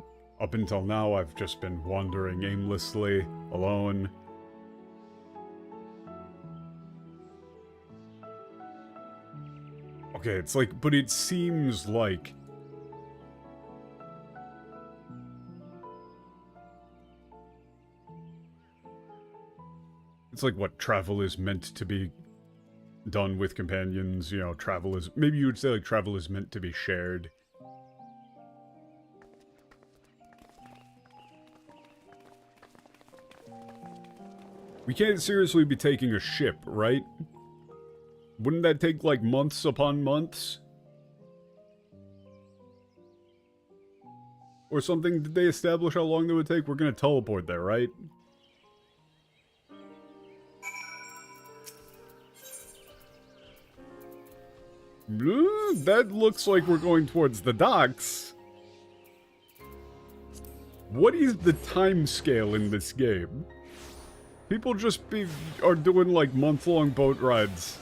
up until now I've just been wandering aimlessly, alone. Okay, it's like... But it seems like... It's like what travel is meant to be done with companions, travel is... Maybe you would say, like, travel is meant to be shared. We can't seriously be taking a ship, right? Wouldn't that take, like, months upon months? Or something? Did they establish how long that would take? We're gonna teleport there, right? That looks like we're going towards the docks. What is the time scale in this game? People just are doing like month-long boat rides,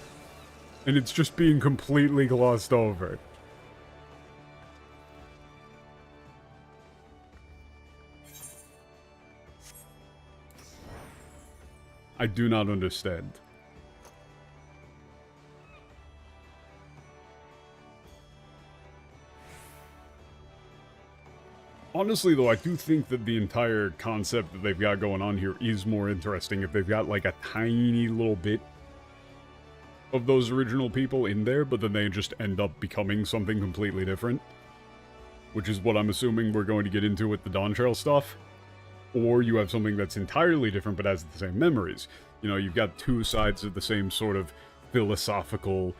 and it's just being completely glossed over. I do not understand. Honestly, though, I do think that the entire concept that they've got going on here is more interesting if they've got, like, a tiny little bit of those original people in there, but then they just end up becoming something completely different. Which is what I'm assuming we're going to get into with the Dawn Trail stuff. Or you have something that's entirely different but has the same memories. You've got two sides of the same sort of philosophical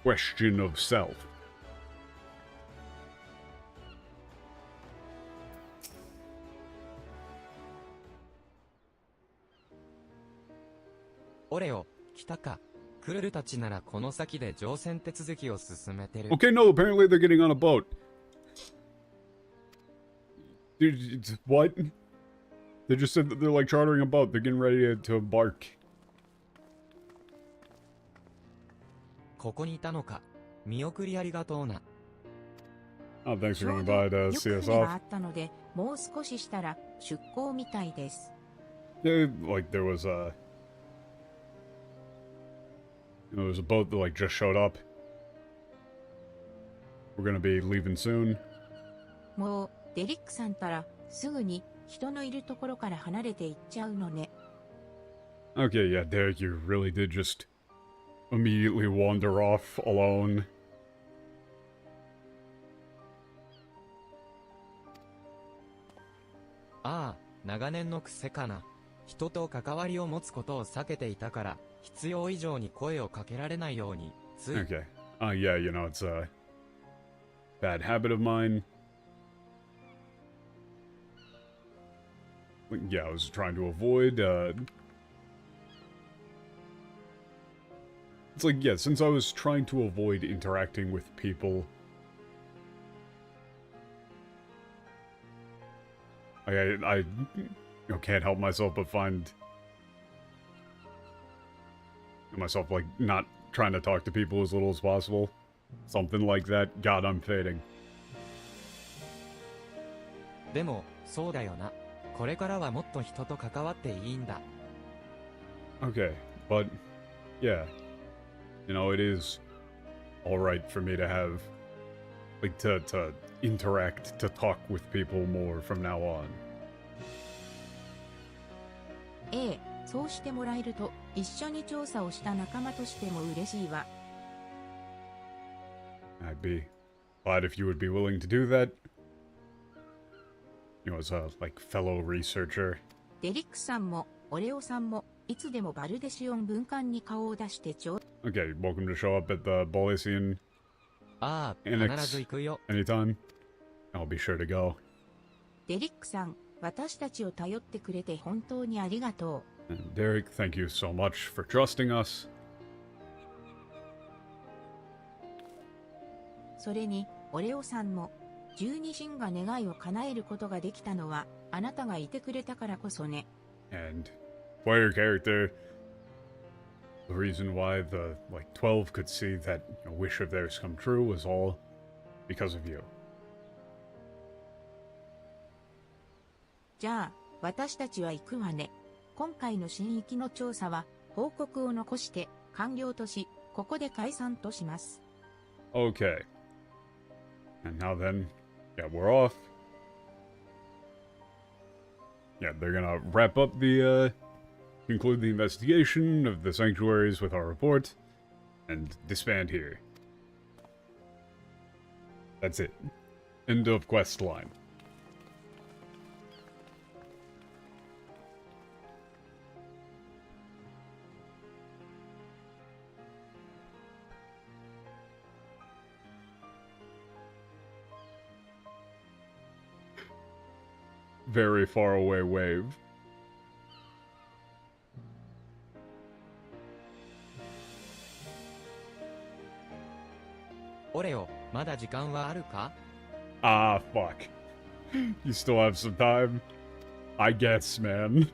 question of self.
Oreo, 来たか。クルルたちならこの先で乗船手続きを進めてる。
Okay, no, apparently they're getting on a boat. What? They just said that they're like chartering a boat. They're getting ready to embark.
ここにいたのか。見送りありがとうな。
Oh, thanks
ち
for
ょ
coming
うど
by to
よ
see
く
us
船が
off.
あったので、もう少ししたら出港みたいです。
Yeah, like there was there was a boat that like just showed up. We're gonna be leaving soon.
もう、デリックさんたら、すぐに人のいるところから離れていっちゃうのね。
Okay, yeah, Derek, you really did just immediately wander off alone.
ああ、長年の癖かな。人と関わりを持つことを避けていたから、必要以上に声をかけられないように、つい。
Okay. Yeah, you know, it's a bad habit of mine. Yeah, I was trying to avoid, It's like, yeah, since I was trying to avoid interacting with people, I you know, can't help myself but find myself, like, not trying to talk to people as little as possible. Something like that. God, I'm fading.
でも、そうだよな。これからはもっと人と関わっていいんだ。
Okay, but, yeah. You know, it is alright for me to have, like, to interact, to talk with people more from now on.
ええ、そうしてもらえると、一緒に調査をした仲間としても嬉しいわ。
I'd be glad if you would be willing to do that. You know, as a, like, fellow researcher.
デリックさんも、オレオさんも、いつでもバルデシオン分館に顔を出してちょう。
Okay, welcome to show up at the Bolesian
ああ、
Annex
必ず行くよ。
anytime. I'll be sure to go.
デリックさん、私たちを頼ってくれて本当にありがとう。
And Derek, thank you so much for trusting us.
それに、オレオさんも、十二神が願いを叶えることができたのは、あなたがいてくれたからこそね。
And for your character, the reason why the, like, 12 could see that wish of theirs come true was all because of you.
じゃあ、私たちは行くわね。今回の新域の調査は、報告を残して、完了とし、ここで解散とします。
Okay. And now then, yeah, we're off. Yeah, they're gonna wrap up the, conclude the investigation of the sanctuaries with our report, and disband here. That's it. End of quest line. Very far away wave.
オレオ、まだ時間はあるか？
Ah, fuck. You still have some time? I guess, man.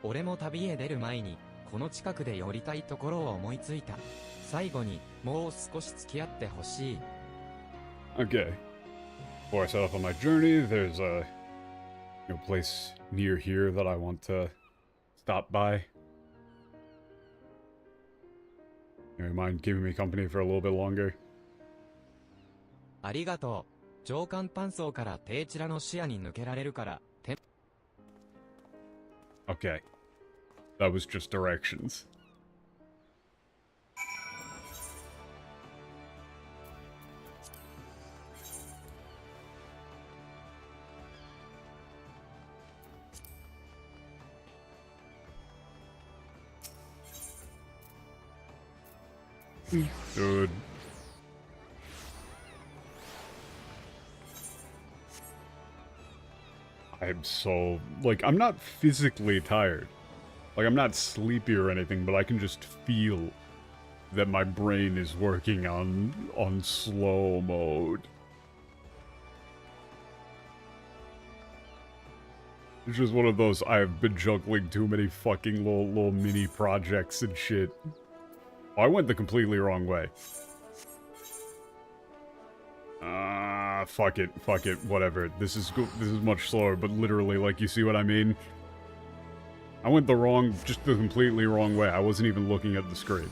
俺も旅へ出る前に、この近くで寄りたいところを思いついた。最後に、もう少し付き合ってほしい。
Okay. Before I set off on my journey, there's a place near here that I want to stop by. You mind keeping me company for a little bit longer?
ありがとう。上官搬送から低チラの視野に抜けられるから、
Okay. That was just directions. Dude. I'm so, like, I'm not physically tired. Like, I'm not sleepy or anything, but I can just feel that my brain is working on slow mode. It's just one of those, I've been juggling too many fucking little mini projects and shit Oh, I went the completely wrong way. Fuck it, whatever. This is much slower, but literally, like, you see what I mean? I went just the completely wrong way. I wasn't even looking at the screen.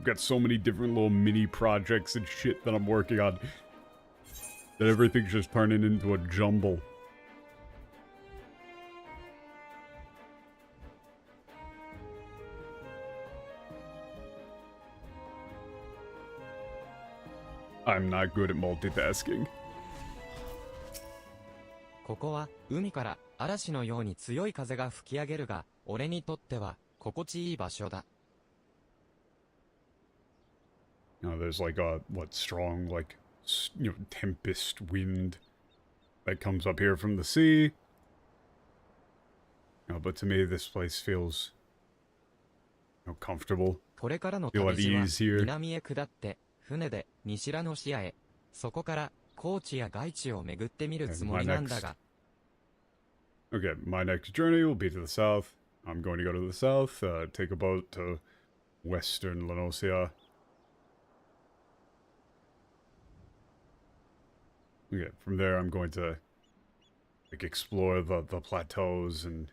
I've got so many different little mini projects and shit that I'm working on that everything's just turning into a jumble. I'm not good at multitasking.
ここは海から嵐のように強い風が吹き上げるが、俺にとっては心地いい場所だ。
There's like a, strong, like, tempest wind that comes up here from the sea. But to me, this place feels, comfortable.
これからの
Feel
旅
at
路は
ease here.
南へ下って船で西ラノシアへ、そこから高地や外地を巡ってみるつもりなんだが。
Okay, my next journey will be to the south. I'm going to go to the south, take a boat to western Lanosia. Okay, from there I'm going to, like, explore the plateaus and...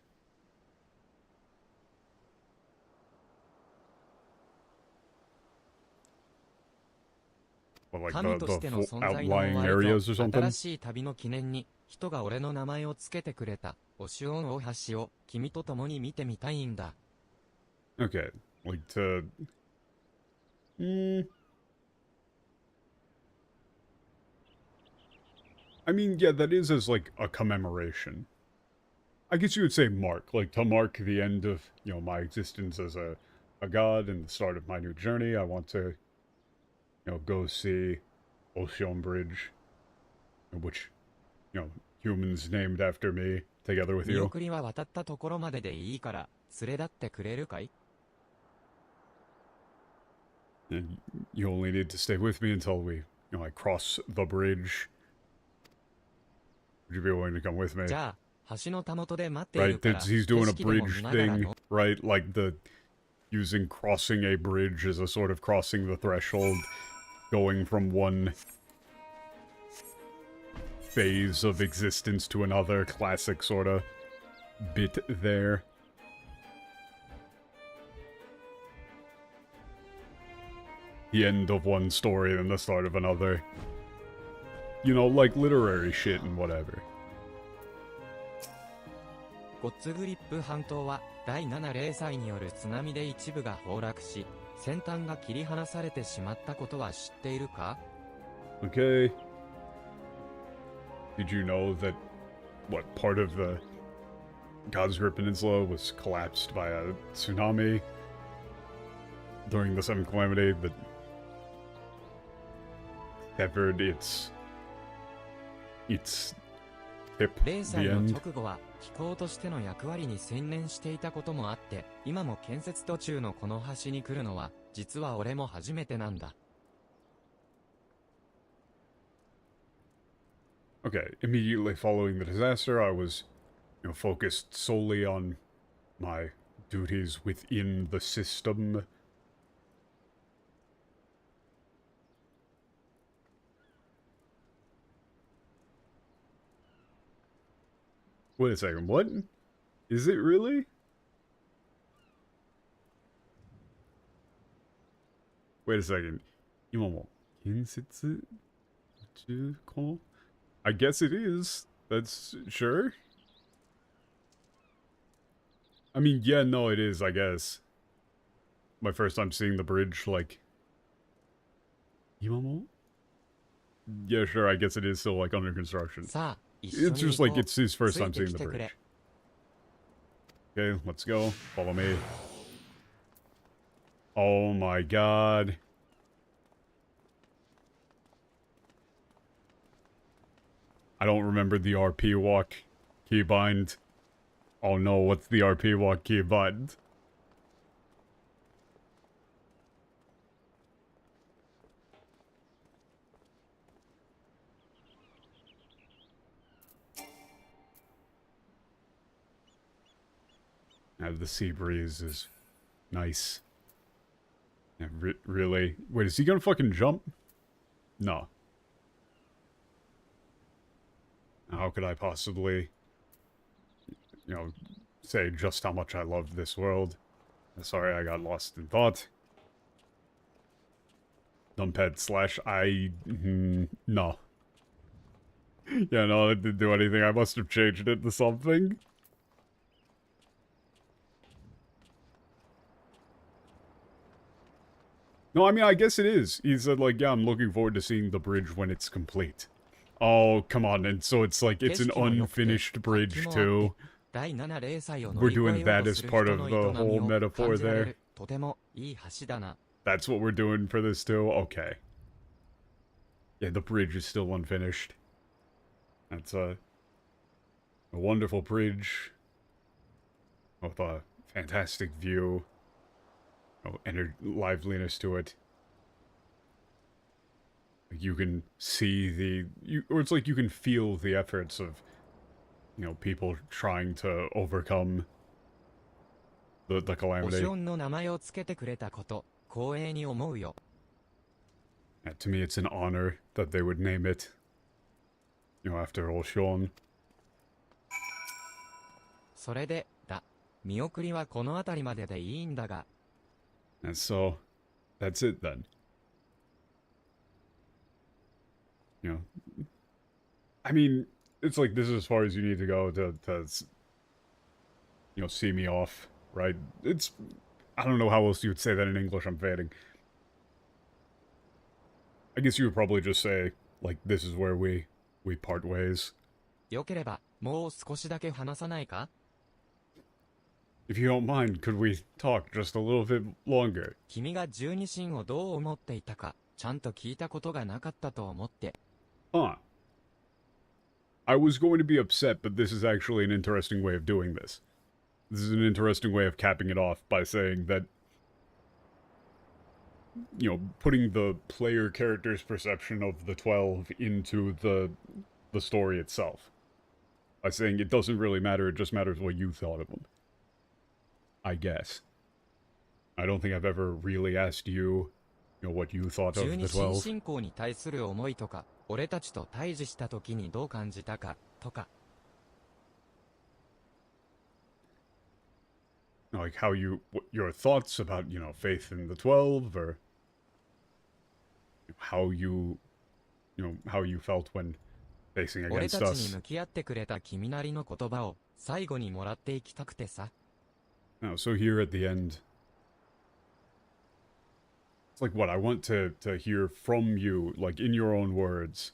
Well, like
神としての
the
存在の
outlying
終わり
areas or
と
something?
新しい旅の記念に人が俺の名前をつけてくれたオシュオン大橋を君と共に見てみたいんだ。
Okay, like to... I mean, yeah, that is as, like, a commemoration. I guess you would say mark, like, to mark the end of, my existence as a god and the start of my new journey. I want to, go see Ocean Bridge, which, humans named after me, together with
見
you.
送りは渡ったところまででいいから連れ立ってくれるかい？
And you only need to stay with me until we, I cross the bridge. Would you be willing to come with me?
じゃあ橋のたもとで待っている
Right,
から
he's
景
doing a
色でも
bridge
見ながら
thing,
の
right? Like using crossing a bridge as a sort of crossing the threshold, going from one phase of existence to another, classic sort of bit there. The end of one story and the start of another. Like literary shit and whatever.
ゴッツグリップ半島は第7零災による津波で一部が崩落し、先端が切り離されてしまったことは知っているか？
Okay. Did you know that, part of the God's Grip Peninsula was collapsed by a tsunami during the Seventh Calamity that severed its tip,
零
the
災の
end?
直後は機構としての役割に専念していたこともあって、今も建設途中のこの橋に来るのは、実は俺も初めてなんだ。
Okay, immediately following the disaster, I was, focused solely on my duties within the system. Wait a second, what? Is it really? Wait a second. 今も建設中かな? I guess it is. That's sure. I mean, yeah, no, it is, I guess. My first time seeing the bridge, like... 今も? Yeah, sure, I guess it is still, like, under construction.
さあ、一緒に
It's just
行
like
こう。
it's his first
つい
time
て
seeing
き
the
てく
bridge.
れ。
Okay, let's go. Follow me. Oh my god. I don't remember the RP walk keybind. Oh no, what's the RP walk keybind? The sea breeze is nice. Yeah, really? Wait, is he gonna fucking jump? No. How could I possibly, say just how much I love this world? Sorry, I got lost in thought. Numpad slash I... no. Yeah, no, it didn't do anything. I must have changed it to something. No, I mean, I guess it is. He said, like, yeah, I'm looking forward to seeing the bridge when it's complete. Oh, come on, and so it's like, it's an unfinished bridge, too. We're doing that as part of the whole metaphor there. That's what we're doing for this, too? Okay. Yeah, the bridge is still unfinished. That's a wonderful bridge with a fantastic view. Liveliness to it. Like you can see or it's like you can feel the efforts of, people trying to overcome the calamity. Yeah, to me, it's an honor that they would name it, after Oshon.
それでだ。見送りはこの辺りまででいいんだが。
And so, that's it then. I mean, it's like this is as far as you need to go to see me off, right? I don't know how else you would say that in English, I'm fading. I guess you would probably just say, like, this is where we part ways.
よければ、もう少しだけ話さないか?
If you don't mind, could we talk just a little bit longer?
君が十二神をどう思っていたか、ちゃんと聞いたことがなかったと思って。
Huh. I was going to be upset, but this is actually an interesting way of doing this. This is an interesting way of capping it off by saying that, putting the player character's perception of the 12 into the story itself. By saying it doesn't really matter, it just matters what you thought of them. I guess. I don't think I've ever really asked you, what you thought of the 12.
信仰に対する思いとか、俺たちと対峙した時にどう感じたか、とか。
Like how your thoughts about, faith in the 12, or how you felt when facing
俺
against
たちに
us.
向き合ってくれた君なりの言葉を最後にもらっていきたくてさ。
No, so here at the end, it's like what I want to hear from you, like in your own words.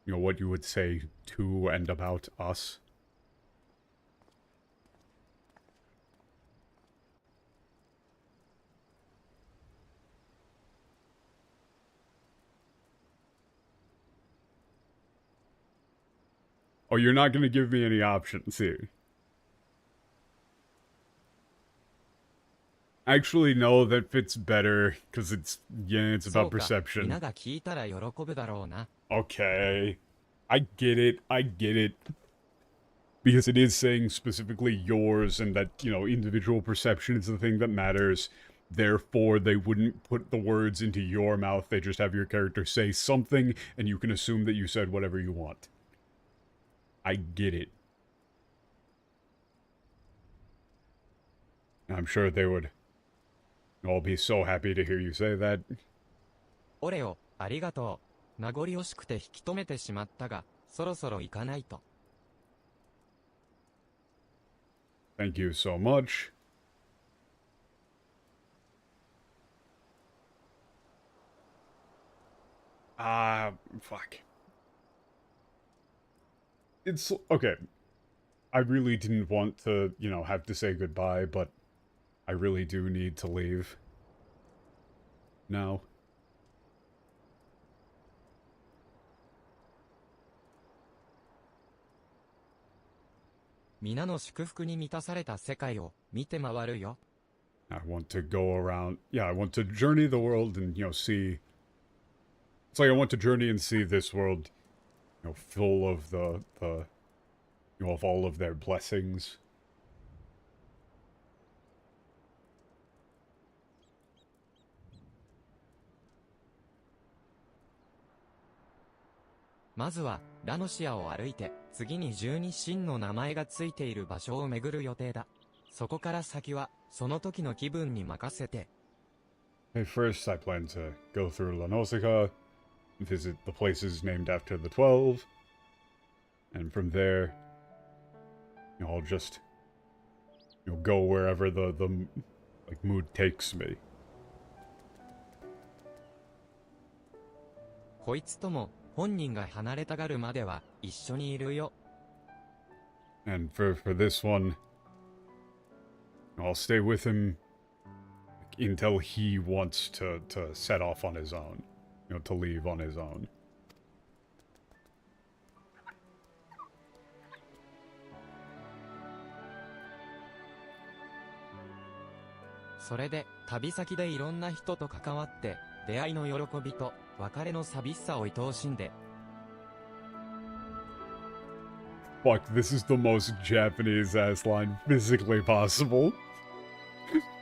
What you would say to and about us. Oh, you're not going to give me any options here. Actually, no, that fits better, because it's about perception.
皆が聞いたら喜ぶだろうな。
Okay. I get it. Because it is saying specifically yours, and that, individual perception is the thing that matters. Therefore, they wouldn't put the words into your mouth. They just have your character say something, and you can assume that you said whatever you want. I get it. I'm sure they would all be so happy to hear you say that.
オレオ、ありがとう。名残惜しくて引き止めてしまったが、そろそろ行かないと。
Thank you so much. Fuck. It's okay. I really didn't want to, have to say goodbye, but I really do need to leave. Now.
皆の祝福に満たされた世界を見て回るよ。
I want to go around. Yeah, I want to journey the world and, see. It's like I want to journey and see this world, full of the you know, of all of their blessings.
まずは、ラノシアを歩いて、次に十二神の名前がついている場所を巡る予定だ。そこから先は、その時の気分に任せて。
First, I plan to go through La Nausicaa, visit the places named after the 12, and from there, you know, I'll just, you know, go wherever the like, mood takes me.
こいつとも、本人が離れたがるまでは、一緒にいるよ。
And for this one, I'll stay with him until he wants to set off on his own. You know, to leave on his own.
それで、旅先でいろんな人と関わって、出会いの喜びと、別れの寂しさを愛おしんで。
Fuck, this is the most Japanese-ass line physically possible.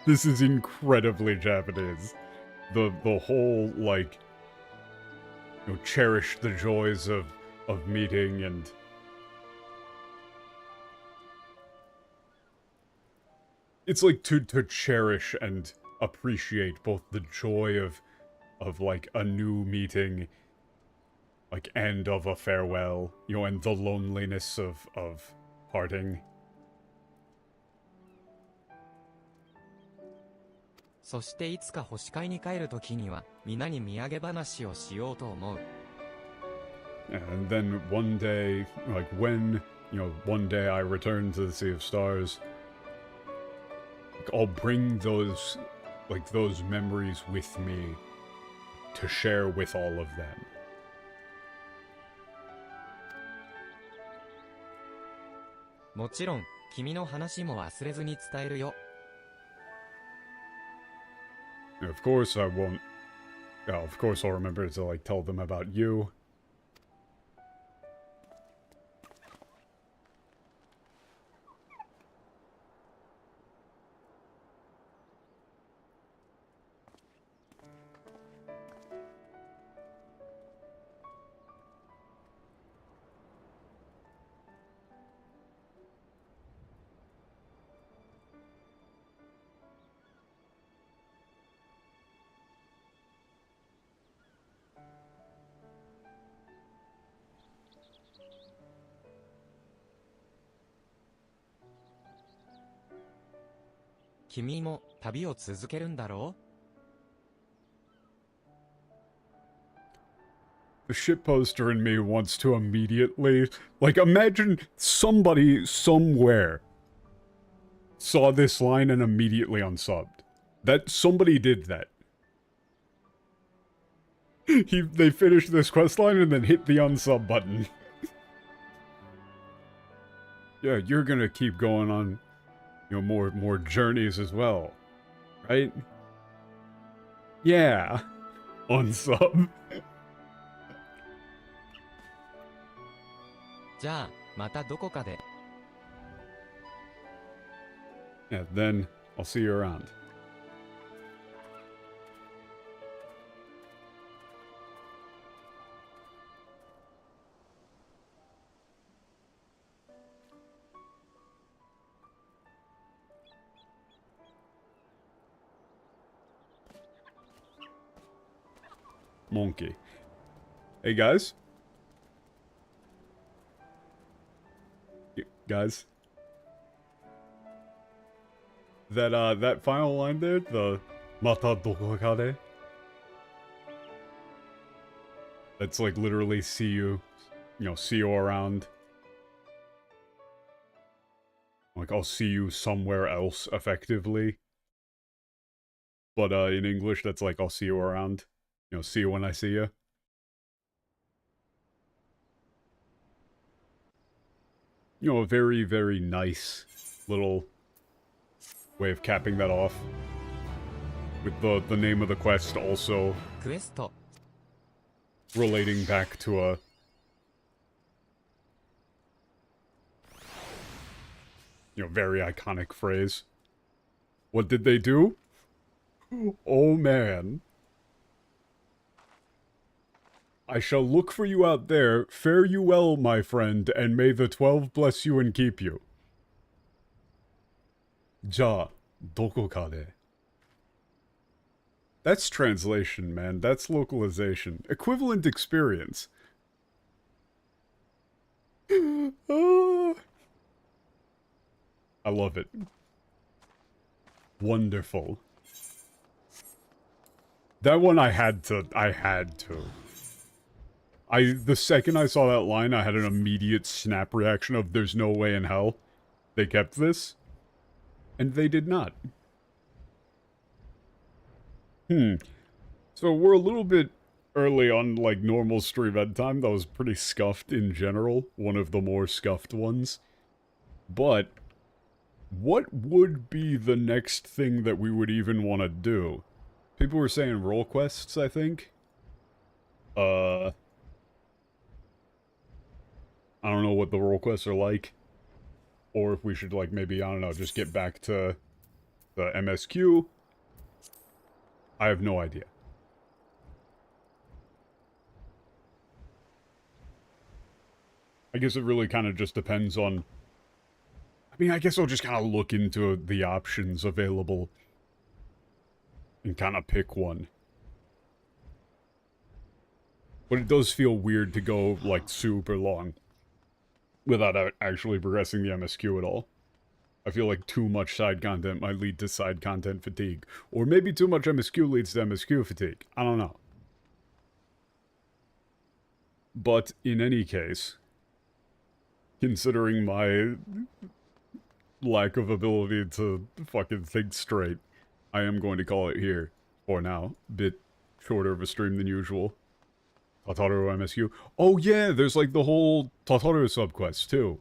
This is incredibly Japanese. The whole, like, you know, cherish the joys of meeting and... It's like to cherish and appreciate both the joy of like a new meeting, like, and of a farewell, you know, and the loneliness of parting.
そしていつか星会に帰るときには、皆に土産話をしようと思う。
And then one day, like when, you know, one day I return to the Sea of Stars, like, I'll bring those memories with me to share with all of them.
もちろん、君の話も忘れずに伝えるよ。
Of course I won't... Yeah, of course I'll remember to, like, tell them about you.
君も旅を続けるんだろ
The shitposter in me wants to immediately... Like, imagine somebody somewhere saw this line and immediately unsubbed. That somebody did that. They finished this quest line and then hit the unsub button. Yeah, you're gonna keep going on, you know, more journeys as well, right? Yeah. Unsub.
じゃあ、またどこかで。
Yeah, then I'll see you around. Monkey. Hey, guys. Guys. That final line there, the Mata Dokokade. That's like literally see you know, see you around. Like, I'll see you somewhere else, effectively. But, in English, that's like, I'll see you around. You know, see you when I see you. You know, a very, very nice little way of capping that off. With the name of the quest also
クエスト。
relating back to a You know, very iconic phrase. What did they do? Oh man. I shall look for you out there. Fare you well, my friend, and may the 12 bless you and keep you. Ja, doko ka de. That's translation, man. That's localization. Equivalent experience. I love it. Wonderful. That one I had to. The second I saw that line, I had an immediate snap reaction of there's no way in hell they kept this. And they did not. So we're a little bit early on, like, normal stream end time. That was pretty scuffed in general. One of the more scuffed ones. But what would be the next thing that we would even want to do? People were saying role quests, I think. I don't know what the role quests are like. Or if we should, like, maybe, I don't know, just get back to the MSQ. I have no idea. I guess it really kind of just depends on... I mean, I guess I'll just kind of look into the options available and kind of pick one. But it does feel weird to go, like, super long without actually progressing the MSQ at all. I feel like too much side content might lead to side content fatigue. Or maybe too much MSQ leads to MSQ fatigue. I don't know. But in any case, considering my lack of ability to fucking think straight, I am going to call it here for now. Bit shorter of a stream than usual. Totoro MSQ. Oh yeah, there's like the whole Totoro subquest too.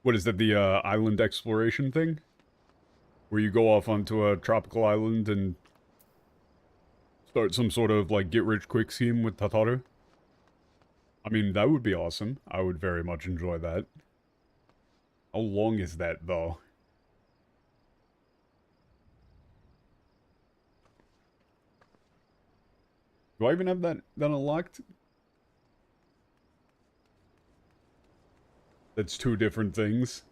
What is that, the island exploration thing? Where you go off onto a tropical island and start some sort of, like, get-rich-quick scheme with Totoro? I mean, that would be awesome. I would very much enjoy that. How long is that, though? Do I even have that unlocked? That's two different things.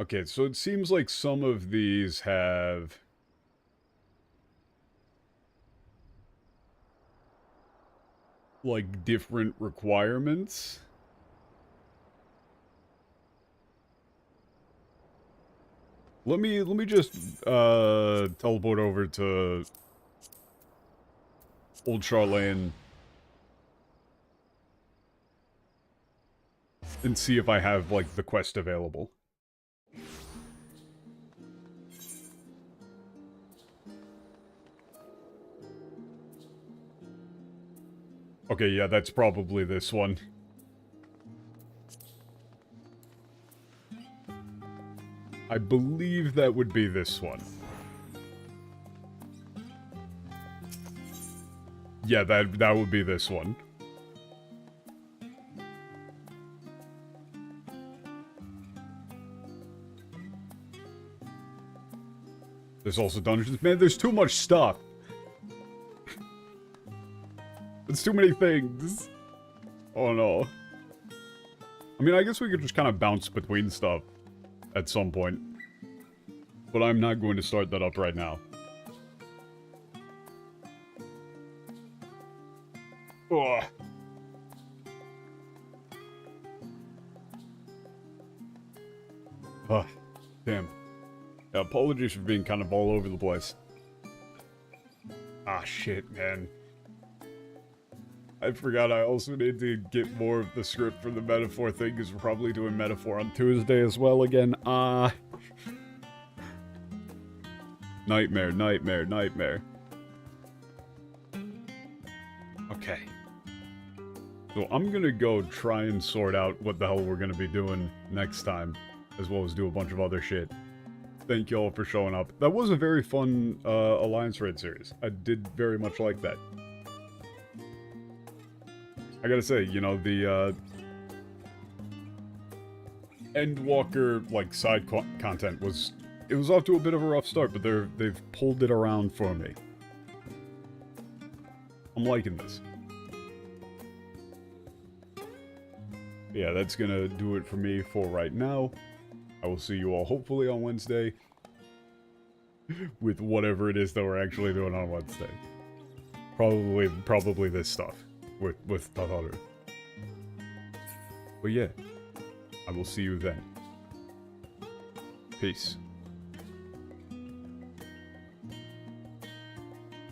Okay, so it seems like some of these have... like, different requirements. Let me just, teleport over to Old Charlene and see if I have, like, the quest available. Okay, yeah, that's probably this one. I believe that would be this one. Yeah, that would be this one. There's also dungeons. Man, there's too much stuff. It's too many things. Oh no. I mean, I guess we could just kind of bounce between stuff at some point. But I'm not going to start that up right now. Ugh. Ugh. Damn. Yeah, apologies for being kind of all over the place. Ah, shit, man. I forgot I also need to get more of the script for the metaphor thing, because we're probably doing metaphor on Tuesday as well again. Nightmare, nightmare, nightmare. Okay. So I'm gonna go try and sort out what the hell we're gonna be doing next time, as well as do a bunch of other shit. Thank you all for showing up. That was a very fun Alliance Raid series. I did very much like that. I gotta say, you know, the Endwalker, like, side content was... It was off to a bit of a rough start, but they've pulled it around for me. I'm liking this. Yeah, that's gonna do it for me for right now. I will see you all hopefully on Wednesday. With whatever it is that we're actually doing on Wednesday. Probably this stuff. With Tataru. But yeah. I will see you then. Peace.